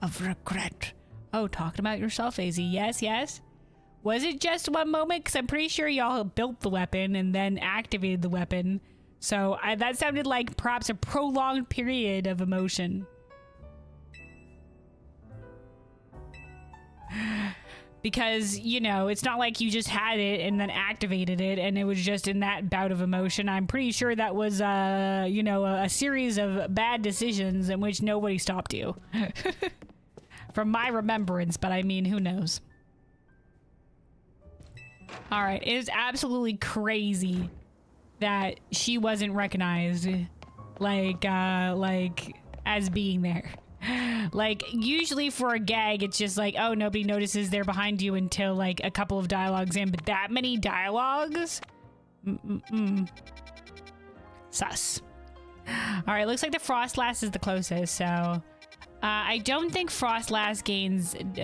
of regret. Oh, talking about yourself, AZ. Yes, yes. Was it just one moment? Because I'm pretty sure y'all built the weapon and then activated the weapon. So that sounded like perhaps a prolonged period of emotion. Because, you know, it's not like you just had it and then activated it and it was just in that bout of emotion. I'm pretty sure that was, you know, a series of bad decisions in which nobody stopped you. From my remembrance, but I mean, who knows? All right, it is absolutely crazy that she wasn't recognized, like as being there. Like, usually for a gag, it's just like, oh, nobody notices they're behind you until, like, a couple of dialogues in. But that many dialogues? Sus. All right, looks like the Frostlass is the closest, so... I don't think Frostlass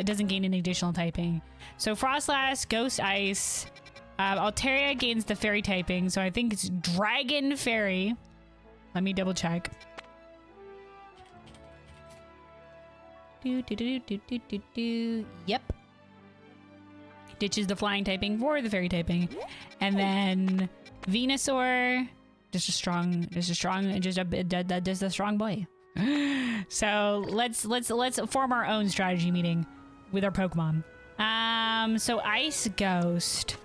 doesn't gain any additional typing. So Frostlass, Ghost Ice, Altaria gains the Fairy typing, so I think it's Dragon Fairy. Let me double check. Yep. Ditches the flying typing for the fairy typing. And then Venusaur, just a strong boy. So let's form our own strategy meeting with our Pokemon. So Ice Ghost.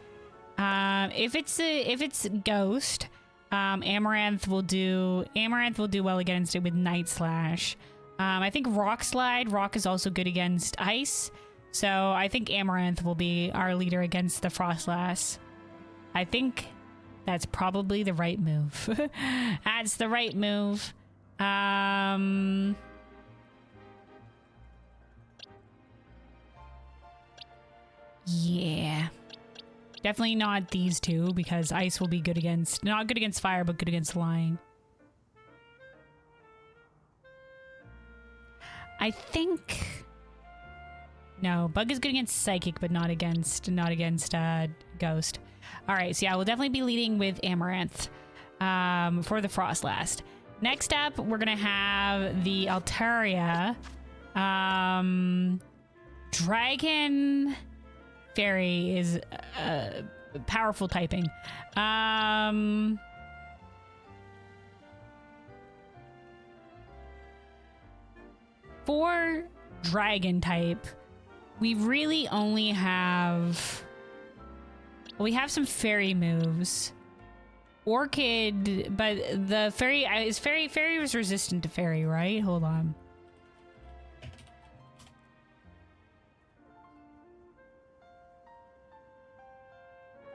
If it's Ghost, Amaranth will do well against it with Night Slash. I think Rock Slide. Rock is also good against Ice. So I think Amaranth will be our leader against the Frostlass. I think that's probably the right move. That's the right move. Yeah. Definitely not these two, because Ice will be good against... Not good against Fire, but good against Flying. I think... No, Bug is good against Psychic, but not against Ghost. Alright, so yeah, we'll definitely be leading with Amaranth for the Frostlass. Next up, we're gonna have the Altaria. Dragon Fairy is powerful typing. For Dragon type, we really only have... We have some Fairy moves. Orchid, but the Fairy is Fairy was resistant to Fairy, right? Hold on.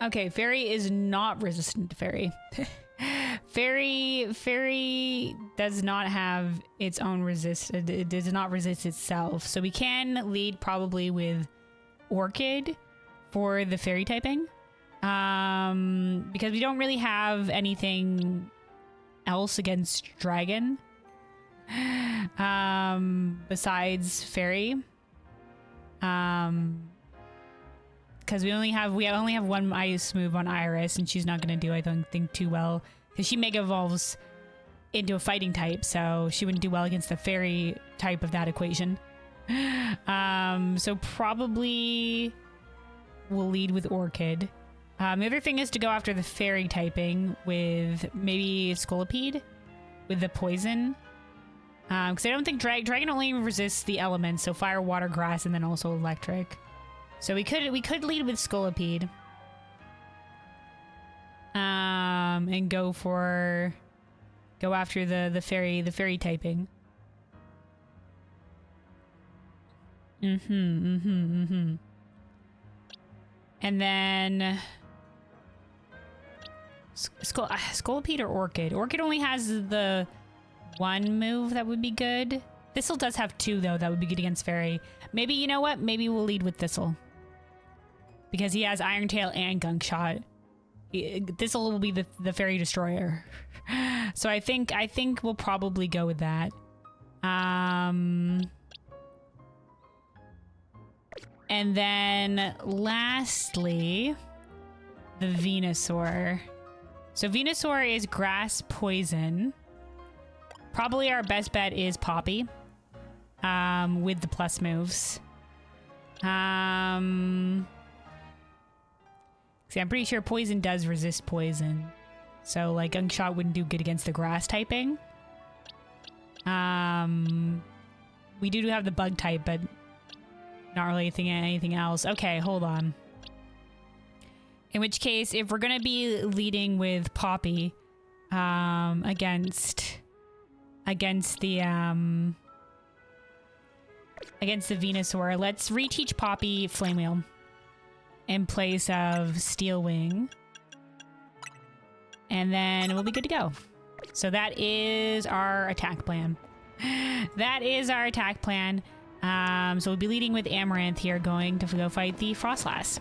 Okay, Fairy is not resistant to Fairy. Fairy does not have its own resist. It does not resist itself. So we can lead probably with Orchid for the Fairy typing. Because we don't really have anything else against Dragon. Besides Fairy. Because we only have one Ice move on Iris, and she's not gonna do, I don't think, too well. Because she Mega Evolves into a fighting type, so she wouldn't do well against the Fairy type of that equation. So probably we'll lead with Orchid. The other thing is to go after the Fairy typing with maybe Scolipede with the poison. Because I don't think Dragon only resists the elements, so fire, water, grass, and then also electric. So we could lead with Scolipede. And go after the fairy typing. And then Scolipede or Orchid? Orchid only has the one move that would be good. Thistle does have two, though, that would be good against Fairy. Maybe, you know what? Maybe we'll lead with Thistle. Because he has Iron Tail and Gunk Shot. Thistle will be the Fairy Destroyer. So I think we'll probably go with that. And then lastly, the Venusaur. So Venusaur is Grass Poison. Probably our best bet is Poppy. With the plus moves. See, I'm pretty sure Poison does resist Poison. So, like, Gunk Shot wouldn't do good against the grass typing. We do have the bug type, but not really anything else. Okay, hold on. In which case, if we're gonna be leading with Poppy, against the Venusaur, let's reteach Poppy Flame Wheel in place of Steel Wing. And then we'll be good to go. So that is our attack plan. That is our attack plan. So we'll be leading with Amaranth here, going to go fight the Frostlass.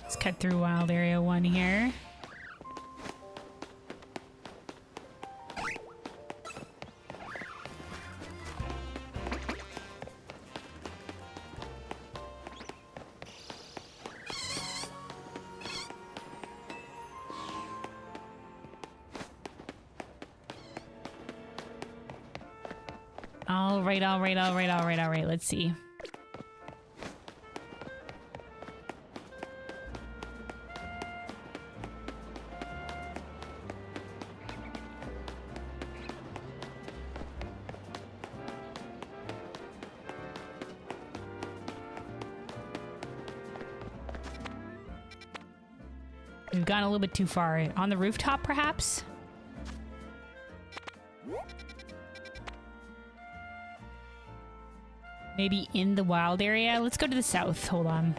Let's cut through Wild Area 1 here. All right. Let's see. We've gone a little bit too far. On the rooftop, perhaps? Maybe in the wild area? Let's go to the south. Hold on.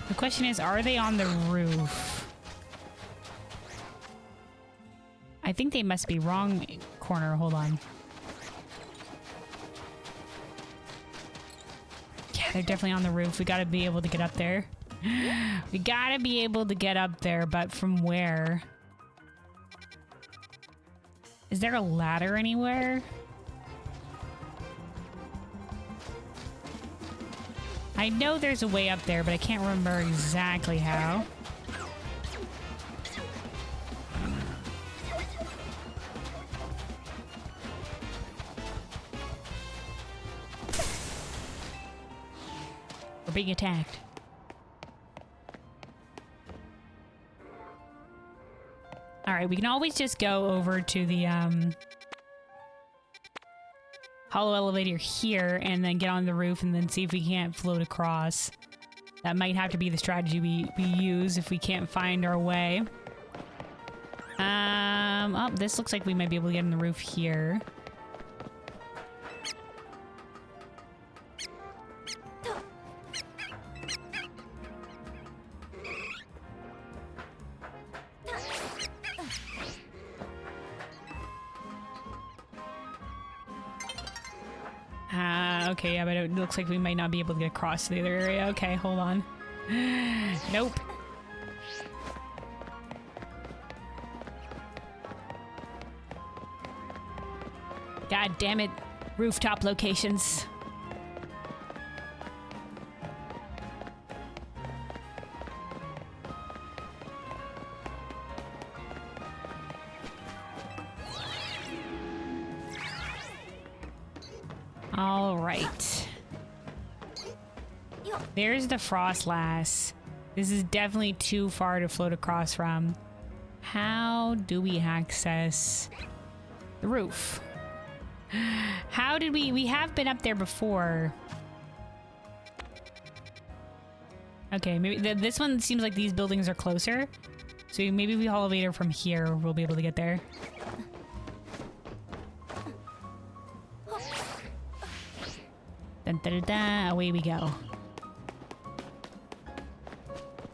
The question is, are they on the roof? I think they must be wrong corner. Hold on. Yeah, they're definitely on the roof. We gotta be able to get up there. We gotta be able to get up there, but from where? Is there a ladder anywhere? I know there's a way up there, but I can't remember exactly how. We're being attacked. Alright, we can always just go over to the hollow elevator here and then get on the roof and then see if we can't float across. That might have to be the strategy we use if we can't find our way. Oh, this looks like we might be able to get on the roof here. Okay, yeah, but it looks like we might not be able to get across to the other area. Okay, hold on. Nope. God damn it. Rooftop locations. All right. There's the Frostlass. This is definitely too far to float across from. how do we access the roof? How did we have been up there before. Okay, maybe this one seems like these buildings are closer. So maybe if we elevator from here, we'll be able to get there. Dun, dun, dun, dun, away we go.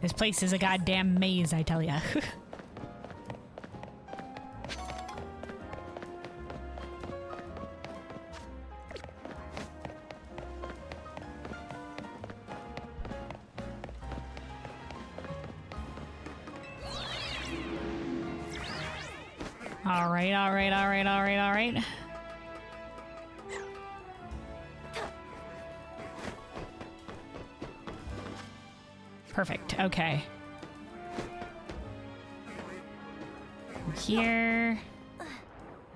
This place is a goddamn maze, I tell ya. All right, all right, all right, all right, all right. Perfect. Okay. Here.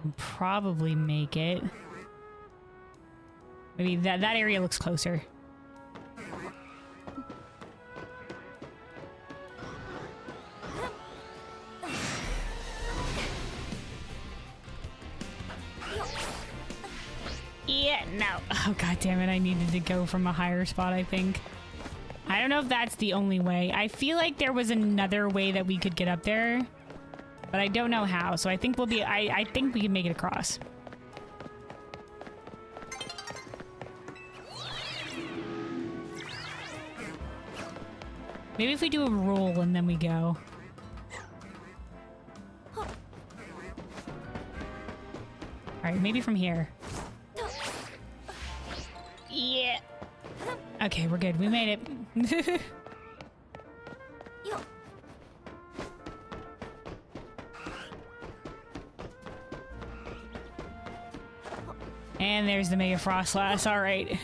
And probably make it. Maybe that area looks closer. Yeah, no. Oh, god damn it. I needed to go from a higher spot, I think. I don't know if that's the only way. I feel like there was another way that we could get up there, but I don't know how. So I think we'll be, I think we can make it across. Maybe if we do a roll and then we go. All right, maybe from here. Yeah. Okay, we're good. We made it. And there's the Mega Frostlass. All right.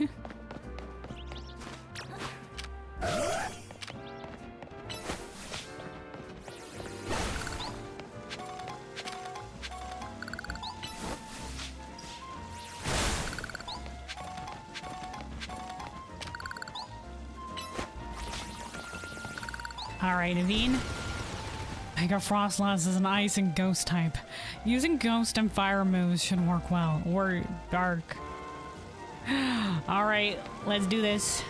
Alright, Naveen. Mega Frostlass is an ice and ghost type. Using ghost and fire moves should work well. Or dark. Alright, let's do this.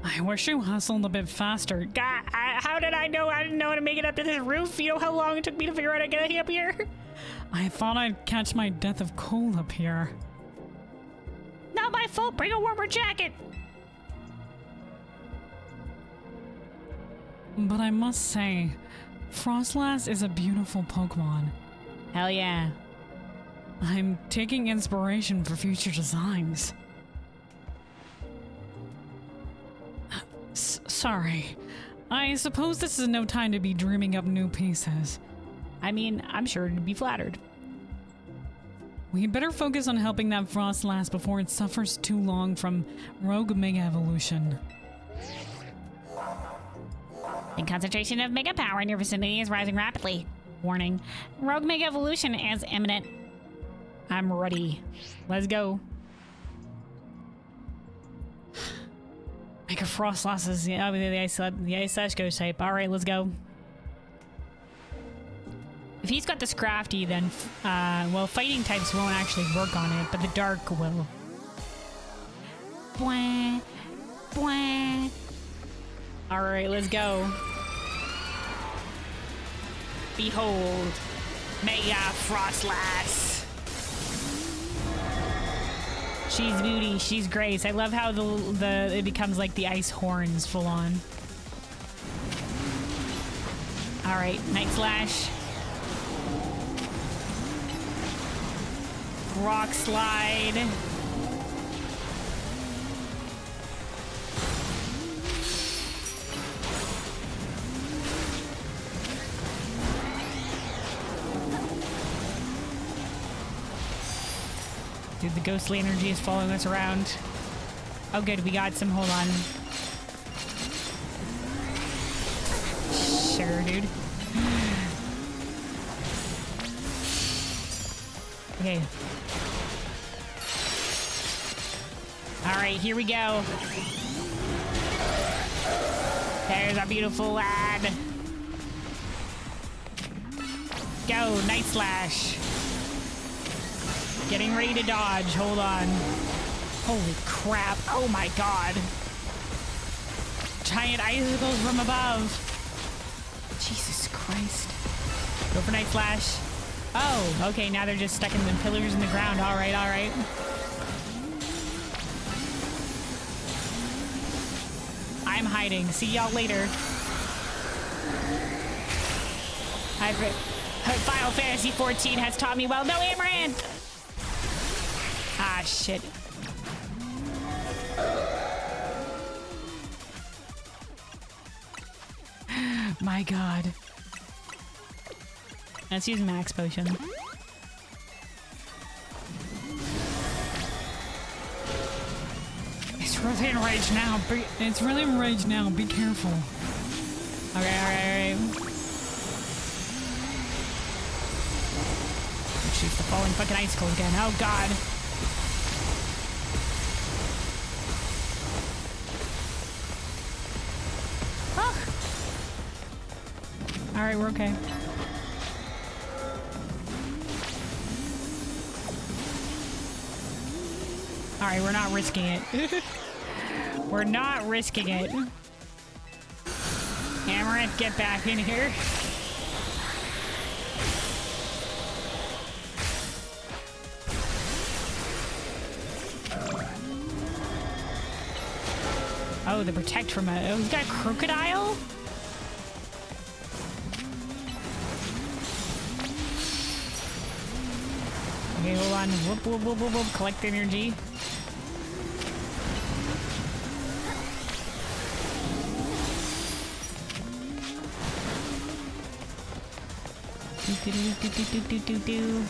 I wish you hustled a bit faster. God, how did I know? I didn't know how to make it up to this roof. You know how long it took me to figure out how to get up here? I thought I'd catch my death of cold up here. Not my fault. Bring a warmer jacket. But I must say, Frostlass is a beautiful Pokemon. Hell yeah. I'm taking inspiration for future designs. Sorry. I suppose this is no time to be dreaming up new pieces. I mean, I'm sure to be flattered. We better focus on helping that Frostlass before it suffers too long from Rogue Mega Evolution. The concentration of Mega Power in your vicinity is rising rapidly. Warning. Rogue Mega Evolution is imminent. I'm ready. Let's go. Mega Frostlass is Yeah, the ice slash ghost type. All right, let's go. If he's got the Scrafty, then, well, fighting types won't actually work on it, but the dark will. Bwah. Bwah. All right, let's go. Behold, Mega Frostlass. She's beauty. She's grace. I love how it becomes like the ice horns full on. All right, Night Slash. Rock Slide. Dude, the ghostly energy is following us around. Oh good, we got some, hold on. Sure, dude. Okay. All right, here we go. There's our beautiful lad. Go, Night Slash. Getting ready to dodge. Hold on. Holy crap. Oh my god. Giant icicles from above. Jesus Christ. Go for Night Slash. Oh, okay, now they're just stuck in the pillars in the ground. All right, all right. I'm hiding. See y'all later. Final Fantasy 14 has taught me well. No, Amaranth! Ah, shit. My god. Let's use Max Potion. It's really enraged now. It's really enraged now. Be careful. Okay, alright. Shoots the falling fucking icicle again. Oh god. All right, we're okay. All right, we're not risking it. We're not risking it. Amaranth, get back in here. Oh, the protect from a... Oh, he's got a crocodile? Okay, hold on. Whoop, whoop, whoop, whoop, whoop. Collect energy. Do.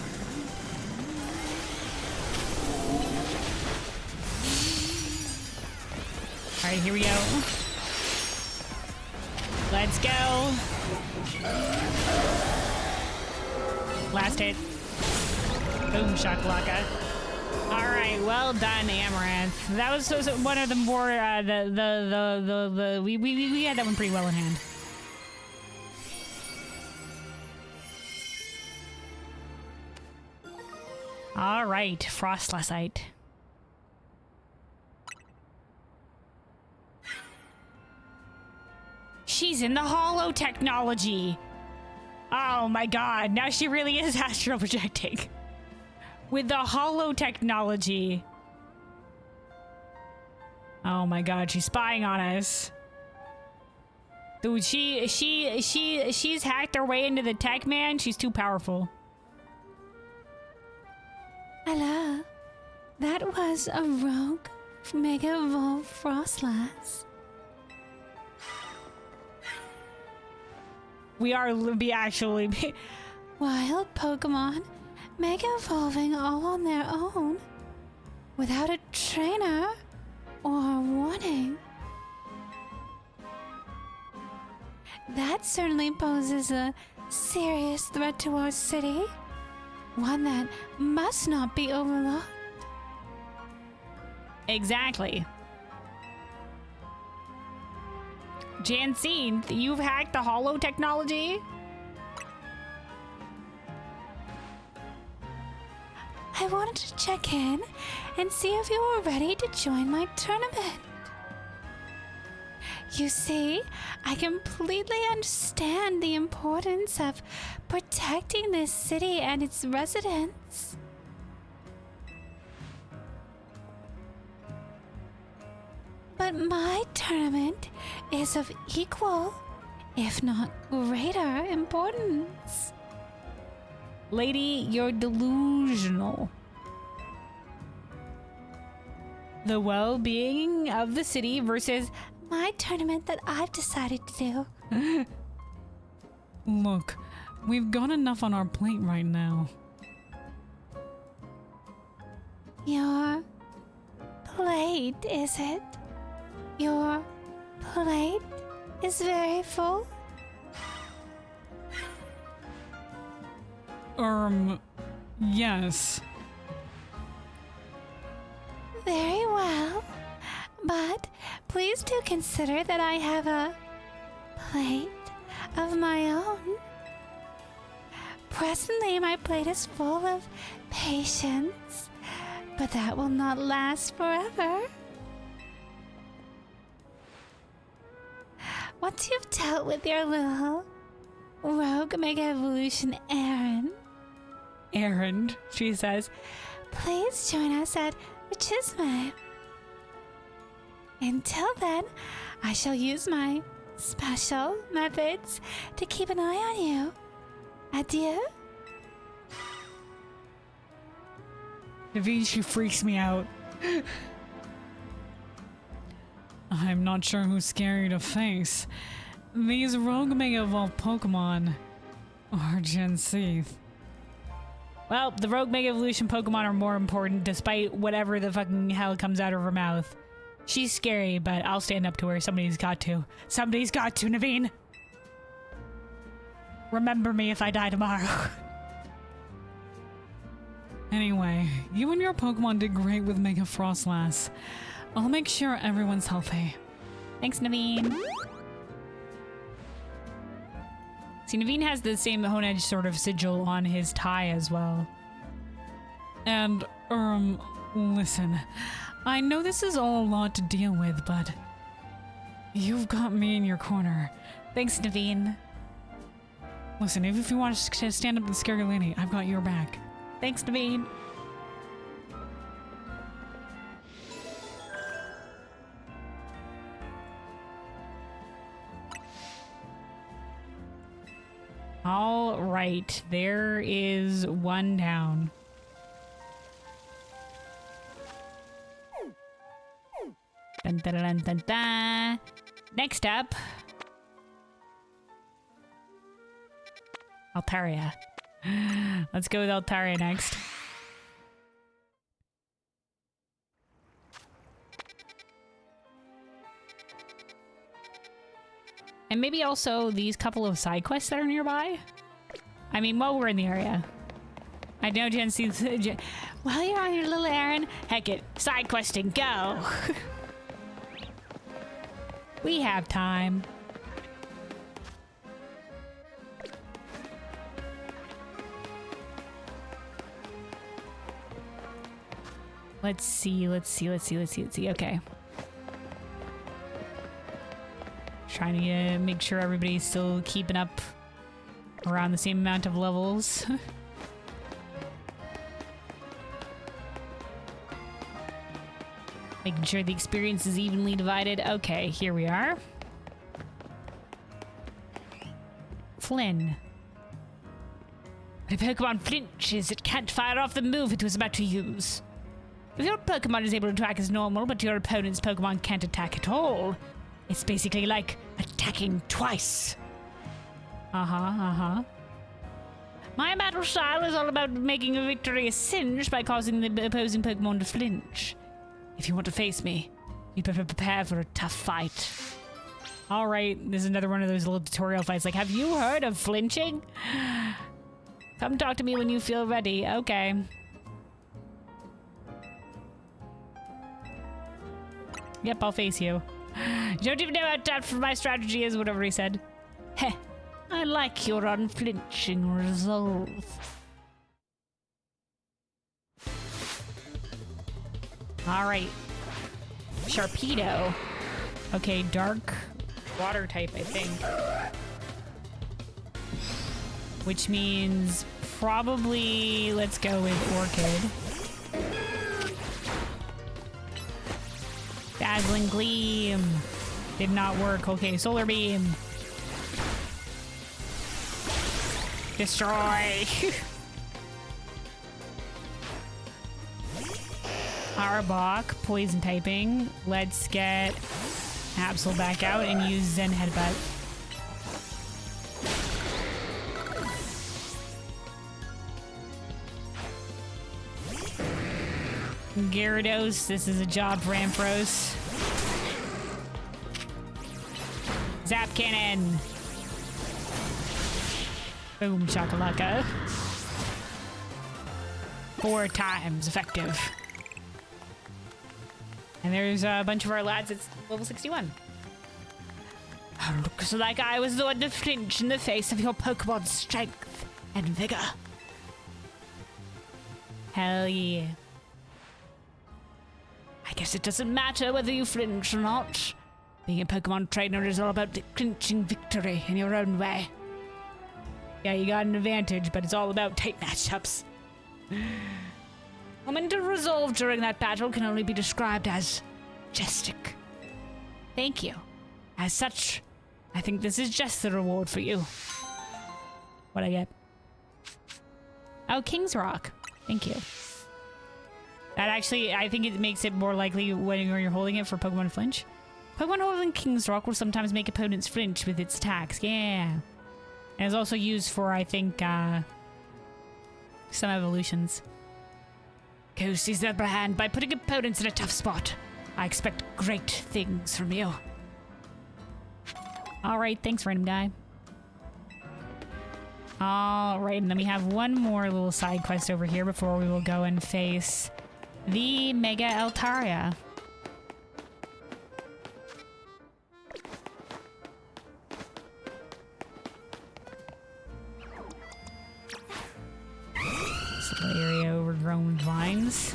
All right, here we go. Let's go. Last hit. Boom, shakalaka. All right, well done, Amaranth. That was one of the more we had that one pretty well in hand. All right, Frostlasite. She's in the holo technology. Oh my god, now she really is astral projecting. With the holo technology. Oh my god, she's spying on us. Dude, she's hacked her way into the tech, man. She's too powerful. Hello. That was a rogue Mega Evolved Frostlass. We are actually Wild Pokemon Mega Evolving all on their own without a trainer or warning. That certainly poses a serious threat to our city. One that must not be overlooked. Exactly. Jensine, you've hacked the holo technology? I wanted to check in and see if you were ready to join my tournament. You see, I completely understand the importance of protecting this city and its residents. But my tournament is of equal, if not greater, importance. Lady, you're delusional. The well-being of the city versus My tournament that I've decided to do. Look, we've got enough on our plate right now. Your plate, is it? Your plate is very full? Yes. Very well. But please do consider that I have a plate of my own. Presently, my plate is full of patience, but that will not last forever. Once you've dealt with your little rogue Mega Evolution Errand, she says. please join us at Chisme. Until then, I shall use my special methods to keep an eye on you. Adieu. Naveen, she freaks me out. I'm not sure who's scary to face. These rogue Mega Evolved Pokemon or Gen Z. Well, the Rogue Mega Evolution Pokemon are more important despite whatever the fucking hell comes out of her mouth. She's scary, but I'll stand up to her. Somebody's got to. Somebody's got to, Naveen. Remember me if I die tomorrow. Anyway, you and your Pokemon did great with Mega Frostlass. I'll make sure everyone's healthy. Thanks, Naveen. See, Naveen has the same Honedge sort of sigil on his tie as well. And, listen. I know this is all a lot to deal with, but you've got me in your corner. Thanks, Naveen. Listen, if you want to stand up to the scary lady, I've got your back. Thanks, Naveen. All right, there is one down. Dun, dun, dun, dun, dun. Next up, Altaria. Let's go with Altaria next. And maybe also these couple of side quests that are nearby. I mean, while we're in the area. I know Gen C. While you're on your little errand, heck it, side questing, go. We have time. Let's see. Okay. Trying to make sure everybody's still keeping up around the same amount of levels. Making sure the experience is evenly divided. Okay, here we are. Flynn. When a Pokemon flinches, it can't fire off the move it was about to use. If your Pokemon is able to attack as normal, but your opponent's Pokemon can't attack at all, it's basically like attacking twice. My battle style is all about making a victory a cinch by causing the opposing Pokemon to flinch. If you want to face me, you better prepare for a tough fight. All right, this is another one of those little tutorial fights. Like, have you heard of flinching? Come talk to me when you feel ready. Okay. Yep, I'll face you. You don't even know how tough my strategy is, whatever he said. Heh, I like your unflinching resolve. Alright. Sharpedo. Okay, dark water type, I think. Which means probably let's go with Orchid. Dazzling Gleam. Did not work. Okay, Solar Beam. Destroy. Arbok, poison typing. Let's get Absol back out and use Zen Headbutt. Gyarados, this is a job for Ampharos. Zap Cannon. Boom shakalaka. 4 times effective. And there's a bunch of our lads at level 61. Looks like I was the one to flinch in the face of your Pokemon's strength and vigor. Hell yeah. I guess it doesn't matter whether you flinch or not. Being a Pokemon trainer is all about clinching victory in your own way. Yeah, you got an advantage, but it's all about tight matchups. A mental resolve during that battle can only be described as majestic. Thank you. As such, I think this is just the reward for you. What'd I get? Oh, King's Rock. Thank you. That actually, I think it makes it more likely when you're holding it for Pokemon flinch. Pokemon holding King's Rock will sometimes make opponents flinch with its attacks. Yeah. And it's also used for, I think, some evolutions. Go seize the upper hand by putting opponents in a tough spot. I expect great things from you. Alright, thanks, random guy. Alright, and then we have one more little side quest over here before we will go and face the Mega Altaria. This little area overgrown with vines.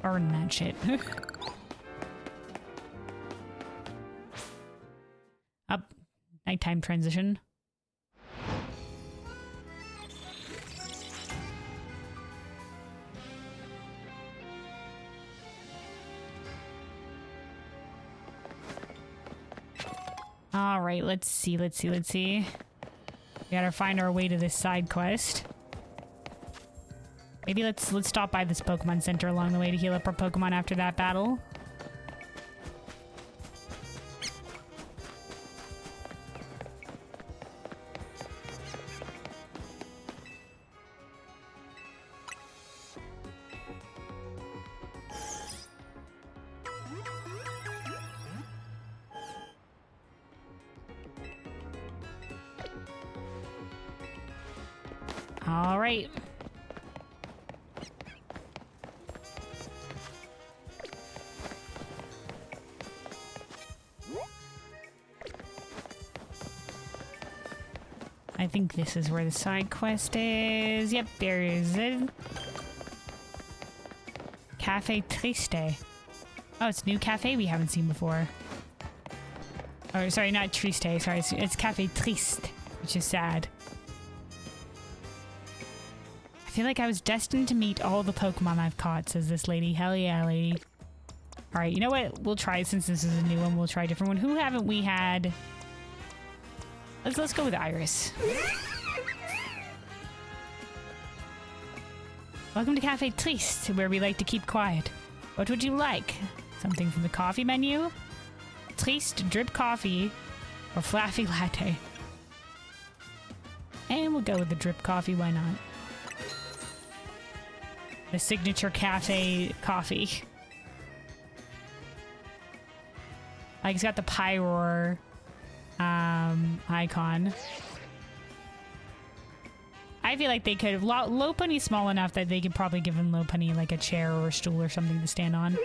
Burn that shit. Up. Nighttime transition. All right, let's see. We gotta find our way to this side quest. Maybe let's stop by this Pokemon Center along the way to heal up our Pokemon after that battle. All right. I think this is where the side quest is. Yep, there is it. Cafe Triste. Oh, it's a new cafe we haven't seen before. Oh, sorry, not Triste. Sorry, it's Cafe Triste, which is sad. I feel like I was destined to meet all the Pokemon I've caught, says this lady. Hell yeah, lady. Alright, you know what? We'll try, since this is a new one, we'll try a different one. Who haven't we had? Let's go with Iris. Welcome to Cafe Triste, where we like to keep quiet. What would you like? Something from the coffee menu? Triste drip coffee or fluffy latte? And we'll go with the drip coffee, why not? The signature cafe coffee. Like, it's got the Pyroar icon. I feel like they could have... Lopunny's small enough that they could probably give him Lopunny like a chair or a stool or something to stand on.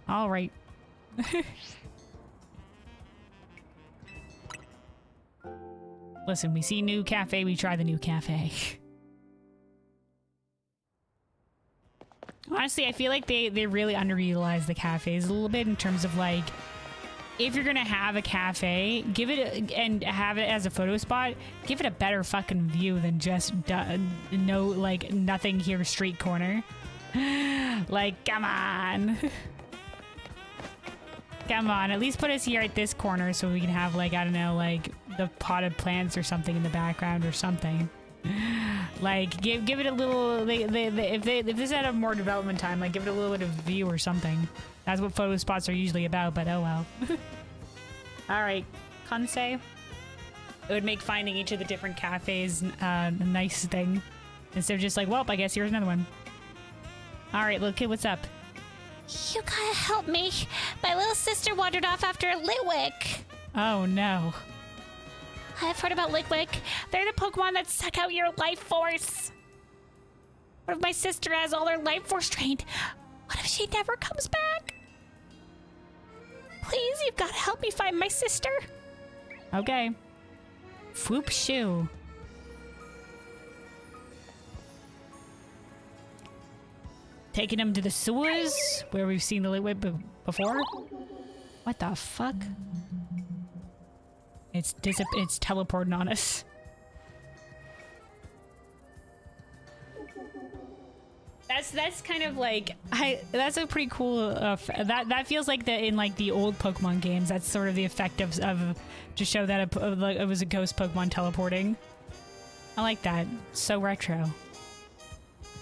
All right. Listen, we see new cafe, we try the new cafe. Honestly, I feel like they really underutilize the cafes a little bit in terms of, like, if you're gonna have a cafe, give it and have it as a photo spot, give it a better fucking view than just no, like, nothing here street corner. Like, come on. Come on, at least put us here at this corner so we can have, like, I don't know, like, the potted plants or something in the background or something. Like, give it a little, if this had a more development time, like, give it a little bit of view or something. That's what photo spots are usually about, but oh well. Alright, Kansei. It would make finding each of the different cafes a nice thing. Instead of just like, well, I guess here's another one. All right, little kid, what's up? You gotta help me. My little sister wandered off after a Litwick. Oh, no. I've heard about Litwick. They're the Pokemon that suck out your life force. What if my sister has all her life force drained? What if she never comes back? Please, you've got to help me find my sister. Okay. Swoop shoo. Taking him to the sewers where we've seen the Litwick before. What the fuck? It's teleporting on us. That's kind of like that's a pretty cool that feels like in like the old Pokemon games. That's sort of the effect of to show that it was a ghost Pokemon teleporting. I like that. So retro.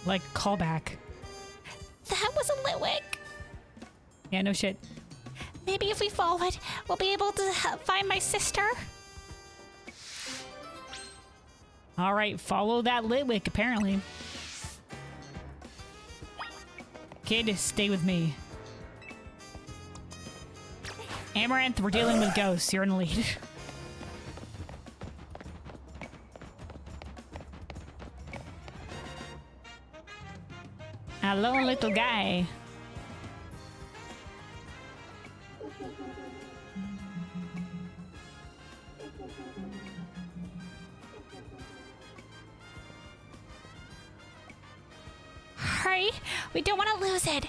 Like callback. That was a Litwick. Yeah, no shit. Maybe if we follow it, we'll be able to find my sister. All right, follow that Litwick. Apparently. Kid, stay with me. Amaranth, we're dealing with ghosts. You're in the lead. Hello, little guy. Hurry, we don't want to lose it.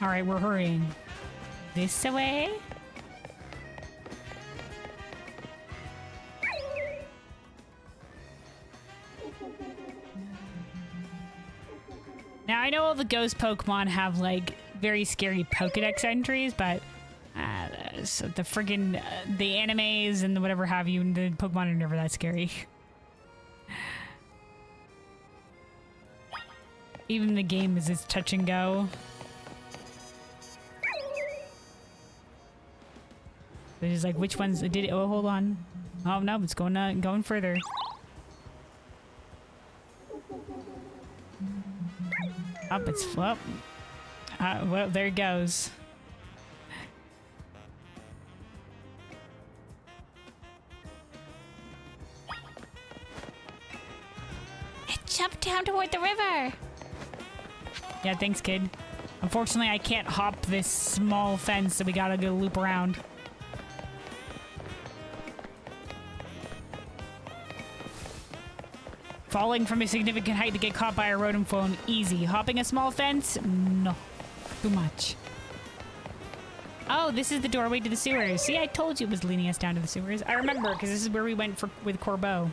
All right, we're hurrying. This way? Now, I know all the ghost Pokemon have, like, very scary Pokedex entries, but so the friggin' the animes and the whatever have you, the Pokemon are never that scary. Even the game is its touch and go. It's just like, which ones did it? Oh, hold on. Oh, no, it's going further. Up, it's flop. Well, there it goes. It jumped down toward the river. Yeah, thanks, kid. Unfortunately, I can't hop this small fence, so we gotta go loop around. Falling from a significant height to get caught by a rodent phone, easy. Hopping a small fence, no. Too much. Oh, this is the doorway to the sewers. See, I told you it was leading us down to the sewers. I remember, because this is where we went with Corbeau.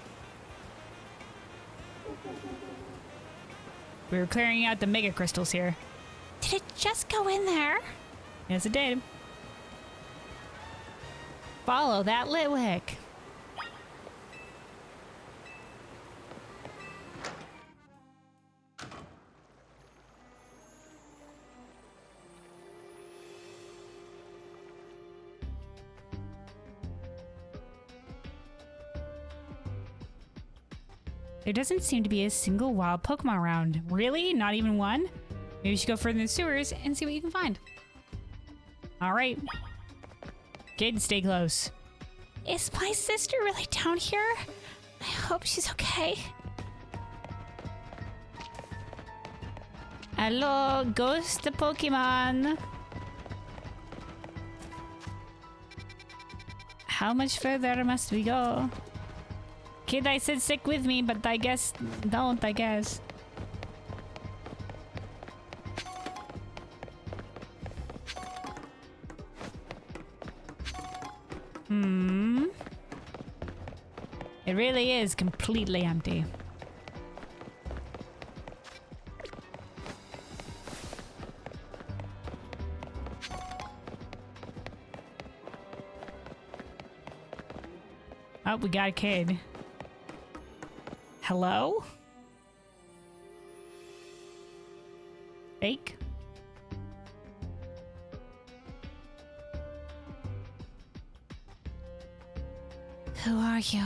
We were clearing out the mega crystals here. Did it just go in there? Yes, it did. Follow that Litwick. There doesn't seem to be a single wild Pokemon around. Really? Not even one? Maybe we should go further in the sewers and see what you can find. All right. Kid, stay close. Is my sister really down here? I hope she's okay. Hello, ghost Pokemon. How much further must we go? Kid, I said stick with me, but I guess don't, I guess. It really is completely empty. Oh, we got a kid. Hello? Fake? Who are you?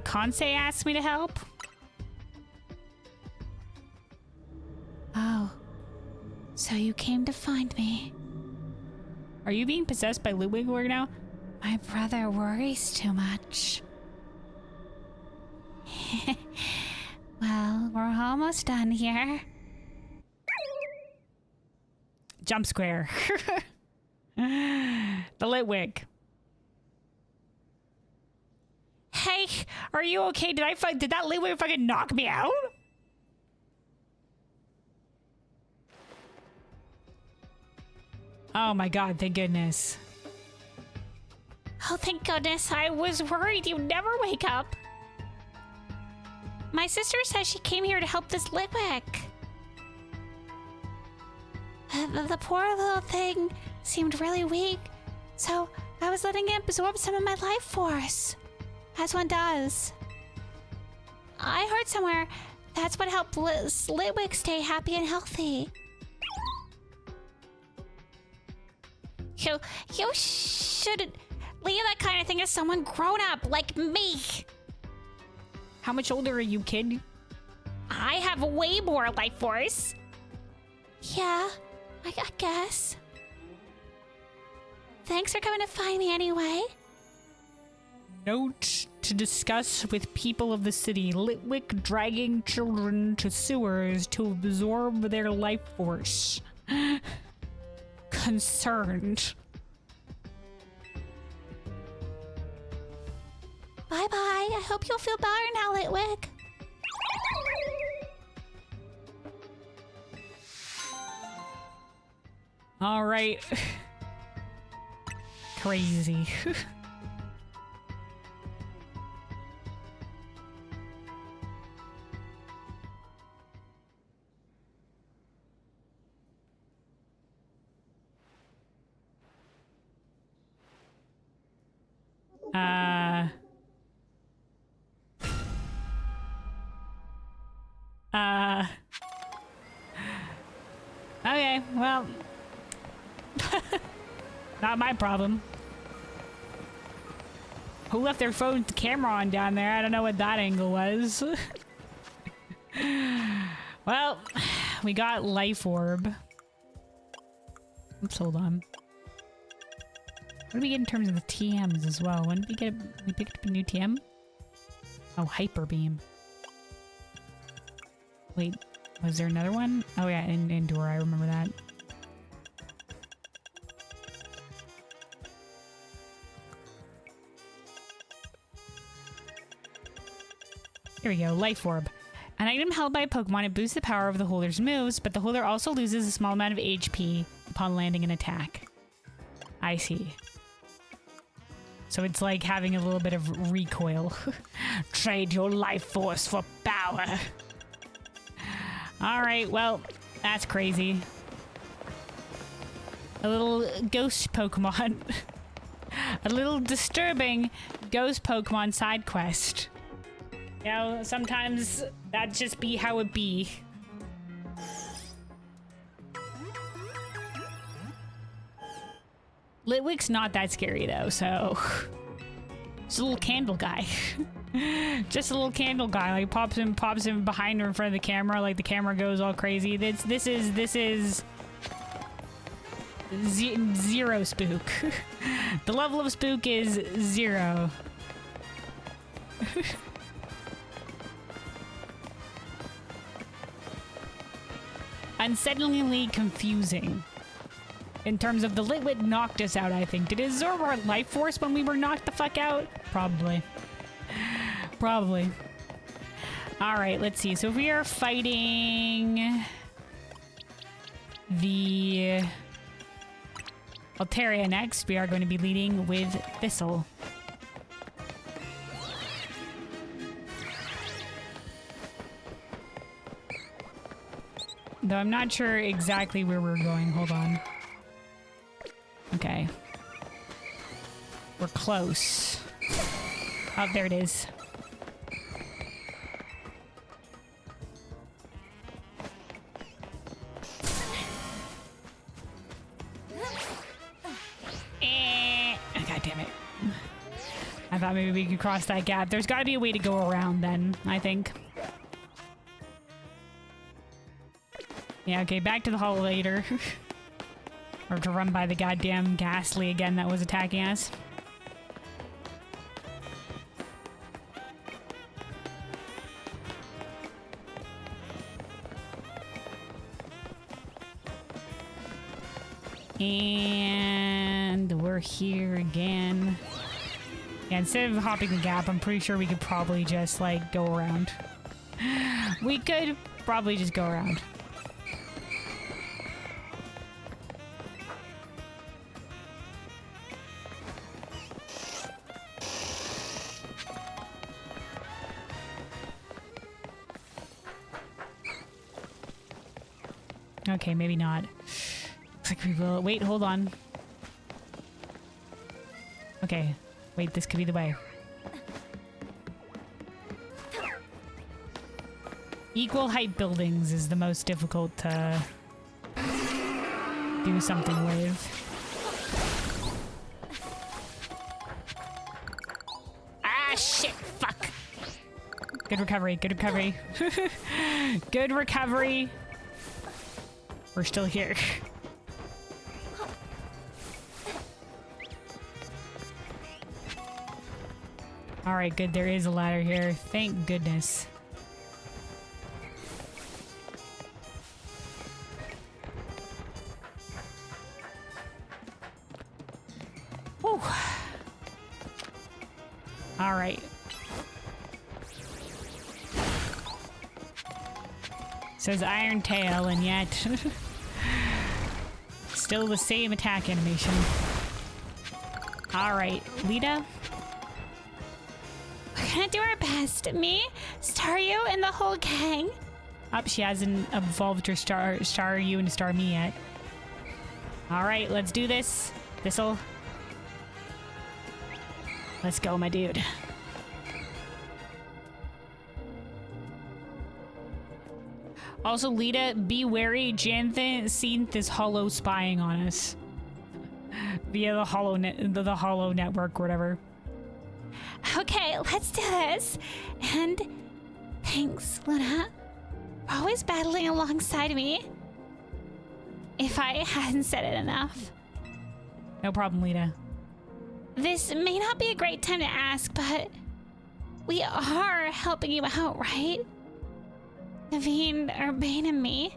Consay asked me to help. Oh. So you came to find me. Are you being possessed by Ludwig right now? My brother worries too much. Well, we're almost done here. Jump square. The Litwig. Hey, are you okay? Did that Litwig fucking knock me out? Oh my god, thank goodness. Oh, thank goodness. I was worried you'd never wake up. My sister says she came here to help this Litwick. The poor little thing seemed really weak, so I was letting it absorb some of my life force, as one does. I heard somewhere that's what helped Litwick stay happy and healthy. You shouldn't leave that kind of thing to someone grown up like me. How much older are you, kid? I have way more life force. Yeah, I guess. Thanks for coming to find me anyway. Note to discuss with people of the city. Litwick dragging children to sewers to absorb their life force. Concerned. Bye-bye. I hope you'll feel better now, Litwick. All right. Crazy. Okay, well, not my problem. Who left their phone camera on down there? I don't know what that angle was. Well, we got Life Orb. Oops, hold on. What did we get in terms of the TMs as well? When did we get we picked up a new TM? Oh, Hyper Beam. Wait, was there another one? Oh yeah, Indoor, I remember that. Here we go, Life Orb. An item held by a Pokemon, it boosts the power of the holder's moves, but the holder also loses a small amount of HP upon landing an attack. I see. So it's like having a little bit of recoil. Trade your life force for power. Alright, well, that's crazy. A little ghost Pokemon. A little disturbing ghost Pokemon side quest. You know, sometimes that just be how it be. Litwick's not that scary though, so just a little candle guy. Just a little candle guy, like pops him behind or in front of the camera, like the camera goes all crazy. This is zero spook. The level of spook is 0. Unsettlingly confusing. In terms of the Litwick knocked us out, I think. Did it absorb our life force when we were knocked the fuck out? Probably. Probably. Alright, let's see. So if we are fighting the Altaria next, we are going to be leading with Thistle. Though I'm not sure exactly where we're going. Hold on. Okay. We're close. Oh, there it is. Oh, God damn it. I thought maybe we could cross that gap. There's got to be a way to go around then, I think. Yeah, okay, back to the hall later. Or to run by the goddamn ghastly again that was attacking us. And we're here again. Yeah, instead of hopping the gap, I'm pretty sure we could probably just, like, go around. We could probably just go around. Okay, maybe not. Looks like we will. Wait, hold on. Okay. Wait, this could be the way. Equal height buildings is the most difficult to do something with. Ah, shit, fuck. Good recovery, good recovery. Good recovery. We're still here. Alright, good. There is a ladder here. Thank goodness. Whew. Alright. Says Iron Tail, and yet still the same attack animation. Alright, Lita. We're gonna do our best. Me, Staryu, and the whole gang. Up, she hasn't evolved her Star You into Star Me yet. Alright, let's do this. This'll... Let's go, my dude. Also, Lita, be wary. Janthynth is hollow spying on us. Via the hollow network or whatever. Okay, let's do this. And thanks, Luna, for always battling alongside me. If I hadn't said it enough. No problem, Lita. This may not be a great time to ask, but we are helping you out, right? Naveen, Urbane, and me.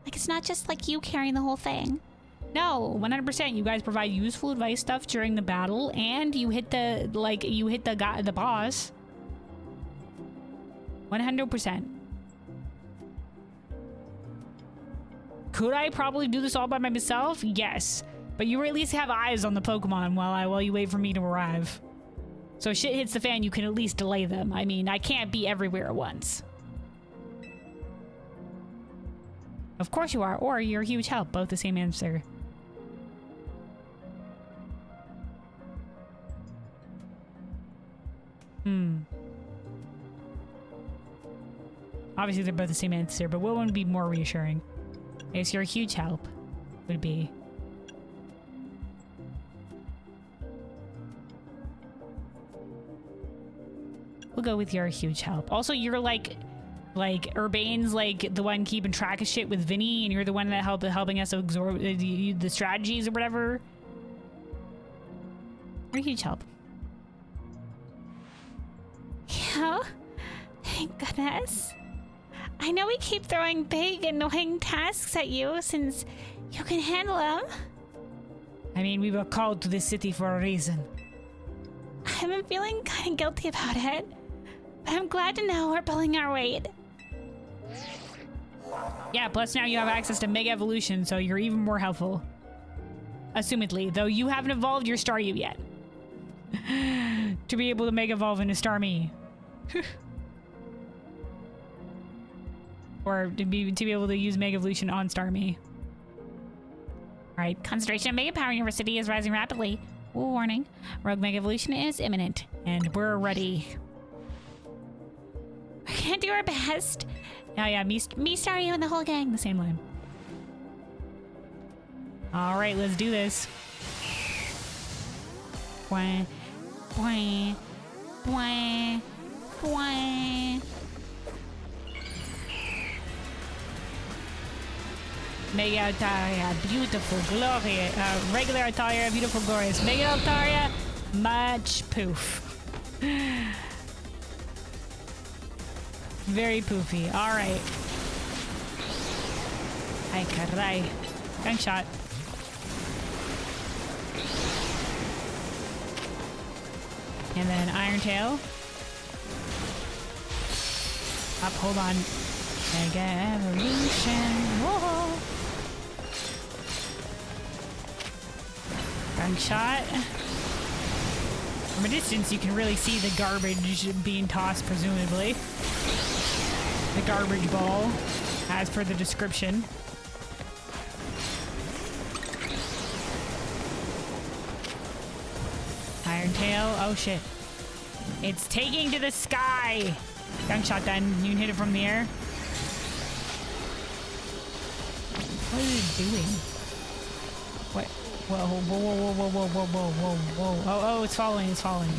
Like, it's not just like you carrying the whole thing. No, 100%. You guys provide useful advice stuff during the battle, and you hit the guy, the boss. 100%. Could I probably do this all by myself? Yes, but you at least have eyes on the Pokemon while you wait for me to arrive. So if shit hits the fan, you can at least delay them. I mean, I can't be everywhere at once. Of course you are, or you're a huge help. Both the same answer. Obviously they're both the same answer, but what one would be more reassuring? I guess you're a huge help. Would be. We'll go with you're a huge help. Also, you're like Urbane's like the one keeping track of shit with Vinny, and you're the one that helping us absorb the strategies or whatever. You're a huge help. Yeah, thank goodness. I know we keep throwing big, annoying tasks at you since you can handle them. I mean, we were called to this city for a reason. I've been feeling kind of guilty about it, but I'm glad to know we're pulling our weight. Yeah, plus now you have access to Mega Evolution, so you're even more helpful. Assumedly, though you haven't evolved your Staryu yet. To be able to Mega Evolve into Starmie. Or to be able to use Mega Evolution on Starmie. Alright. Concentration of Mega Power in your city is rising rapidly. Ooh, warning. Rogue Mega Evolution is imminent. And we're ready. We're gonna do our best. Oh yeah, me Staryu, and the whole gang. the same line. Alright, let's do this. Wah, wah, Wah. Wah. Mega Altaria, beautiful, glorious. Regular Altaria, beautiful, glorious. Mega Altaria, much poof. Very poofy. All right. Ay, caray. Gunshot. And then Iron Tail. Up, hold on. Mega Evolution. Whoa. Gunshot. From a distance, you can really see the garbage being tossed, presumably. The garbage ball, as per the description. Iron Tail. Oh shit. It's taking to the sky. Gunshot then. You can hit it from the air. What is it doing? What? Whoa, whoa, whoa, whoa, whoa, whoa, whoa, whoa, whoa, whoa. Oh, it's following, it's following.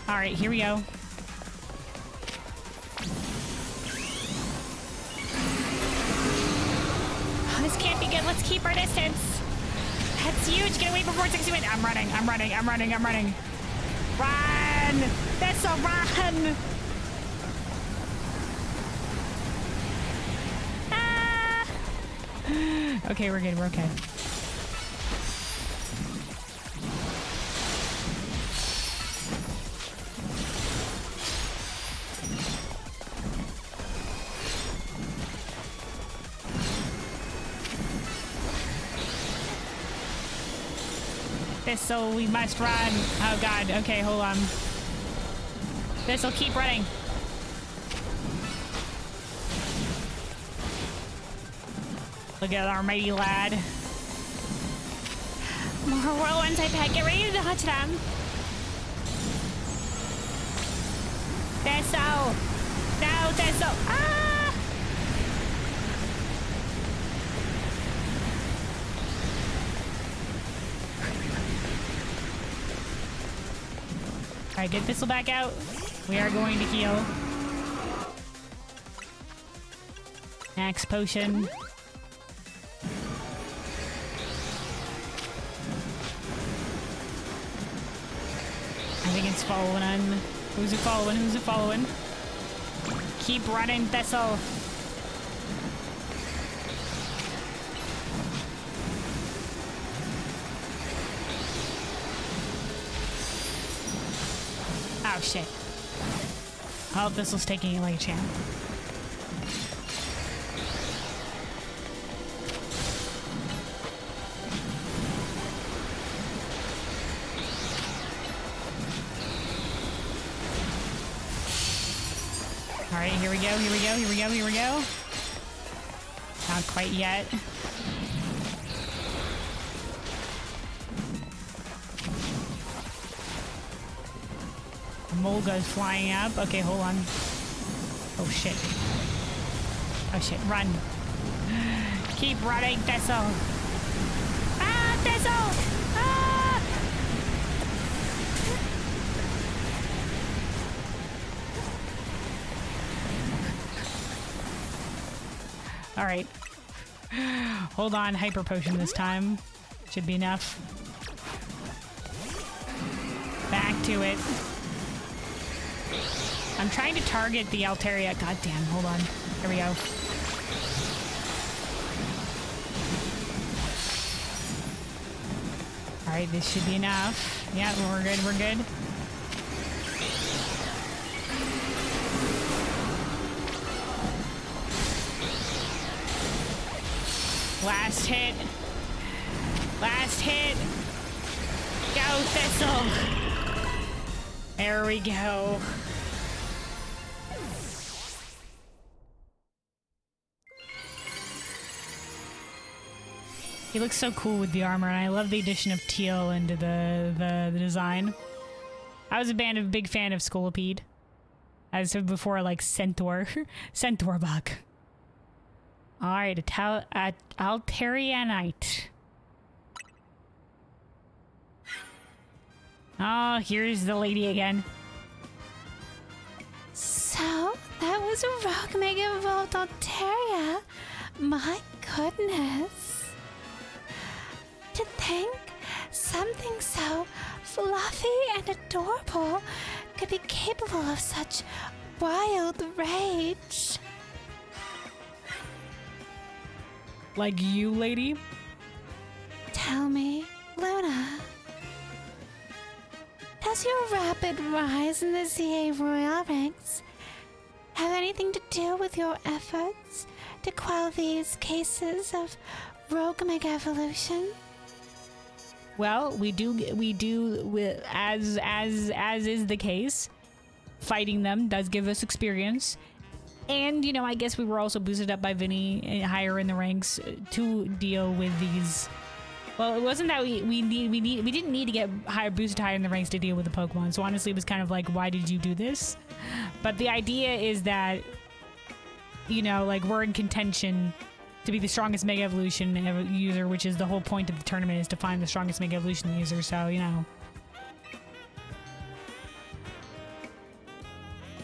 Alright, here we go. Oh, this can't be good. Let's keep our distance. That's huge. Get away before it takes you in. I'm running. I'm running. I'm running. I'm running. Run! That's a run! Ah! Okay, we're good, we're okay. Thistle, we must run. Oh god, okay, hold on. Thistle, keep running. Look at our mighty lad. More whirlwinds, I bet. Get ready to dodge them. Thistle! No, Thistle! Ah! Alright, get Thistle back out. We are going to heal. Max potion. I think it's following on. Who's it following? Who's it following? Keep running, Thistle. Oh shit. Oh, Thistle's taking it like a champ. Alright, here we go, here we go, here we go, here we go. Not quite yet. Molga's flying up. Okay, hold on. Oh shit. Oh shit, run. Keep running, Thistle. Ah, Thistle! Ah! Alright. Hold on, hyper potion this time. Should be enough. Back to it. I'm trying to target the Altaria. God damn, hold on. Here we go. Alright, this should be enough. Yeah, we're good, we're good. Last hit. Last hit. Go, Thistle. There we go. He looks so cool with the armor, and I love the addition of teal into the design. I was a big fan of Scolipede. As I said before, like Centaur. Centaur bug. Alright, Altarianite. Oh, here's the lady again. So, that was a rogue Mega Evolved Altaria. My goodness. To think something so fluffy and adorable could be capable of such wild rage. Like you, lady? Tell me, Luna, does your rapid rise in the ZA Royal ranks have anything to do with your efforts to quell these cases of rogue mega evolution? Well, we do as is the case. Fighting them does give us experience. And, you know, I guess we were also boosted up by Vinny higher in the ranks to deal with these. Well, it wasn't that we didn't need to get boosted higher in the ranks to deal with the Pokemon. So honestly, it was kind of like, why did you do this? But the idea is that, you know, like we're in contention to be the strongest Mega Evolution user, which is the whole point of the tournament, is to find the strongest Mega Evolution user. So, you know.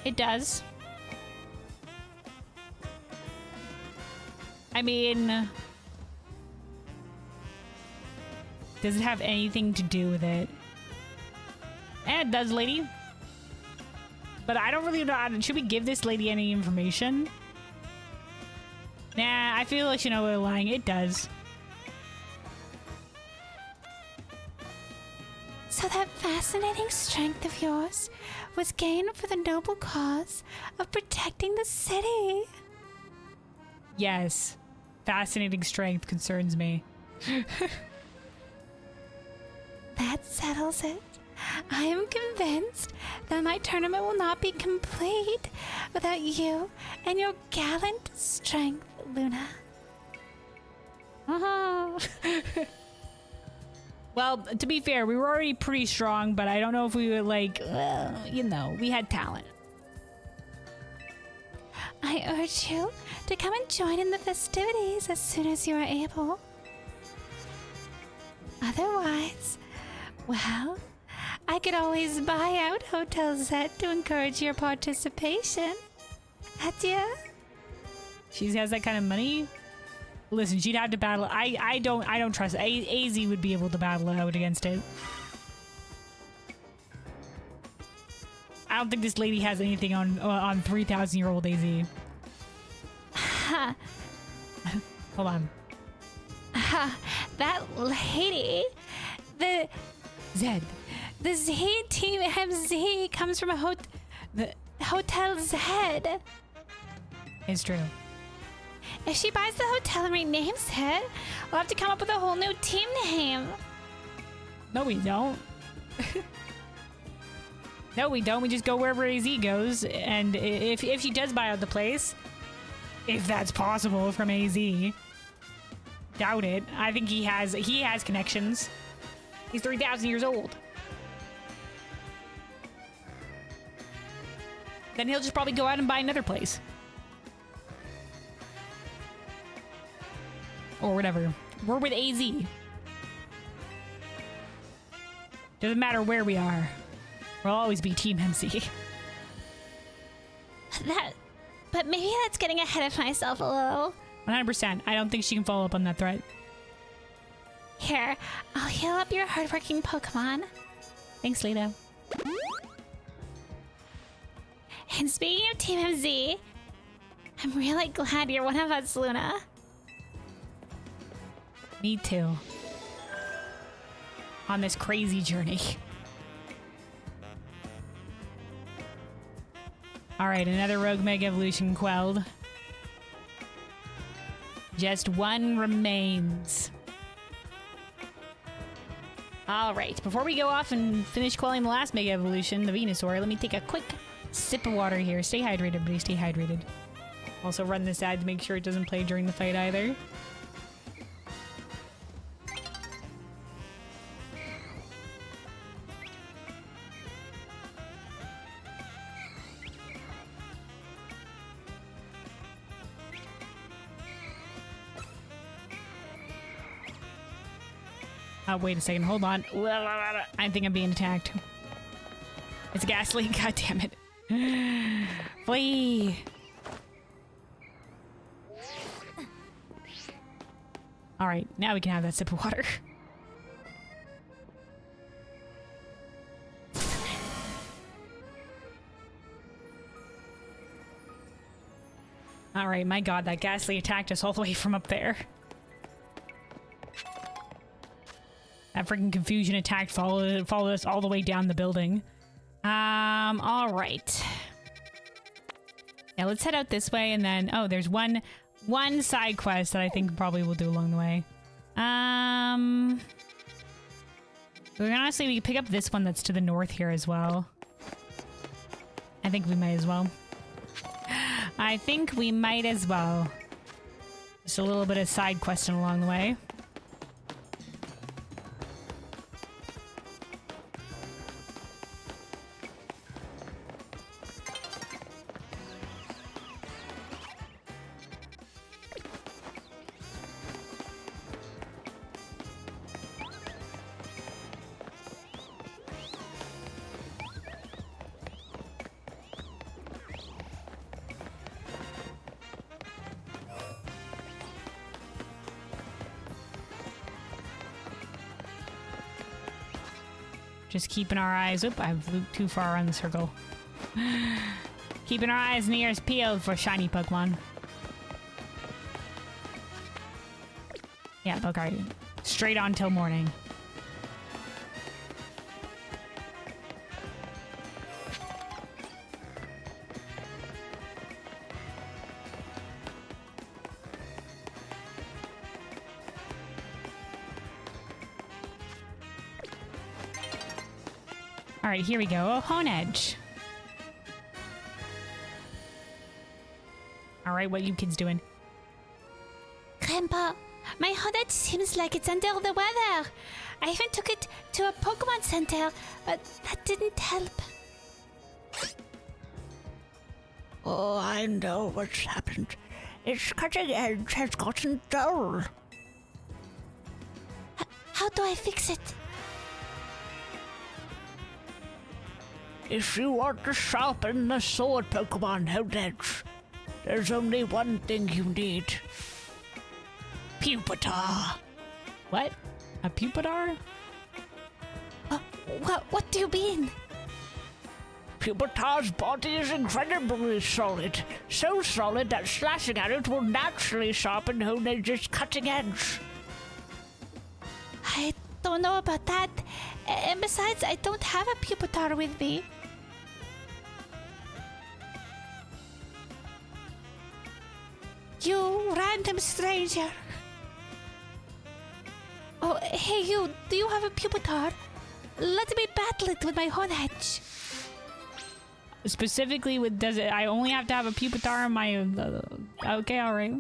It does. I mean, does it have anything to do with it? It does, lady. But I don't really know. Should we give this lady any information? Nah, I feel like, you know, we're lying. It does. So that fascinating strength of yours was gained for the noble cause of protecting the city. Yes. Fascinating strength concerns me. That settles it. I am convinced that my tournament will not be complete without you and your gallant strength, Luna. Well, to be fair, we were already pretty strong, but I don't know if we were like, you know, we had talent. I urge you to come and join in the festivities as soon as you are able. Otherwise, well, I could always buy out Hotel Z to encourage your participation. Adieu. She has that kind of money. Listen, she'd have to battle. I don't trust it. AZ would be able to battle it out against it. I don't think this lady has anything on 3,000-year-old AZ. Ha. Hold on. Ha. That lady. The Zed. Z Team MZ comes from the Hotel Z. It's true. If she buys the hotel and renames it, we'll have to come up with a whole new team name. No, we don't. No, we don't. We just go wherever AZ goes. And if she does buy out the place, if that's possible from AZ, doubt it. I think he has connections. He's 3,000 years old. Then he'll just probably go out and buy another place. Or whatever. We're with AZ. Doesn't matter where we are. We'll always be Team MC. But maybe that's getting ahead of myself a little. 100%. I don't think she can follow up on that threat. Here, I'll heal up your hardworking Pokemon. Thanks, Lito. And speaking of Team MZ, I'm really glad you're one of us, Luna. Me too. On this crazy journey. Alright, another Rogue Mega Evolution quelled. Just one remains. Alright, before we go off and finish quelling the last Mega Evolution, the Venusaur, let me take a quick sip of water here. Stay hydrated, everybody. Stay hydrated. Also run this ad to make sure it doesn't play during the fight either. Oh, wait a second. Hold on. I think I'm being attacked. It's a gas leak. God damn it. Flee. All right. Now we can have that sip of water. All right. My God, that ghastly attacked us all the way from up there. That freaking confusion attack followed us all the way down the building. All right. Yeah, let's head out this way, and then there's one side quest that I think probably we'll do along the way. Honestly, we can pick up this one that's to the north here as well. I think we might as well. I think we might as well. Just a little bit of side questing along the way. Just keeping our eyes... Oop, I've looped too far around the circle. Keeping our eyes and ears peeled for shiny Pokemon. Yeah, okay. Straight on till morning. All right, here we go. Oh, Honedge. All right, what you kids doing? Grandpa, my Honedge seems like it's under the weather. I even took it to a Pokemon Center, but that didn't help. Oh, I know what's happened. Its cutting edge has gotten dull. How do I fix it? If you want to sharpen the sword Pokemon Honedge, there's only one thing you need. Pupitar. What? A Pupitar? What do you mean? Pupitar's body is incredibly solid. So solid that slashing at it will naturally sharpen Honedge's cutting edge. I don't know about that. And besides, I don't have a Pupitar with me. You random stranger. Oh, hey you, do you have a Pupitar? Let me battle it with my Honedge. Specifically with, does it, I only have to have a Pupitar in my, okay, all right.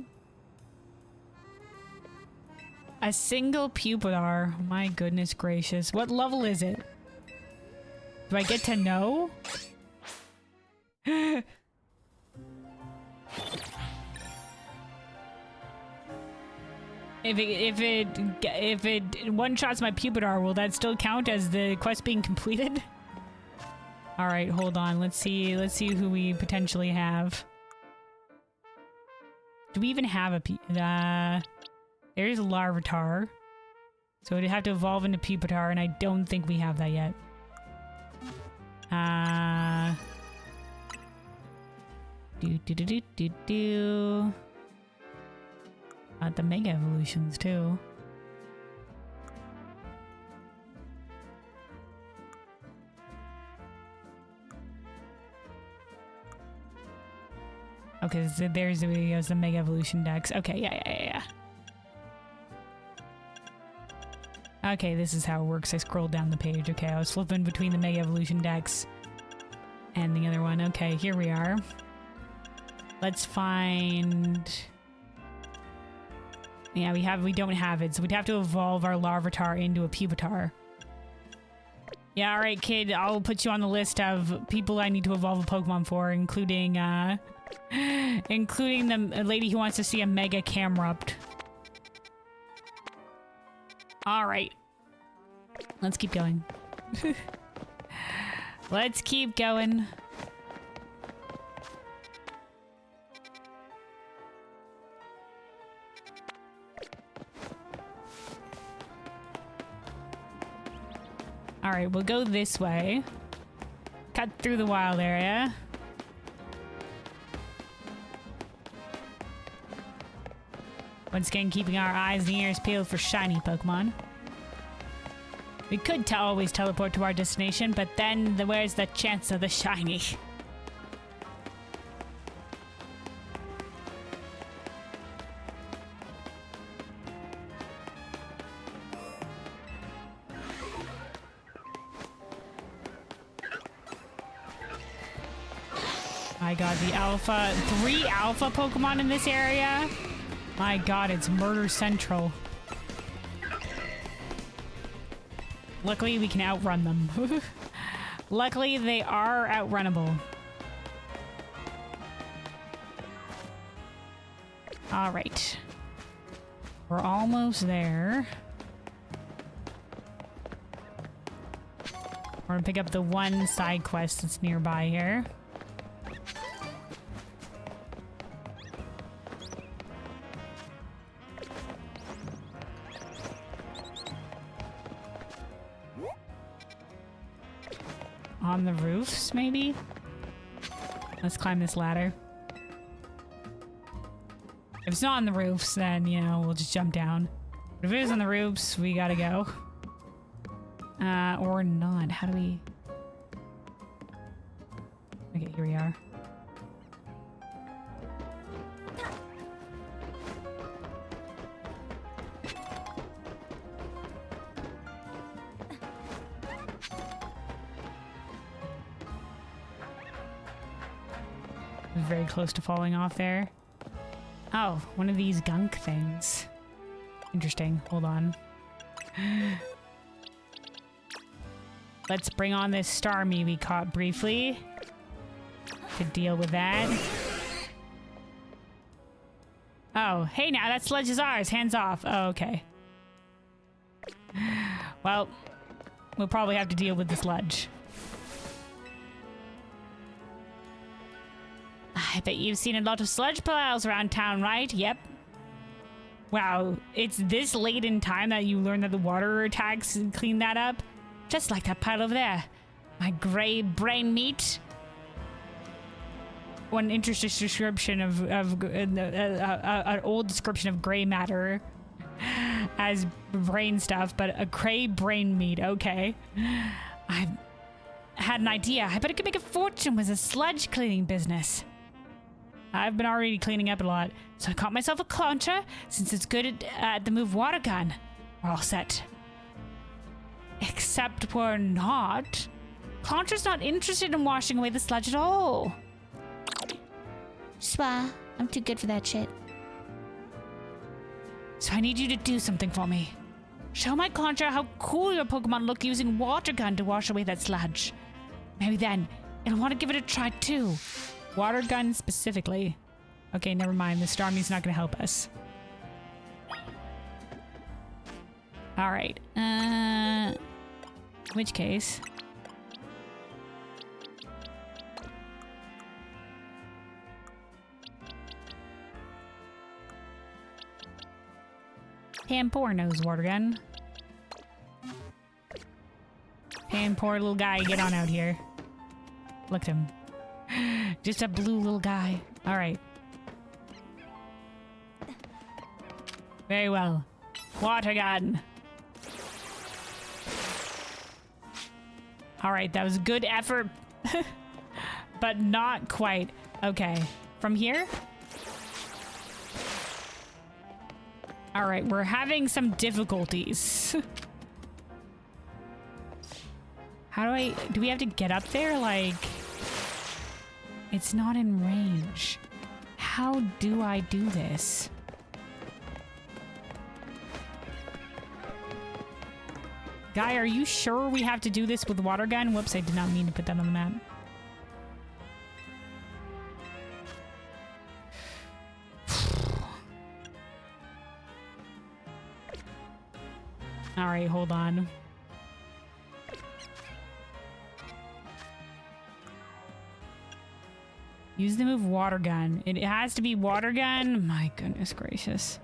A single Pupitar, my goodness gracious. What level is it? Do I get to know? If it one-shots my Pupitar, will that still count as the quest being completed? All right, hold on. Let's see who we potentially have. Do we even have a there's Larvitar. So we'd have to evolve into Pupitar, and I don't think we have that yet. The Mega Evolutions, too. Okay, so there's the Mega Evolution Dex. Okay, yeah. Okay, this is how it works. I scrolled down the page. Okay, I was flipping between the Mega Evolution Dex and the other one. Okay, here we are. Let's find... Yeah, we don't have it, so we'd have to evolve our Larvitar into a Pupitar. Yeah, alright, kid, I'll put you on the list of people I need to evolve a Pokemon for, including the lady who wants to see a Mega Camerupt. Alright. Let's keep going. Let's keep going. All right, we'll go this way. Cut through the wild area. Once again, keeping our eyes and ears peeled for shiny Pokemon. We could always teleport to our destination, but then where's the chance of the shiny? My god, the alpha... 3 alpha Pokemon in this area? My god, it's murder central. Luckily, we can outrun them. Luckily, they are outrunnable. All right. We're almost there. We're gonna pick up the one side quest that's nearby here. On the roofs, maybe? Let's climb this ladder. If it's not on the roofs, then, you know, we'll just jump down. But if it is on the roofs, we gotta go. Or not. How do we... Okay, here we are. Very close to falling off there. Oh, one of these gunk things. Interesting. Hold on. Let's bring on this Starmie we caught briefly to deal with that. Oh, hey now, that sledge is ours. Hands off. Oh, okay. Well, we'll probably have to deal with the sludge. I bet you've seen a lot of sludge piles around town, right? Yep. Wow, it's this late in time that you learn that the water attacks and clean that up? Just like that pile over there. My gray brain meat. One interesting description of an old description of gray matter as brain stuff, but a gray brain meat. Okay. I had an idea. I bet I could make a fortune with a sludge cleaning business. I've been already cleaning up a lot, so I caught myself a Clauncher since it's good at the move water gun. We're all set. Except we're not. Clauncher's not interested in washing away the sludge at all. Swa, I'm too good for that shit. So I need you to do something for me. Show my Clauncher how cool your Pokemon look using water gun to wash away that sludge. Maybe then it'll want to give it a try too. Water gun specifically. Okay, never mind. The Starmie's not gonna help us. Alright. In which case... Pan-Poor knows water gun. Pan-Poor little guy, get on out here. Look at him. Just a blue little guy. All right. Very well. Water gun. All right, that was a good effort, but not quite. Okay, from here? All right, we're having some difficulties. How do we have to get up there? Like... It's not in range. How do I do this? Guy, are you sure we have to do this with water gun? Whoops, I did not mean to put that on the map. All right, hold on. Use the move water gun. It has to be water gun? My goodness gracious.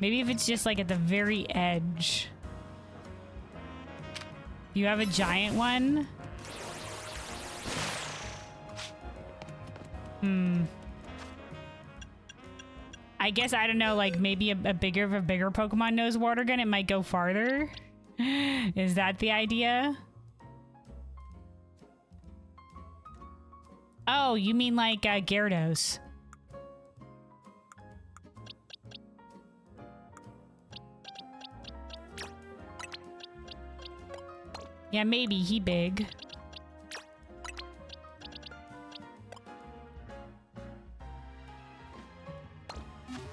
Maybe if it's just like at the very edge. You have a giant one? I guess, I don't know, like maybe a bigger Pokemon knows water gun, it might go farther. Is that the idea? Oh, you mean like Gyarados. Yeah, maybe he big.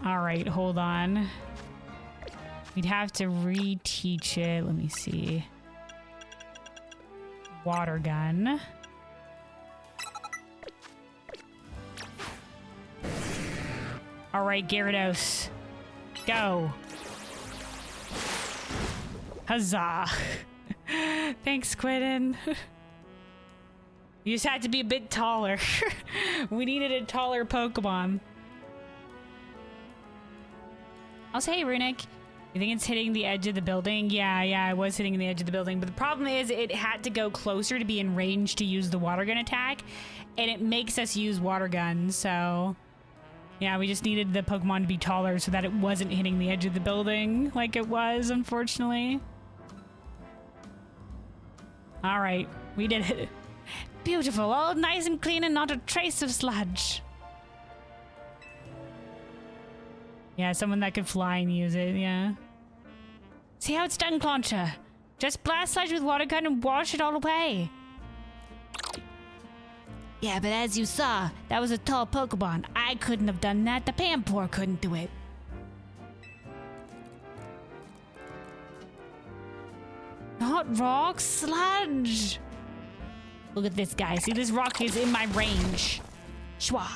All right, hold on. We'd have to reteach it. Let me see. Water gun. All right, Gyarados. Go. Huzzah. Thanks, Quidden. You just had to be a bit taller. We needed a taller Pokemon. I'll say, Runic, you think it's hitting the edge of the building? Yeah, it was hitting the edge of the building. But the problem is it had to go closer to be in range to use the water gun attack. And it makes us use water guns, so... Yeah, we just needed the Pokemon to be taller so that it wasn't hitting the edge of the building like it was, unfortunately. Alright, we did it. Beautiful, all nice and clean and not a trace of sludge. Yeah, someone that could fly and use it, yeah. See how it's done, Clauncher? Just blast sludge with water gun and wash it all away. Yeah, but as you saw, that was a tall Pokemon. I couldn't have done that. The Pampor couldn't do it. Not rock, sludge. Look at this guy. See, this rock is in my range. Shwa.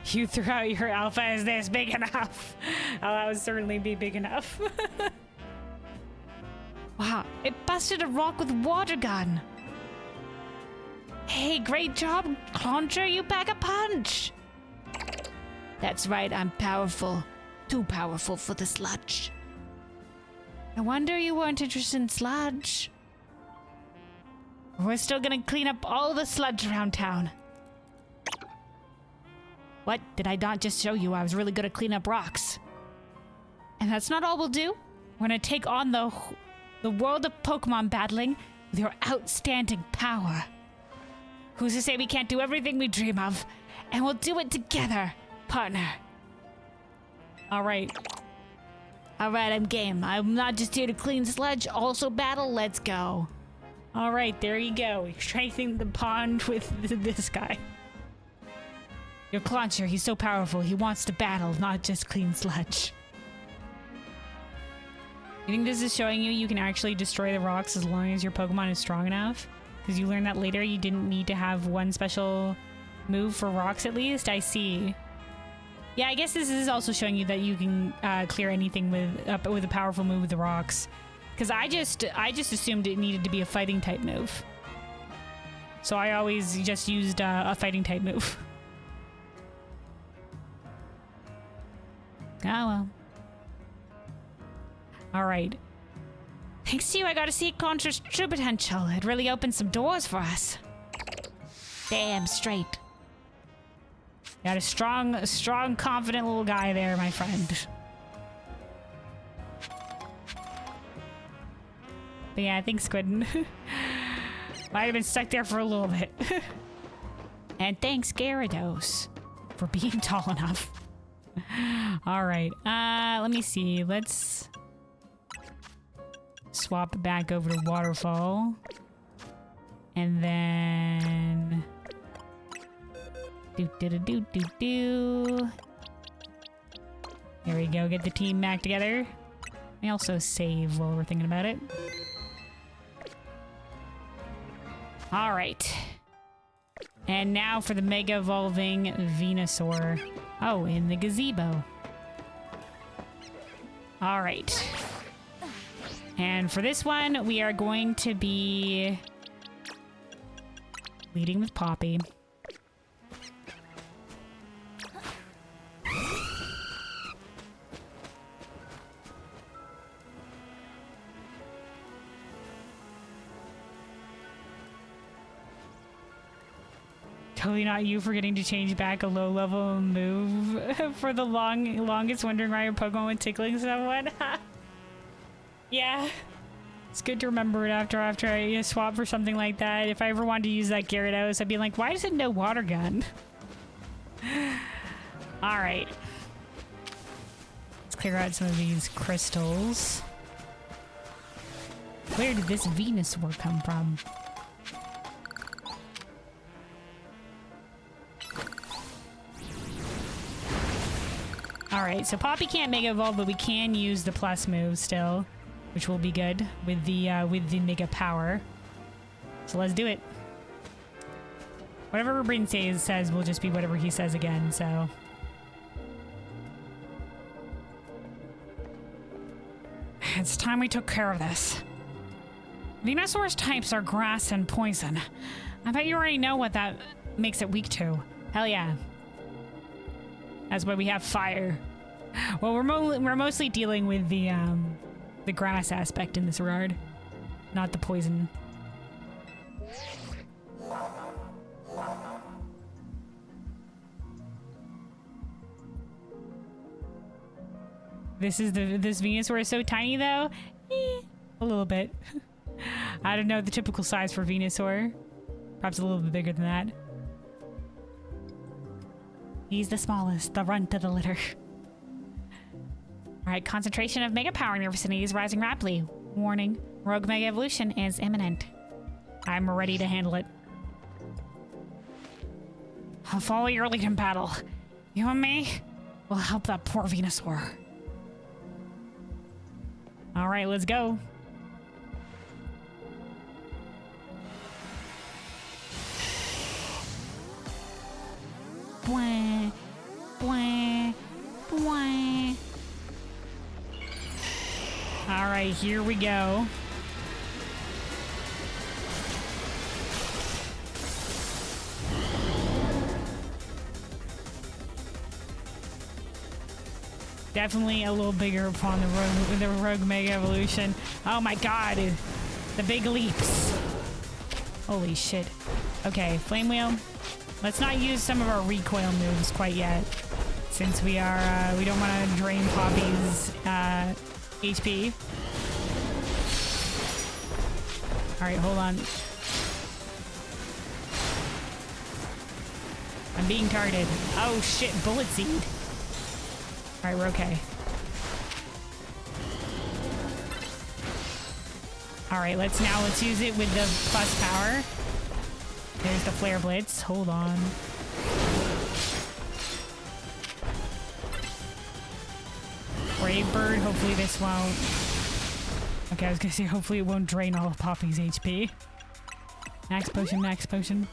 You threw out your alpha. Is this big enough? Oh, that would certainly be big enough. Wow, it busted a rock with water gun. Hey, great job, Clauncher. You pack a punch. That's right, I'm powerful. Too powerful for the sludge. No wonder you weren't interested in sludge. We're still gonna clean up all the sludge around town. What? Did I not just show you I was really good at cleaning up rocks? And that's not all we'll do. We're gonna take on the world of Pokemon battling with your outstanding power. Who's to say we can't do everything we dream of? And we'll do it together, partner. All right, I'm game. I'm not just here to clean sludge, also battle. Let's go. All right, there you go. Strengthening the bond with this guy. Your Clauncher, he's so powerful. He wants to battle, not just clean sludge. You think this is showing you can actually destroy the rocks as long as your Pokemon is strong enough? Because you learned that later you didn't need to have one special move for rocks at least? I see. Yeah, I guess this is also showing you that you can clear anything with a powerful move with the rocks. Because I just assumed it needed to be a fighting type move. So I always just used a fighting type move. Oh well. Alright. Thanks to you, I got to see Clauncher's true potential. It really opened some doors for us. Damn straight. Got a strong, confident little guy there, my friend. But yeah, thanks, Quidden. Might have been stuck there for a little bit. And thanks, Gyarados, for being tall enough. Alright, let me see. Let's swap it back over to Waterfall. And then... Do. There we go, get the team back together. We also save while we're thinking about it. Alright. And now for the Mega Evolving Venusaur. Oh, in the gazebo. All right. And for this one, we are going to be leading with Poppy. Totally not you forgetting to change back a low-level move for the longest wondering why your Pokemon was tickling someone. Yeah. It's good to remember it after I swap for something like that. If I ever wanted to use that Gyarados, I'd be like, why does it know water gun? Alright. Let's clear out some of these crystals. Where did this Venusaur come from? Alright, so Poppy can't Mega Evolve, but we can use the plus move still, which will be good with the Mega Power. So let's do it. Whatever Bryn says will just be whatever he says again, so... It's time we took care of this. Venusaur's types are grass and poison. I bet you already know what that makes it weak to. Hell yeah. That's why we have fire. Well, we're mostly dealing with the grass aspect in this regard, not the poison. This Venusaur is so tiny though. A little bit. I don't know the typical size for Venusaur. Perhaps a little bit bigger than that. He's the smallest, the runt of the litter. Alright, concentration of Mega Power in your vicinity is rising rapidly. Warning, Rogue Mega Evolution is imminent. I'm ready to handle it. I'll follow your lead in battle. You and me will help that poor Venusaur. Alright, let's go. Bwah, bwah, bwah. All right, here we go. Definitely a little bigger upon the Rogue Mega Evolution. Oh my god, the big leaps. Holy shit. Okay, Flame Wheel. Let's not use some of our recoil moves quite yet, since we don't want to drain Poppy's HP. All right, hold on. I'm being targeted. Oh shit, Bullet Seed. All right, we're okay. All right, let's use it with the plus power. There's the Flare Blitz. Hold on. Brave Bird. Hopefully this won't... Okay, I was gonna say hopefully it won't drain all of Poppy's HP. Max Potion, Max Potion.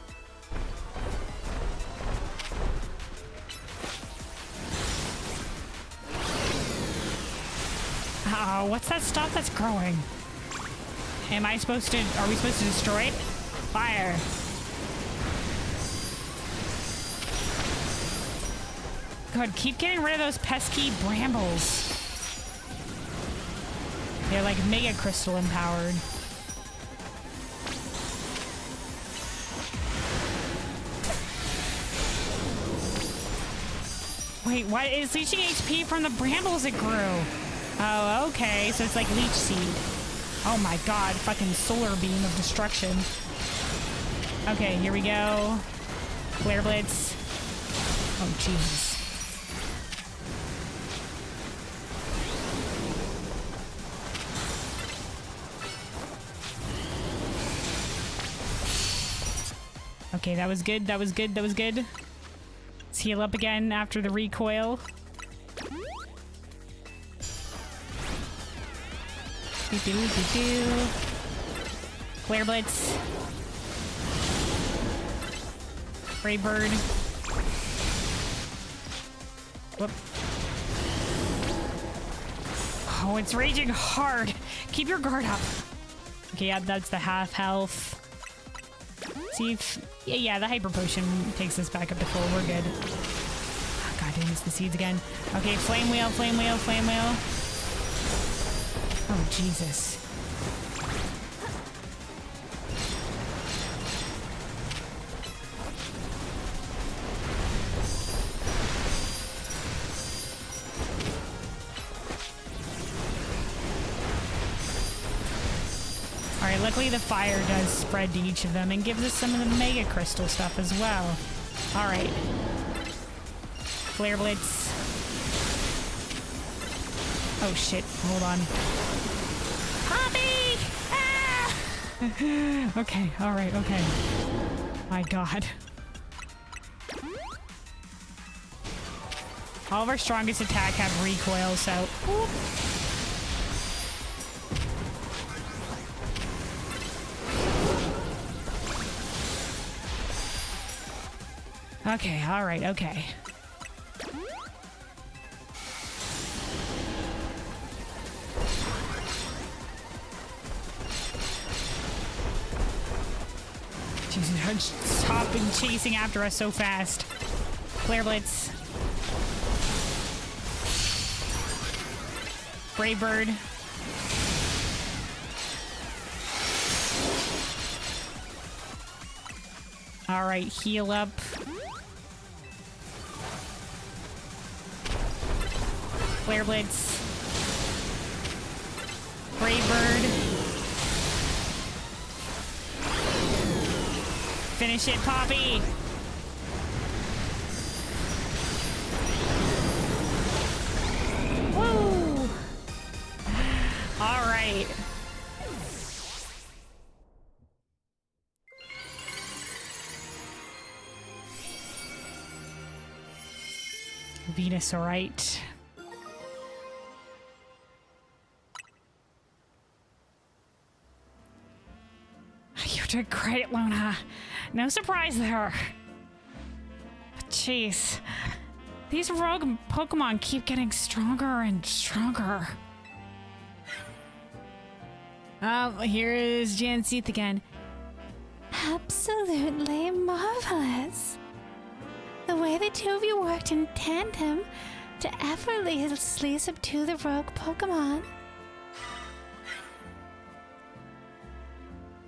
Oh, what's that stuff that's growing? Are we supposed to destroy it? Fire. God, keep getting rid of those pesky brambles. They're like Mega Crystal empowered. Wait, what? It's leeching HP from the brambles it grew. Oh, okay. So it's like Leech Seed. Oh my god, fucking Solar Beam of Destruction. Okay, here we go. Flare Blitz. Oh, Jesus. Okay, that was good, that was good, that was good. Let's heal up again after the recoil. Flare Blitz. Brave Bird. Whoop. Oh, it's raging hard. Keep your guard up. Okay, yeah, that's the half health. See if... Yeah, the hyper potion takes us back up to full. We're good. Oh, God damn, it's the seeds again. Okay, flame wheel, flame wheel, flame wheel. Oh, Jesus. Alright, luckily the fire does spread to each of them and gives us some of the Mega Crystal stuff as well. Alright. Flare Blitz. Oh shit, hold on. Poppy! Ah! Okay, alright, okay. My God. All of our strongest attack have recoil, so... Whoop. Okay, alright, okay. Jesus, her stopping chasing after us so fast. Flare Blitz. Brave Bird. Alright, heal up. Flare Blitz. Brave Bird. Finish it, Poppy! Woo! Alright. Venus, alright. You did great, Luna. No surprise there. But jeez. These rogue Pokemon keep getting stronger and stronger. Here is Janseeth again. Absolutely marvelous. The way the two of you worked in tandem to effortlessly subdue the rogue Pokemon.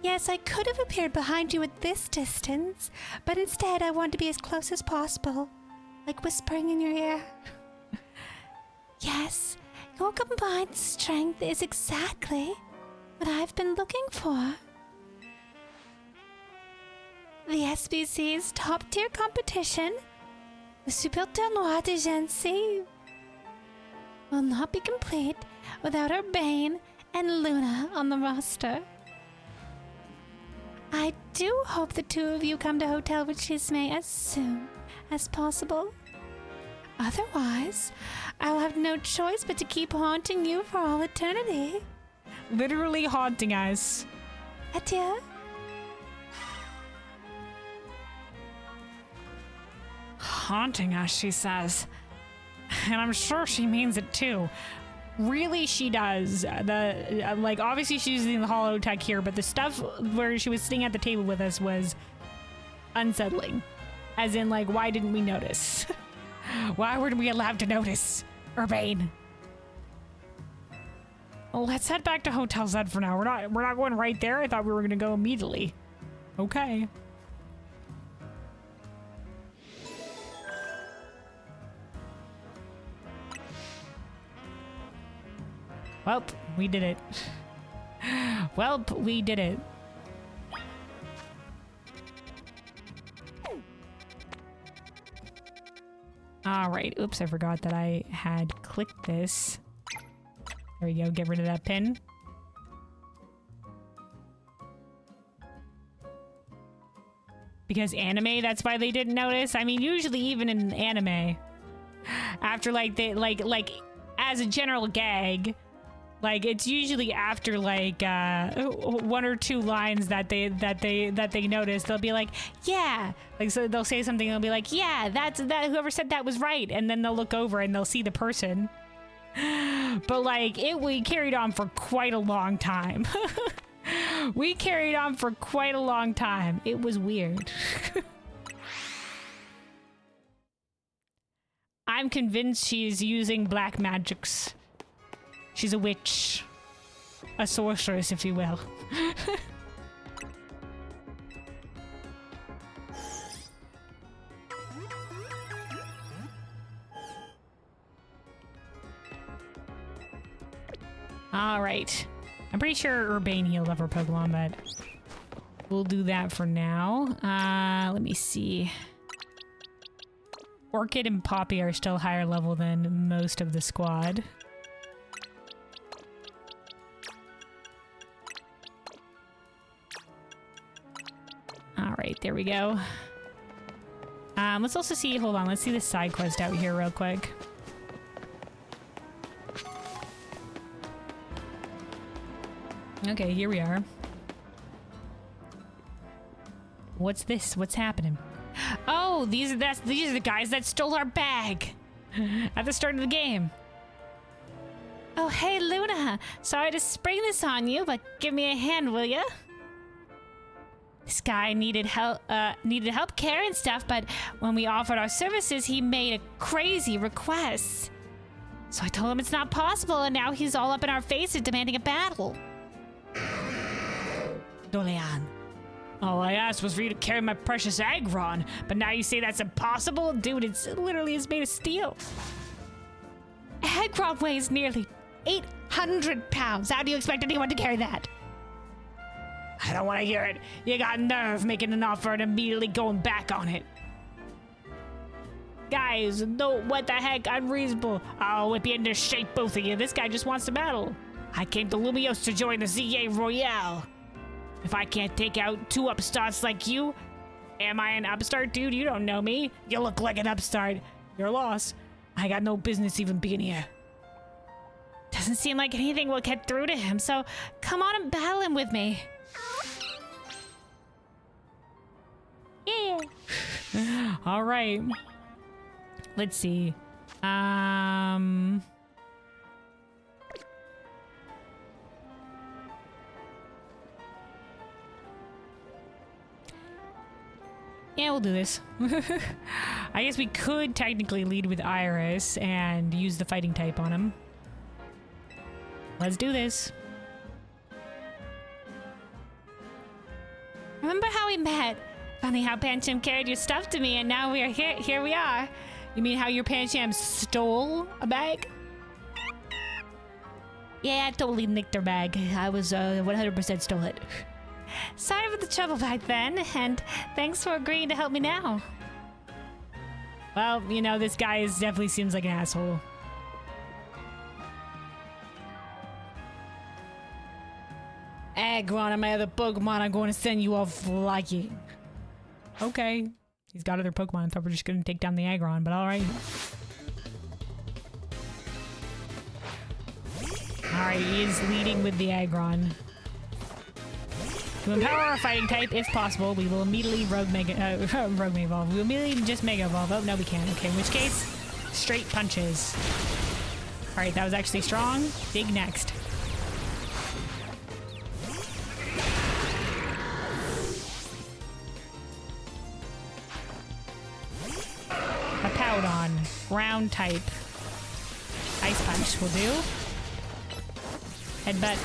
Yes, I could have appeared behind you at this distance, but instead I wanted to be as close as possible, like whispering in your ear. Yes, your combined strength is exactly what I've been looking for. The SBC's top-tier competition, the Super Tournoi de Janseeth, will not be complete without Urbane and Luna on the roster. I do hope the two of you come to Hotel Wichisme as soon as possible. Otherwise, I'll have no choice but to keep haunting you for all eternity. Literally haunting us. Adieu. Haunting us, she says. And I'm sure she means it too. Really, she does. Like, obviously she's using the holo tech here, but the stuff where she was sitting at the table with us was unsettling. As in, like, why didn't we notice? Why weren't we allowed to notice? Urbane. Well, let's head back to Hotel Zed for now. We're not going right there. I thought we were gonna go immediately. Okay. Welp, we did it. Welp, we did it. Alright, oops, I forgot that I had clicked this. There we go, get rid of that pin. Because anime, that's why they didn't notice. I mean, usually even in anime, after like they like as a general gag, like it's usually after like one or two lines that they notice, they'll be like, yeah, like, so they'll say something, they'll be like, yeah, that whoever said that was right, and then they'll look over and they'll see the person. But like we carried on for quite a long time. We carried on for quite a long time. It was weird. I'm convinced she's using black magics. She's a witch. A sorceress, if you will. All right. I'm pretty sure Urbane healed up her Pokemon, but we'll do that for now. Let me see. Orchid and Poppy are still higher level than most of the squad. All right, there we go. Let's also see, hold on, let's see this side quest out here real quick. Okay, here we are. What's this? What's happening? Oh, these are the guys that stole our bag at the start of the game. Oh, hey, Luna. Sorry to spring this on you, but give me a hand, will ya? This guy needed help carrying stuff, but when we offered our services, he made a crazy request. So I told him it's not possible, and now he's all up in our faces demanding a battle. Dolean. All I asked was for you to carry my precious Aggron, but now you say that's impossible? Dude, it's literally is made of steel. Aggron weighs nearly 800 pounds. How do you expect anyone to carry that? I don't want to hear it. You got nerve making an offer and immediately going back on it. Guys, no, what the heck? Unreasonable. I'll whip you into shape, both of you. This guy just wants to battle. I came to Lumios to join the ZA Royale. If I can't take out two upstarts like you, am I an upstart, dude? You don't know me. You look like an upstart. You're lost. I got no business even being here. Doesn't seem like anything will get through to him, so come on and battle him with me. Yeah. All right. Let's see. Yeah, we'll do this. I guess we could technically lead with Iris and use the fighting type on him. Let's do this. Remember how we met? Funny how Pancham carried your stuff to me, and now we are here we are. You mean how your Pancham stole a bag? Yeah, I totally nicked her bag. I was 100% stole it. Sorry for the trouble back then, and thanks for agreeing to help me now. Well, you know, this guy definitely seems like an asshole. Aggron and my other Pokemon are going to send you all flying. Okay. He's got other Pokemon. I thought we were just going to take down the Aggron, but alright. Alright, he is leading with the Aggron. To empower our fighting type, if possible, we will immediately Rogue Mega Evolve. We will immediately just Mega Evolve. Oh, no, we can't. Okay, in which case, straight punches. Alright, that was actually strong. Dig next. A Powdon. Ground type. Ice Punch will do. Headbutt.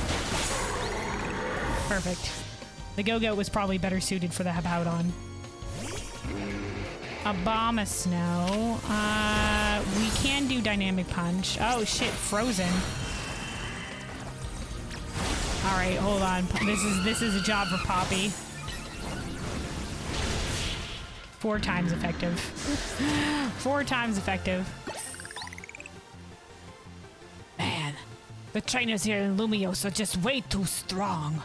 Perfect. The Go-Go was probably better suited for the Hippowdon. Abomasnow. We can do Dynamic Punch. Oh shit, Frozen. Alright, hold on. This is a job for Poppy. 4 times effective. 4 times effective. Man, the trainers here in Lumios are just way too strong.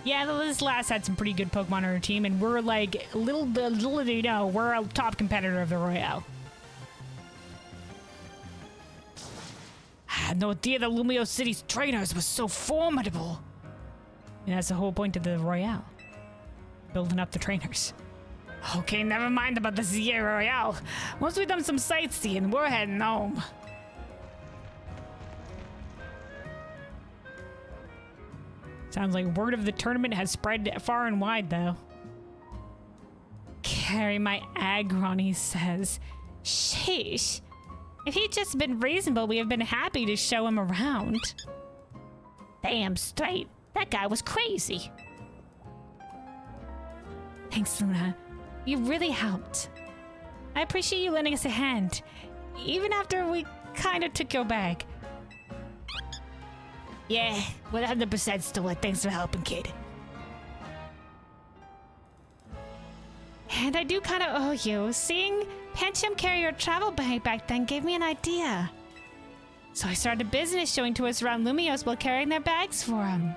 Yeah, this last had some pretty good Pokemon on our team, and we're like, little do you know, we're a top competitor of the Royale. I had no idea the Lumio City's trainers was so formidable. And that's the whole point of the Royale. Building up the trainers. Okay, never mind about the Sierra Royale. Once we've done some sightseeing, we're heading home. Sounds like word of the tournament has spread far and wide, though. Carry my aggron, he says. Sheesh. If he'd just been reasonable, we have been happy to show him around. Damn straight. That guy was crazy. Thanks, Luna. You really helped. I appreciate you lending us a hand, even after we kind of took your bag. Yeah, 100% still it. Thanks for helping, kid. And I do kind of owe you. Seeing Pancham carry your travel bag back then gave me an idea. So I started a business showing tourists around Lumios while carrying their bags for them.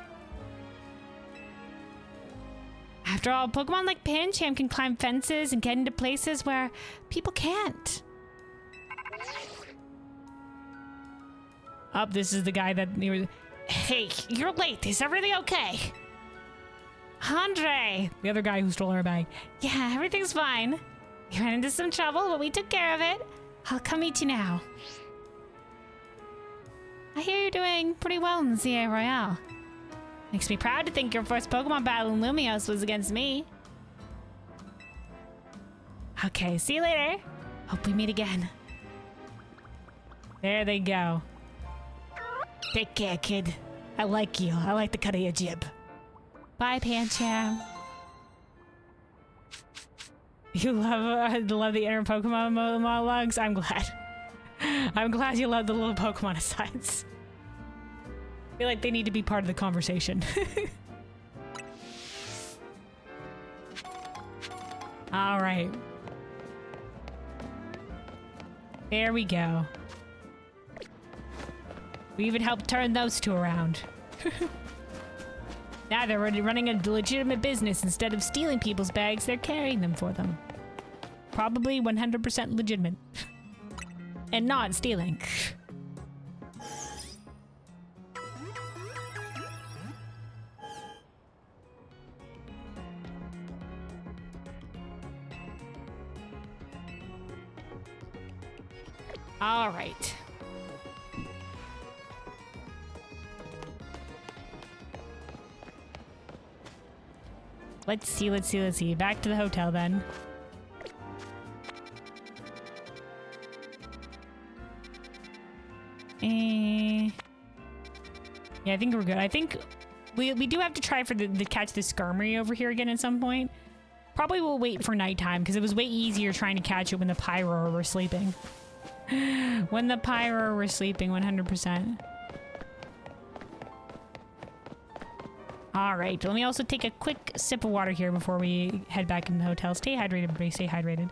After all, Pokemon like Pancham can climb fences and get into places where people can't. Up, this is the guy that they were. Hey, you're late. Is everything okay? Andre! The other guy who stole our bag. Yeah, everything's fine. We ran into some trouble, but we took care of it. I'll come meet you now. I hear you're doing pretty well in the Sierra Royale. Makes me proud to think your first Pokemon battle in Lumios was against me. Okay, see you later. Hope we meet again. There they go. Take care, kid. I like you. I like the cut of your jib. Bye, Pancham. You love the inner Pokemon monologues? I'm glad. I'm glad you love the little Pokemon asides. I feel like they need to be part of the conversation. All right. There we go. We even helped turn those two around. Now they're running a legitimate business. Instead of stealing people's bags, they're carrying them for them. Probably 100% legitimate. And not stealing. All right. Let's see. Back to the hotel then. Yeah, I think we're good. I think we do have to try for the catch the Skarmory over here again at some point. Probably we'll wait for nighttime because it was way easier trying to catch it when the Pyro were sleeping. When the Pyro were sleeping, 100%. All right, let me also take a quick sip of water here before we head back in the hotel. Stay hydrated, everybody. Stay hydrated.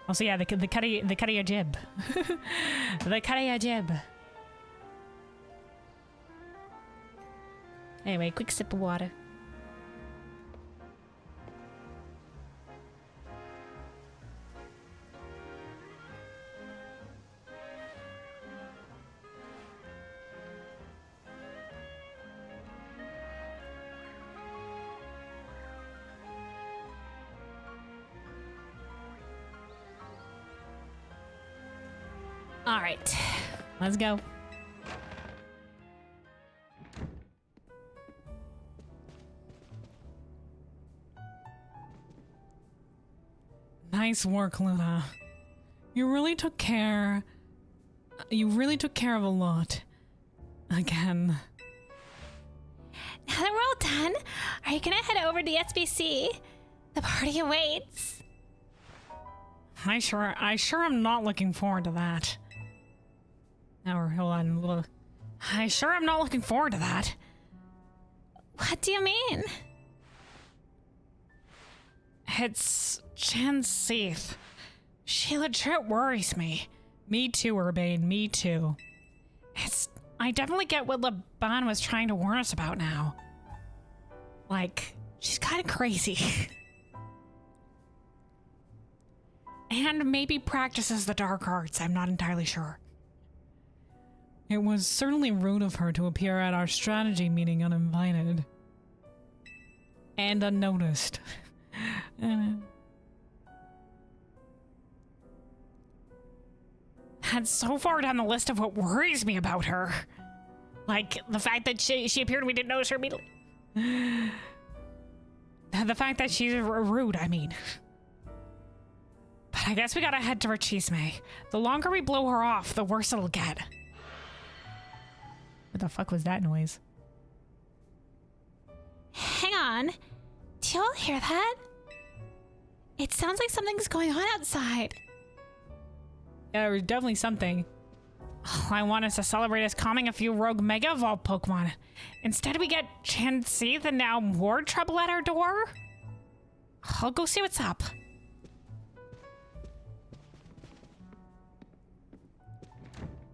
Also, yeah, the cut of your jib. The cut of your jib. Anyway, quick sip of water. All right, let's go. Nice work, Luna. You really took care of a lot. Again. Now that we're all done, are you gonna head over to the SBC? The party awaits. I sure am not looking forward to that. Now, hold on. I sure am not looking forward to that. What do you mean? It's Chanseth. She legit worries me. Me too, Urbane. Me too. I definitely get what Laban was trying to warn us about now. Like, she's kind of crazy. And maybe practices the dark arts. I'm not entirely sure. It was certainly rude of her to appear at our strategy meeting uninvited. And unnoticed. That's so far down the list of what worries me about her. Like, the fact that she appeared and we didn't notice her immediately. The fact that she's rude, I mean. But I guess we gotta head to Chisme. The longer we blow her off, the worse it'll get. What the fuck was that noise? Hang on. Do you all hear that? It sounds like something's going on outside. Yeah, there was definitely something. Oh, I want us to celebrate us calming a few rogue Mega Evolved Pokemon. Instead, we get Chansey and now more trouble at our door? I'll go see what's up.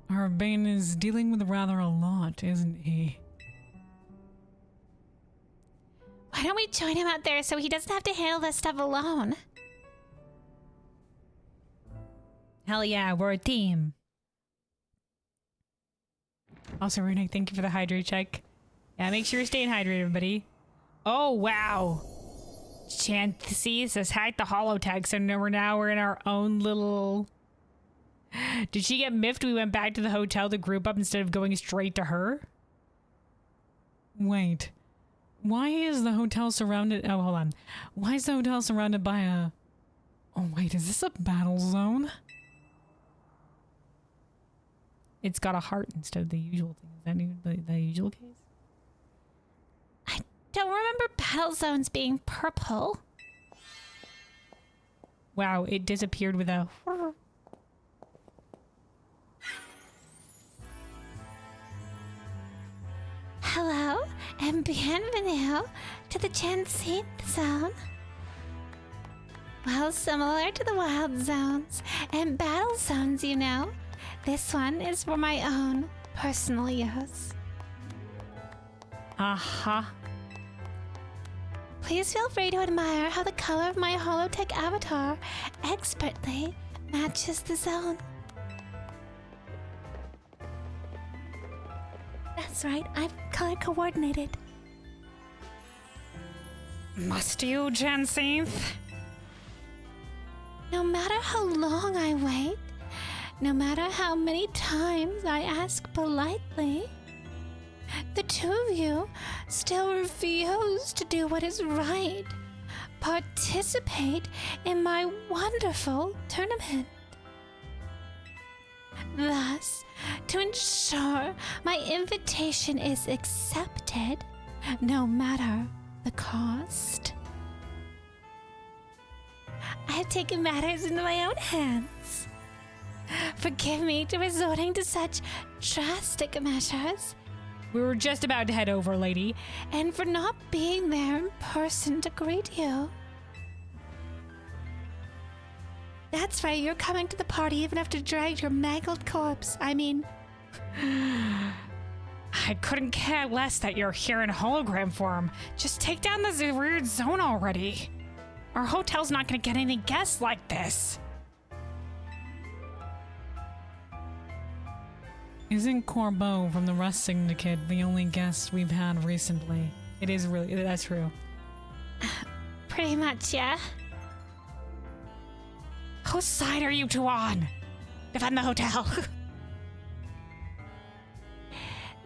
Our Bane is dealing with rather a lot, isn't he? Why don't we join him out there so he doesn't have to handle this stuff alone? Hell yeah, we're a team. Also, Runic, thank you for the hydrate check. Yeah, make sure you're staying hydrated, everybody. Oh, wow. Chansey says hack the holotech, so now we're in our own little... Did she get miffed we went back to the hotel to group up instead of going straight to her? Wait. Why is the hotel surrounded... Oh, hold on. Why is the hotel surrounded by a... Oh, wait, is this a battle zone? It's got a heart instead of the usual thing. Is that the usual case? I don't remember battle zones being purple. Wow, it disappeared with a... Hello, and bienvenue to the Chansey Zone. Well, similar to the wild zones and battle zones, you know. This one is for my own personal use. Uh-huh. Please feel free to admire how the color of my holotech avatar expertly matches the zone. That's right, I'm color coordinated. Must you, Chansey? No matter how long I wait, no matter how many times I ask politely, the two of you still refuse to do what is right. Participate in my wonderful tournament. Thus, to ensure my invitation is accepted, no matter the cost, I have taken matters into my own hands. Forgive me for resorting to such drastic measures, We were just about to head over, lady. and for not being there in person to greet you. That's right, you're coming to the party even after dragged your mangled corpse. I mean, I couldn't care less that you're here in hologram form. Just take down this weird zone already. Our hotel's not gonna get any guests like this. Isn't Corbeau from the Rust Syndicate the only guest we've had recently? It is really, that's true. pretty much, yeah. Whose side are you two on? Defend the hotel.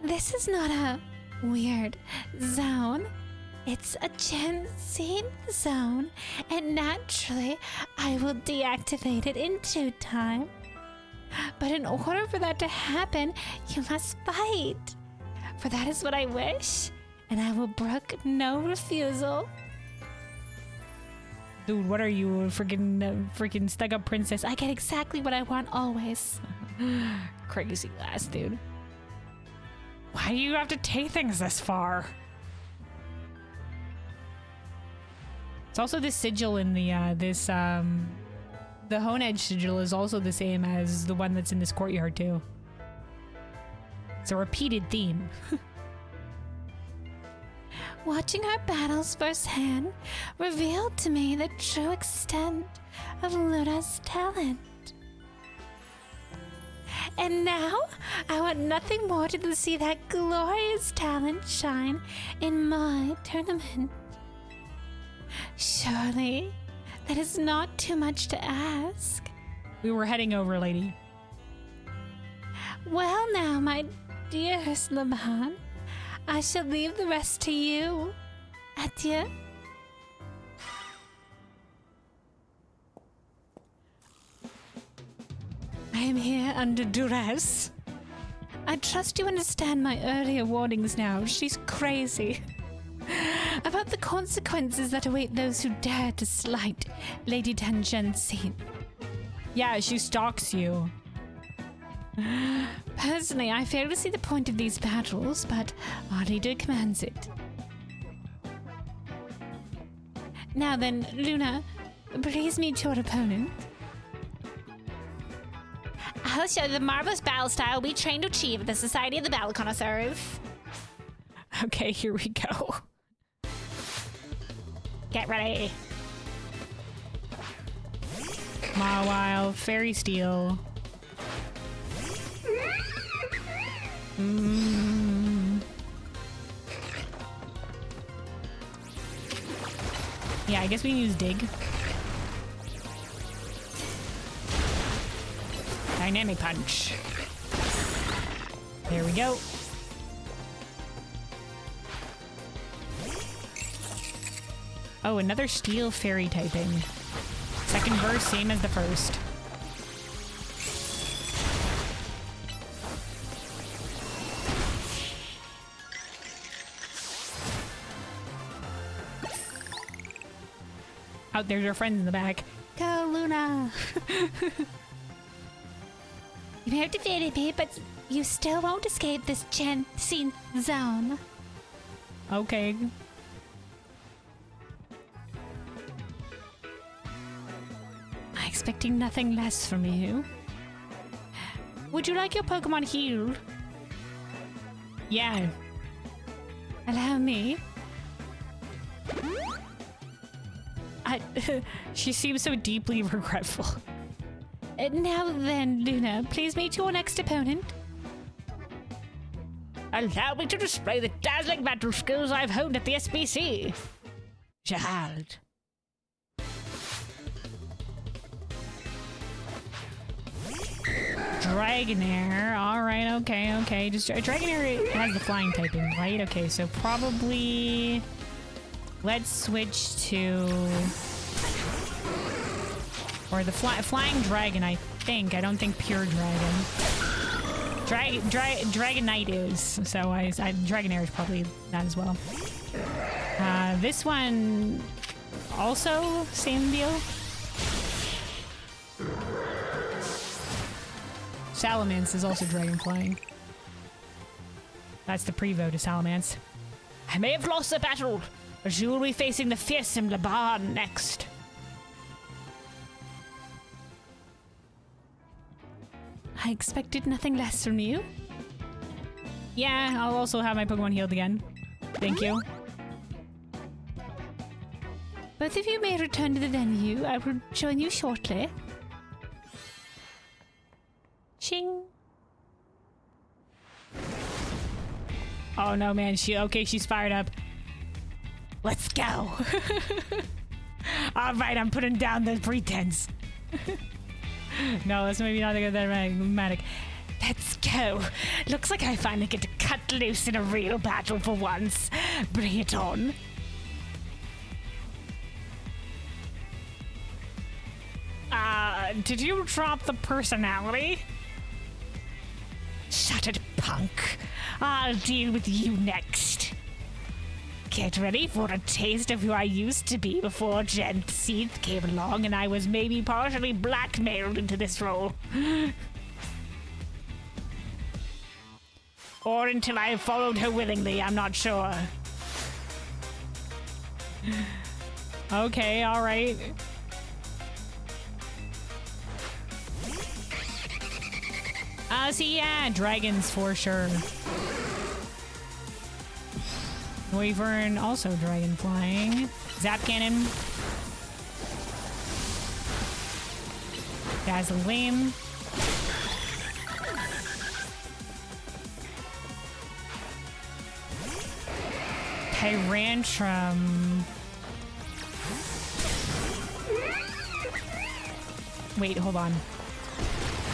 This is not a weird zone. It's a Chansey zone, and naturally, I will deactivate it in due time. But in order for that to happen, you must fight. For that is what I wish, and I will brook no refusal. Dude, what are you, a freaking stuck-up princess? I get exactly what I want always. Crazy lass, dude. Why do you have to take things this far? It's also this sigil in the, the Hone Edge sigil is also the same as the one that's in this courtyard, too. It's a repeated theme. Watching our battles firsthand revealed to me the true extent of Luna's talent. And now, I want nothing more than to see that glorious talent shine in my tournament. Surely, that is not too much to ask. We were heading over, lady. Well now, my dearest Laban, I shall leave the rest to you. Adieu. I am here under duress. I trust you understand my earlier warnings now. She's crazy. About the consequences that await those who dare to slight Lady Tangentine. Yeah, she stalks you. Personally, I fail to see the point of these battles, but our leader commands it. Now then, Luna, please meet your opponent. I'll show you the marvelous battle style we trained to achieve at the Society of the Battle Connoisseurs. Okay, here we go. Get ready. Mawile, Fairy Steel. Yeah, I guess we can use Dig. Dynamic Punch. There we go. Oh, another Steel Fairy typing. Second verse, same as the first. Out there's our friends in the back. Go, Luna. You may have defeated me, but you still won't escape this scene zone. Okay. I'm expecting nothing less from you. Would you like your Pokemon healed? Yeah. Allow me. She seems so deeply regretful. Now then, Luna, please meet your next opponent. Allow me to display the dazzling battle skills I've honed at the SBC. Gerald. Dragonair. Alright, okay. Just Dragonair has the flying typing, right? Okay, so probably let's switch to or the flying dragon, I think. I don't think pure dragon. Dragonite is, so Dragonair is probably that as well. This one also same deal. Salamence is also dragon flying. That's the prevo to Salamence. I may have lost the battle, but you will be facing the fearsome Laban next. I expected nothing less from you. Yeah, I'll also have my Pokemon healed again. Thank you. Both of you may return to the venue. I will join you shortly. Ching. Oh no, man. She's fired up. Let's go. All right, I'm putting down the pretense. No, that's maybe not that dramatic. Let's go. Looks like I finally get to cut loose in a real battle for once. Bring it on. Did you drop the personality? Shut it, punk. I'll deal with you next. Get ready for a taste of who I used to be before Jen Seath came along and I was maybe partially blackmailed into this role. Or until I followed her willingly, I'm not sure. Okay, alright. See, yeah, dragons for sure. Wyvern, also dragon flying. Zap cannon. Dazzling Gleam. Tyrantrum. Wait, hold on.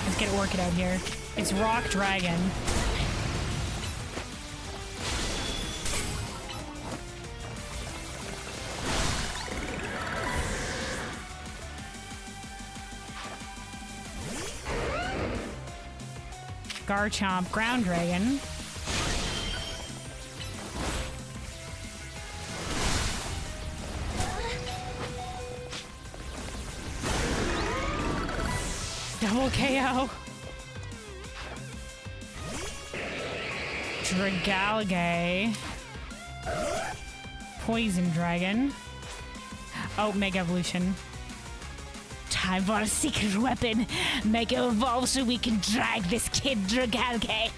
Let's get Orchid out here. It's Rock Dragon. Garchomp, Ground Dragon. Double KO. Dragalge. Poison Dragon. Oh, Mega Evolution. Time for a secret weapon. Mega Evolve so we can drag this kid Dragalge.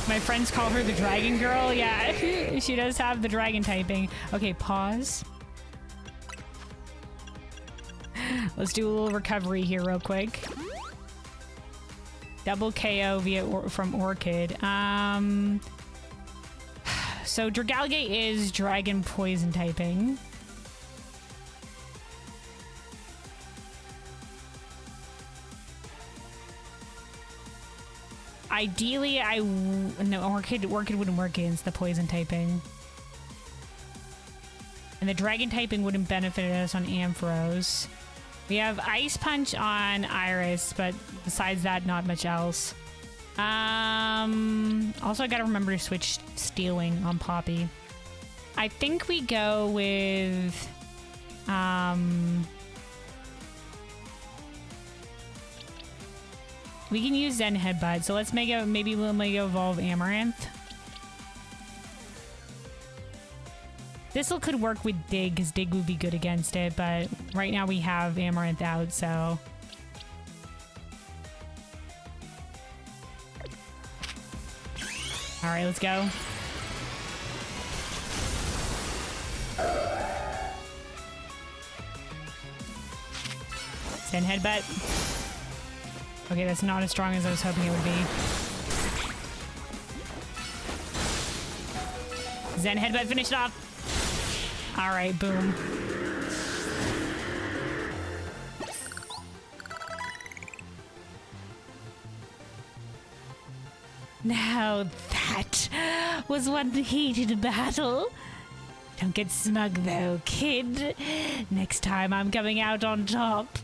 My friends call her the Dragon Girl. Yeah, she does have the dragon typing. Okay, pause. Let's do a little recovery here real quick. Double KO from Orchid. So Dragalge is dragon poison typing. Ideally, no, Orchid wouldn't work against the poison typing. And the dragon typing wouldn't benefit us on Ampharos. We have Ice Punch on Iris, but besides that, not much else. Also, I gotta remember to switch Stealing on Poppy. I think we go with... we can use Zen Headbutt, so let's maybe we'll Mega Evolve Amaranth. This'll could work with Dig, because Dig would be good against it, but right now we have Amaranth out, so... Alright, let's go. Zen Headbutt. Okay, that's not as strong as I was hoping it would be. Zen Headbutt, finish it off. All right, boom. Now that was one heated battle. Don't get smug though, kid. Next time I'm coming out on top.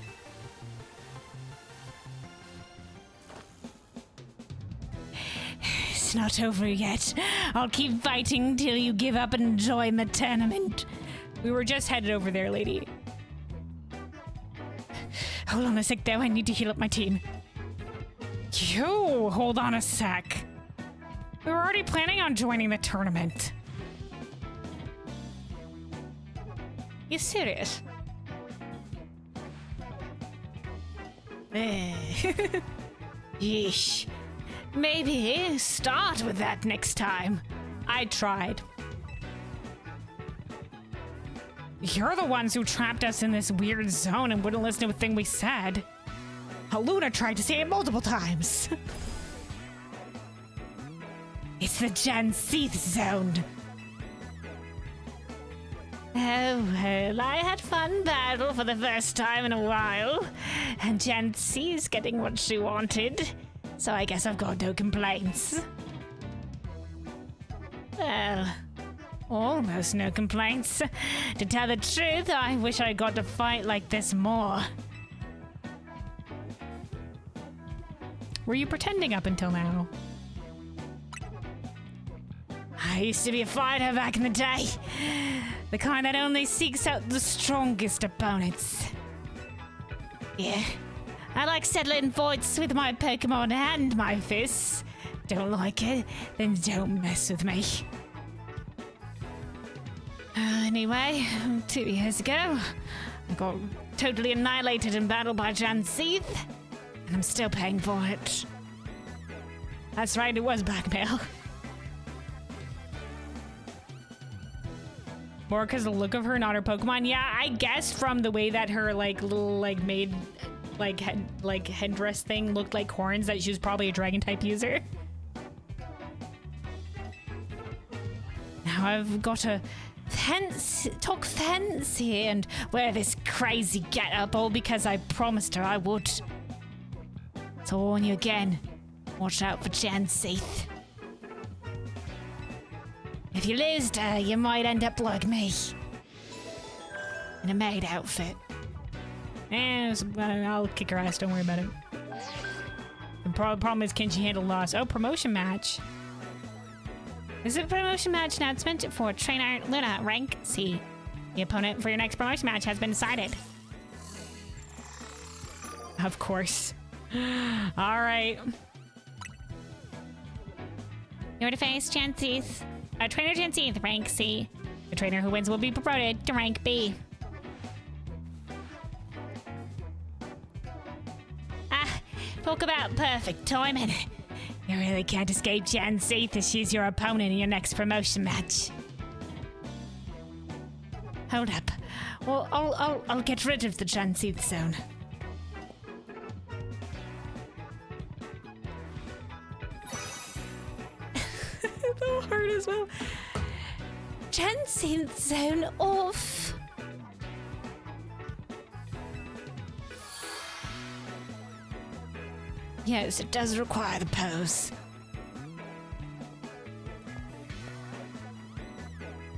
It's not over yet. I'll keep fighting till you give up and join the tournament. We were just headed over there, lady. Hold on a sec though, I need to heal up my team. You, hold on a sec. We were already planning on joining the tournament. You serious? Yeesh. Maybe start with that next time. I tried. You're the ones who trapped us in this weird zone and wouldn't listen to a thing we said. Luna tried to say it multiple times. It's the Jan Seath zone. Oh, well, I had fun battle for the first time in a while. And Jan Seath's getting what she wanted. So I guess I've got no complaints. Well, almost no complaints. To tell the truth, I wish I got to fight like this more. Were you pretending up until now? I used to be a fighter back in the day. The kind that only seeks out the strongest opponents. Yeah. I like settling fights with my Pokemon and my fists. Don't like it? Then don't mess with me. Anyway, 2 years ago, I got totally annihilated in battle by Jan Seath, and I'm still paying for it. That's right, it was blackmail. More because the look of her, not her Pokemon. Yeah, I guess from the way that her little made headdress thing looked like horns, that she was probably a dragon type user. now I've got to talk fancy and wear this crazy get-up all because I promised her I would. So I'll warn you again. Watch out for Jan Seath. If you lose to her, you might end up like me. In a maid outfit. I'll kick her ass, don't worry about it. The problem is, can she handle loss? Oh, promotion match. This is a promotion match announcement for Trainer Luna, rank C. The opponent for your next promotion match has been decided. Of course. Alright. You're to face Janseeth. Trainer Janseeth, rank C. The trainer who wins will be promoted to rank B. Talk about perfect timing. You really can't escape Jan Seath as she's your opponent in your next promotion match. Hold up. Well, I'll get rid of the Jan Seath zone. So hard as well. Janseeth zone off. Yes, it does require the pose.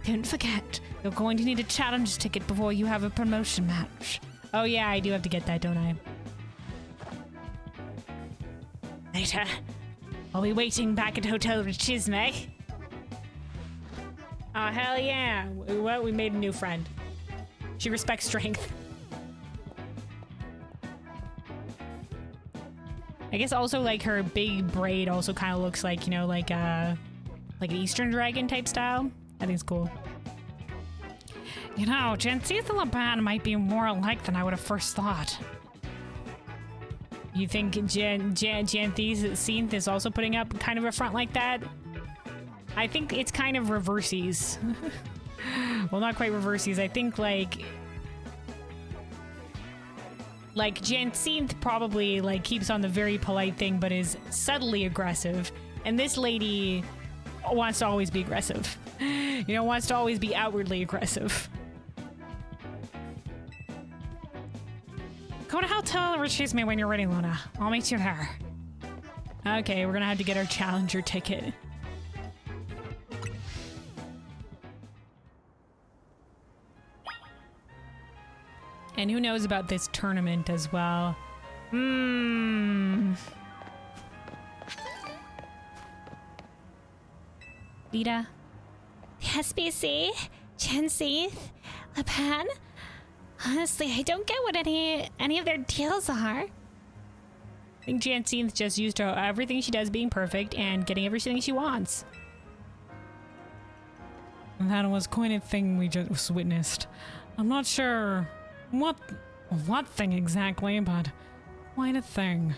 Don't forget, you're going to need a challenge ticket before you have a promotion match. Oh yeah, I do have to get that, don't I? Later, I'll be waiting back at Hotel Chisme. Oh, hell yeah. Well, we made a new friend. She respects strength. I guess also like her big braid also kind of looks like, you know, like an Eastern dragon type style. I think it's cool. You know, Janseeth and Laban might be more alike than I would have first thought. You think Janseeth is also putting up kind of a front like that? I think it's kind of reversies. Well, not quite reversies. I think like Janseeth probably like keeps on the very polite thing but is subtly aggressive, and this lady wants to always be aggressive. You know, wants to always be outwardly aggressive. Go to Hotel Chisme when you're ready, Luna. I'll meet you there. Okay, we're gonna have to get our challenger ticket. And who knows about this tournament as well? Vita. SBC, Janseeth, Laban. Honestly, I don't get what any of their deals are. I think Janseeth just used to everything she does being perfect and getting everything she wants. That was quite a thing we just witnessed. I'm not sure what thing exactly, but quite a thing.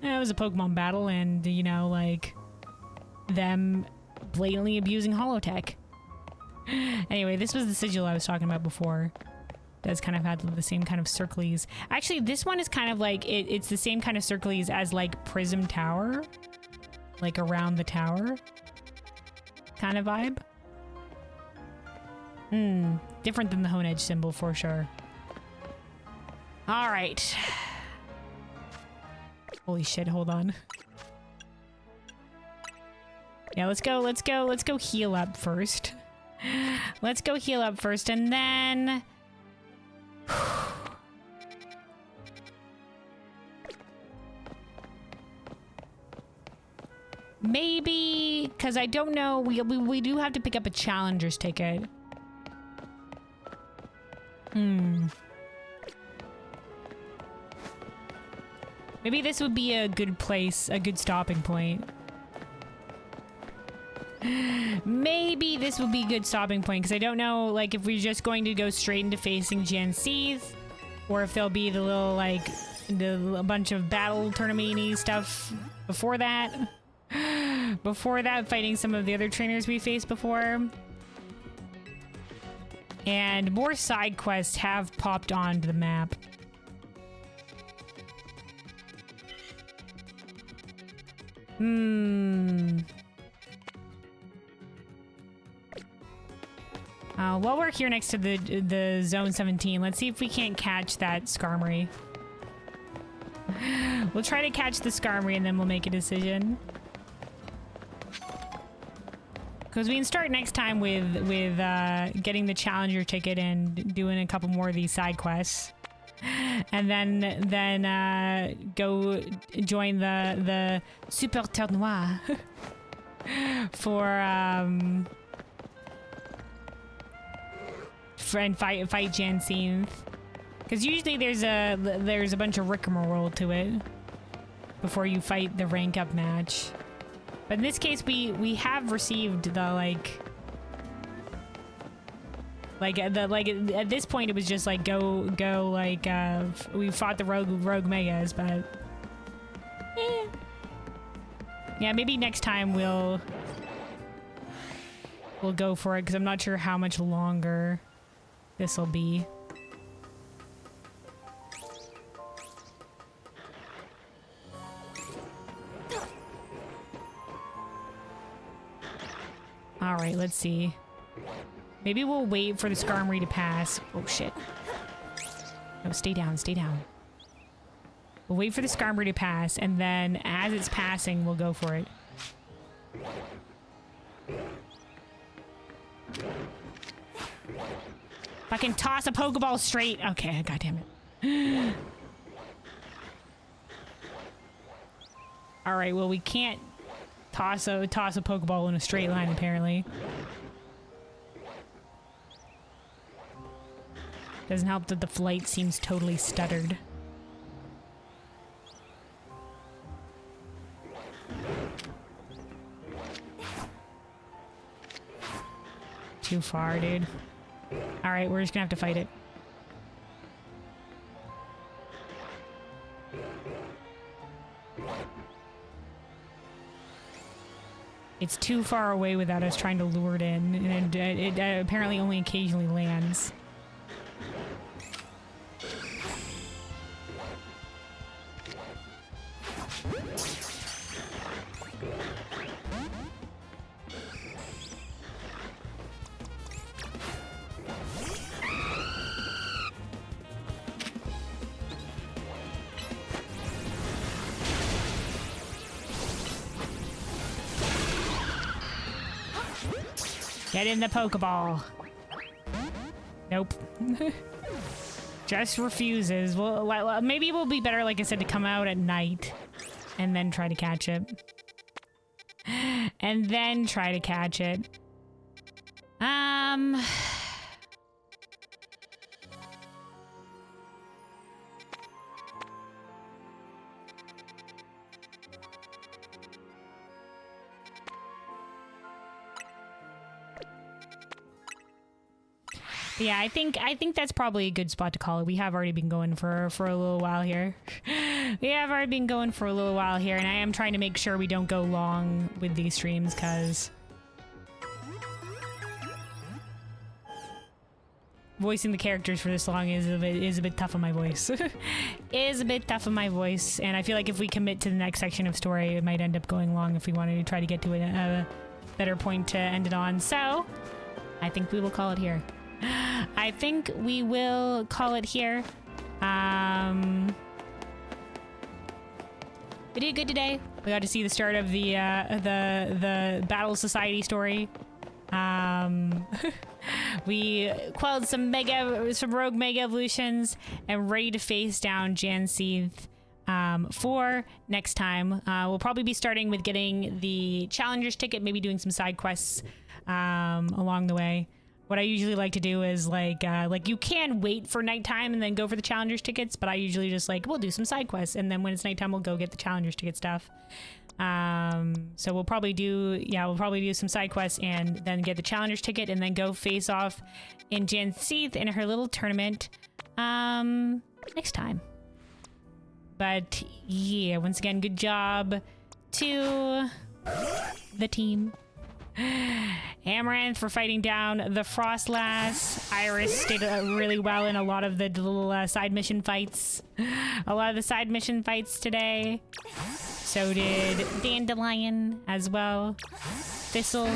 Yeah, it was a Pokemon battle and, you know, like, them blatantly abusing holotech. Anyway, this was the sigil I was talking about before. Does kind of have the same kind of circlies. Actually, this one is kind of like, it's the same kind of circlies as like Prism Tower. Like around the tower. Kind of vibe. Different than the Honedge symbol for sure. Alright. Holy shit, hold on. Yeah, let's go heal up first. Let's go heal up first and then... Maybe, because I don't know, we do have to pick up a challenger's ticket. Maybe this would be a good place, a good stopping point. Maybe this would be a good stopping point, because I don't know, like, if we're just going to go straight into facing Janseeth, or if there'll be the little, like, a bunch of battle tournament-y stuff before that. Before that, fighting some of the other trainers we faced before. And more side quests have popped onto the map. While we're here next to the Zone 17, let's see if we can't catch that Skarmory. We'll try to catch the Skarmory and then we'll make a decision. Because we can start next time with getting the Challenger ticket and doing a couple more of these side quests. And then go join the Super Tournoi for and fight Jancinth. Because usually there's a bunch of rigmarole to it before you fight the rank up match. But in this case, we have received the at this point it was just like go we fought the rogue megas, but yeah, maybe next time we'll go for it because I'm not sure how much longer this will be. All right, let's see. Maybe we'll wait for the Skarmory to pass. Oh, shit. No, stay down, stay down. We'll wait for the Skarmory to pass, and then as it's passing, we'll go for it. Fucking toss a Pokeball straight. Okay, goddamn it. All right, well, we can't toss a Pokeball in a straight line, apparently. Doesn't help that the flight seems totally stuttered. Too far, dude. Alright, we're just gonna have to fight it. It's too far away without us trying to lure it in, and it apparently only occasionally lands. Get in the Pokeball. Nope. Just refuses. Well, maybe it will be better, like I said, to come out at night and then try to catch it. And then try to catch it. Yeah, I think that's probably a good spot to call it. We have already been going for a little while here. And I am trying to make sure we don't go long with these streams, because voicing the characters for this long is a bit tough on my voice. Is a bit tough on my voice, and I feel like if we commit to the next section of story, it might end up going long if we wanted to try to get to a better point to end it on. So, I think we will call it here. We did good today. We got to see the start of the Battle Society story. We quelled some rogue mega evolutions and ready to face down Jancinth for next time. We'll probably be starting with getting the Challenger's ticket, maybe doing some side quests along the way. What I usually like to do is like you can wait for nighttime and then go for the Challenger's tickets, but I usually just we'll do some side quests, and then when it's nighttime we'll go get the Challenger's ticket stuff. So we'll probably do some side quests and then get the Challenger's ticket and then go face off in Jancinth in her little tournament next time. But yeah, once again, good job to the team. Amaranth for fighting down the Frostlass. Iris did really well in a lot of the little side mission fights. A lot of the side mission fights today. So did Dandelion as well. Thistle,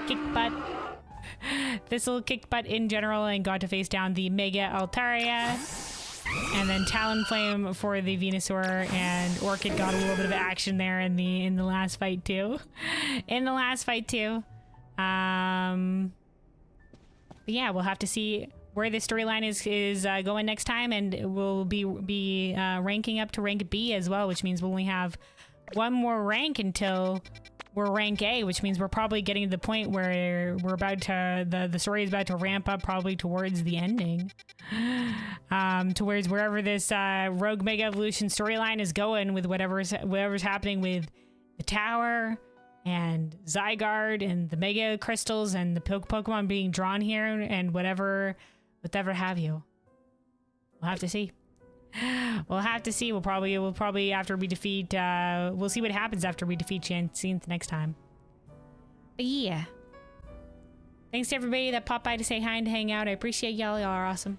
kick butt. Thistle kicked butt in general and got to face down the Mega Altaria. And then Talonflame for the Venusaur, and Orchid got a little bit of action there in the last fight too. But yeah, we'll have to see where the storyline is going next time, and we'll be ranking up to rank B as well, which means we'll only have one more rank until we're rank A, which means we're probably getting to the point where we're about to the story is about to ramp up probably towards the ending. Towards wherever this Rogue Mega Evolution storyline is going, with whatever's happening with the tower and Zygarde and the Mega Crystals and the Pokemon being drawn here, and whatever have you. We'll have to see. We'll probably after we defeat we'll see what happens after we defeat Chanseyth next time. But yeah. Thanks to everybody that popped by to say hi and to hang out. I appreciate y'all. Y'all are awesome.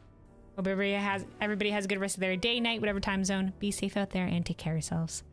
Hope everybody has a good rest of their day, night, whatever time zone. Be safe out there and take care of yourselves.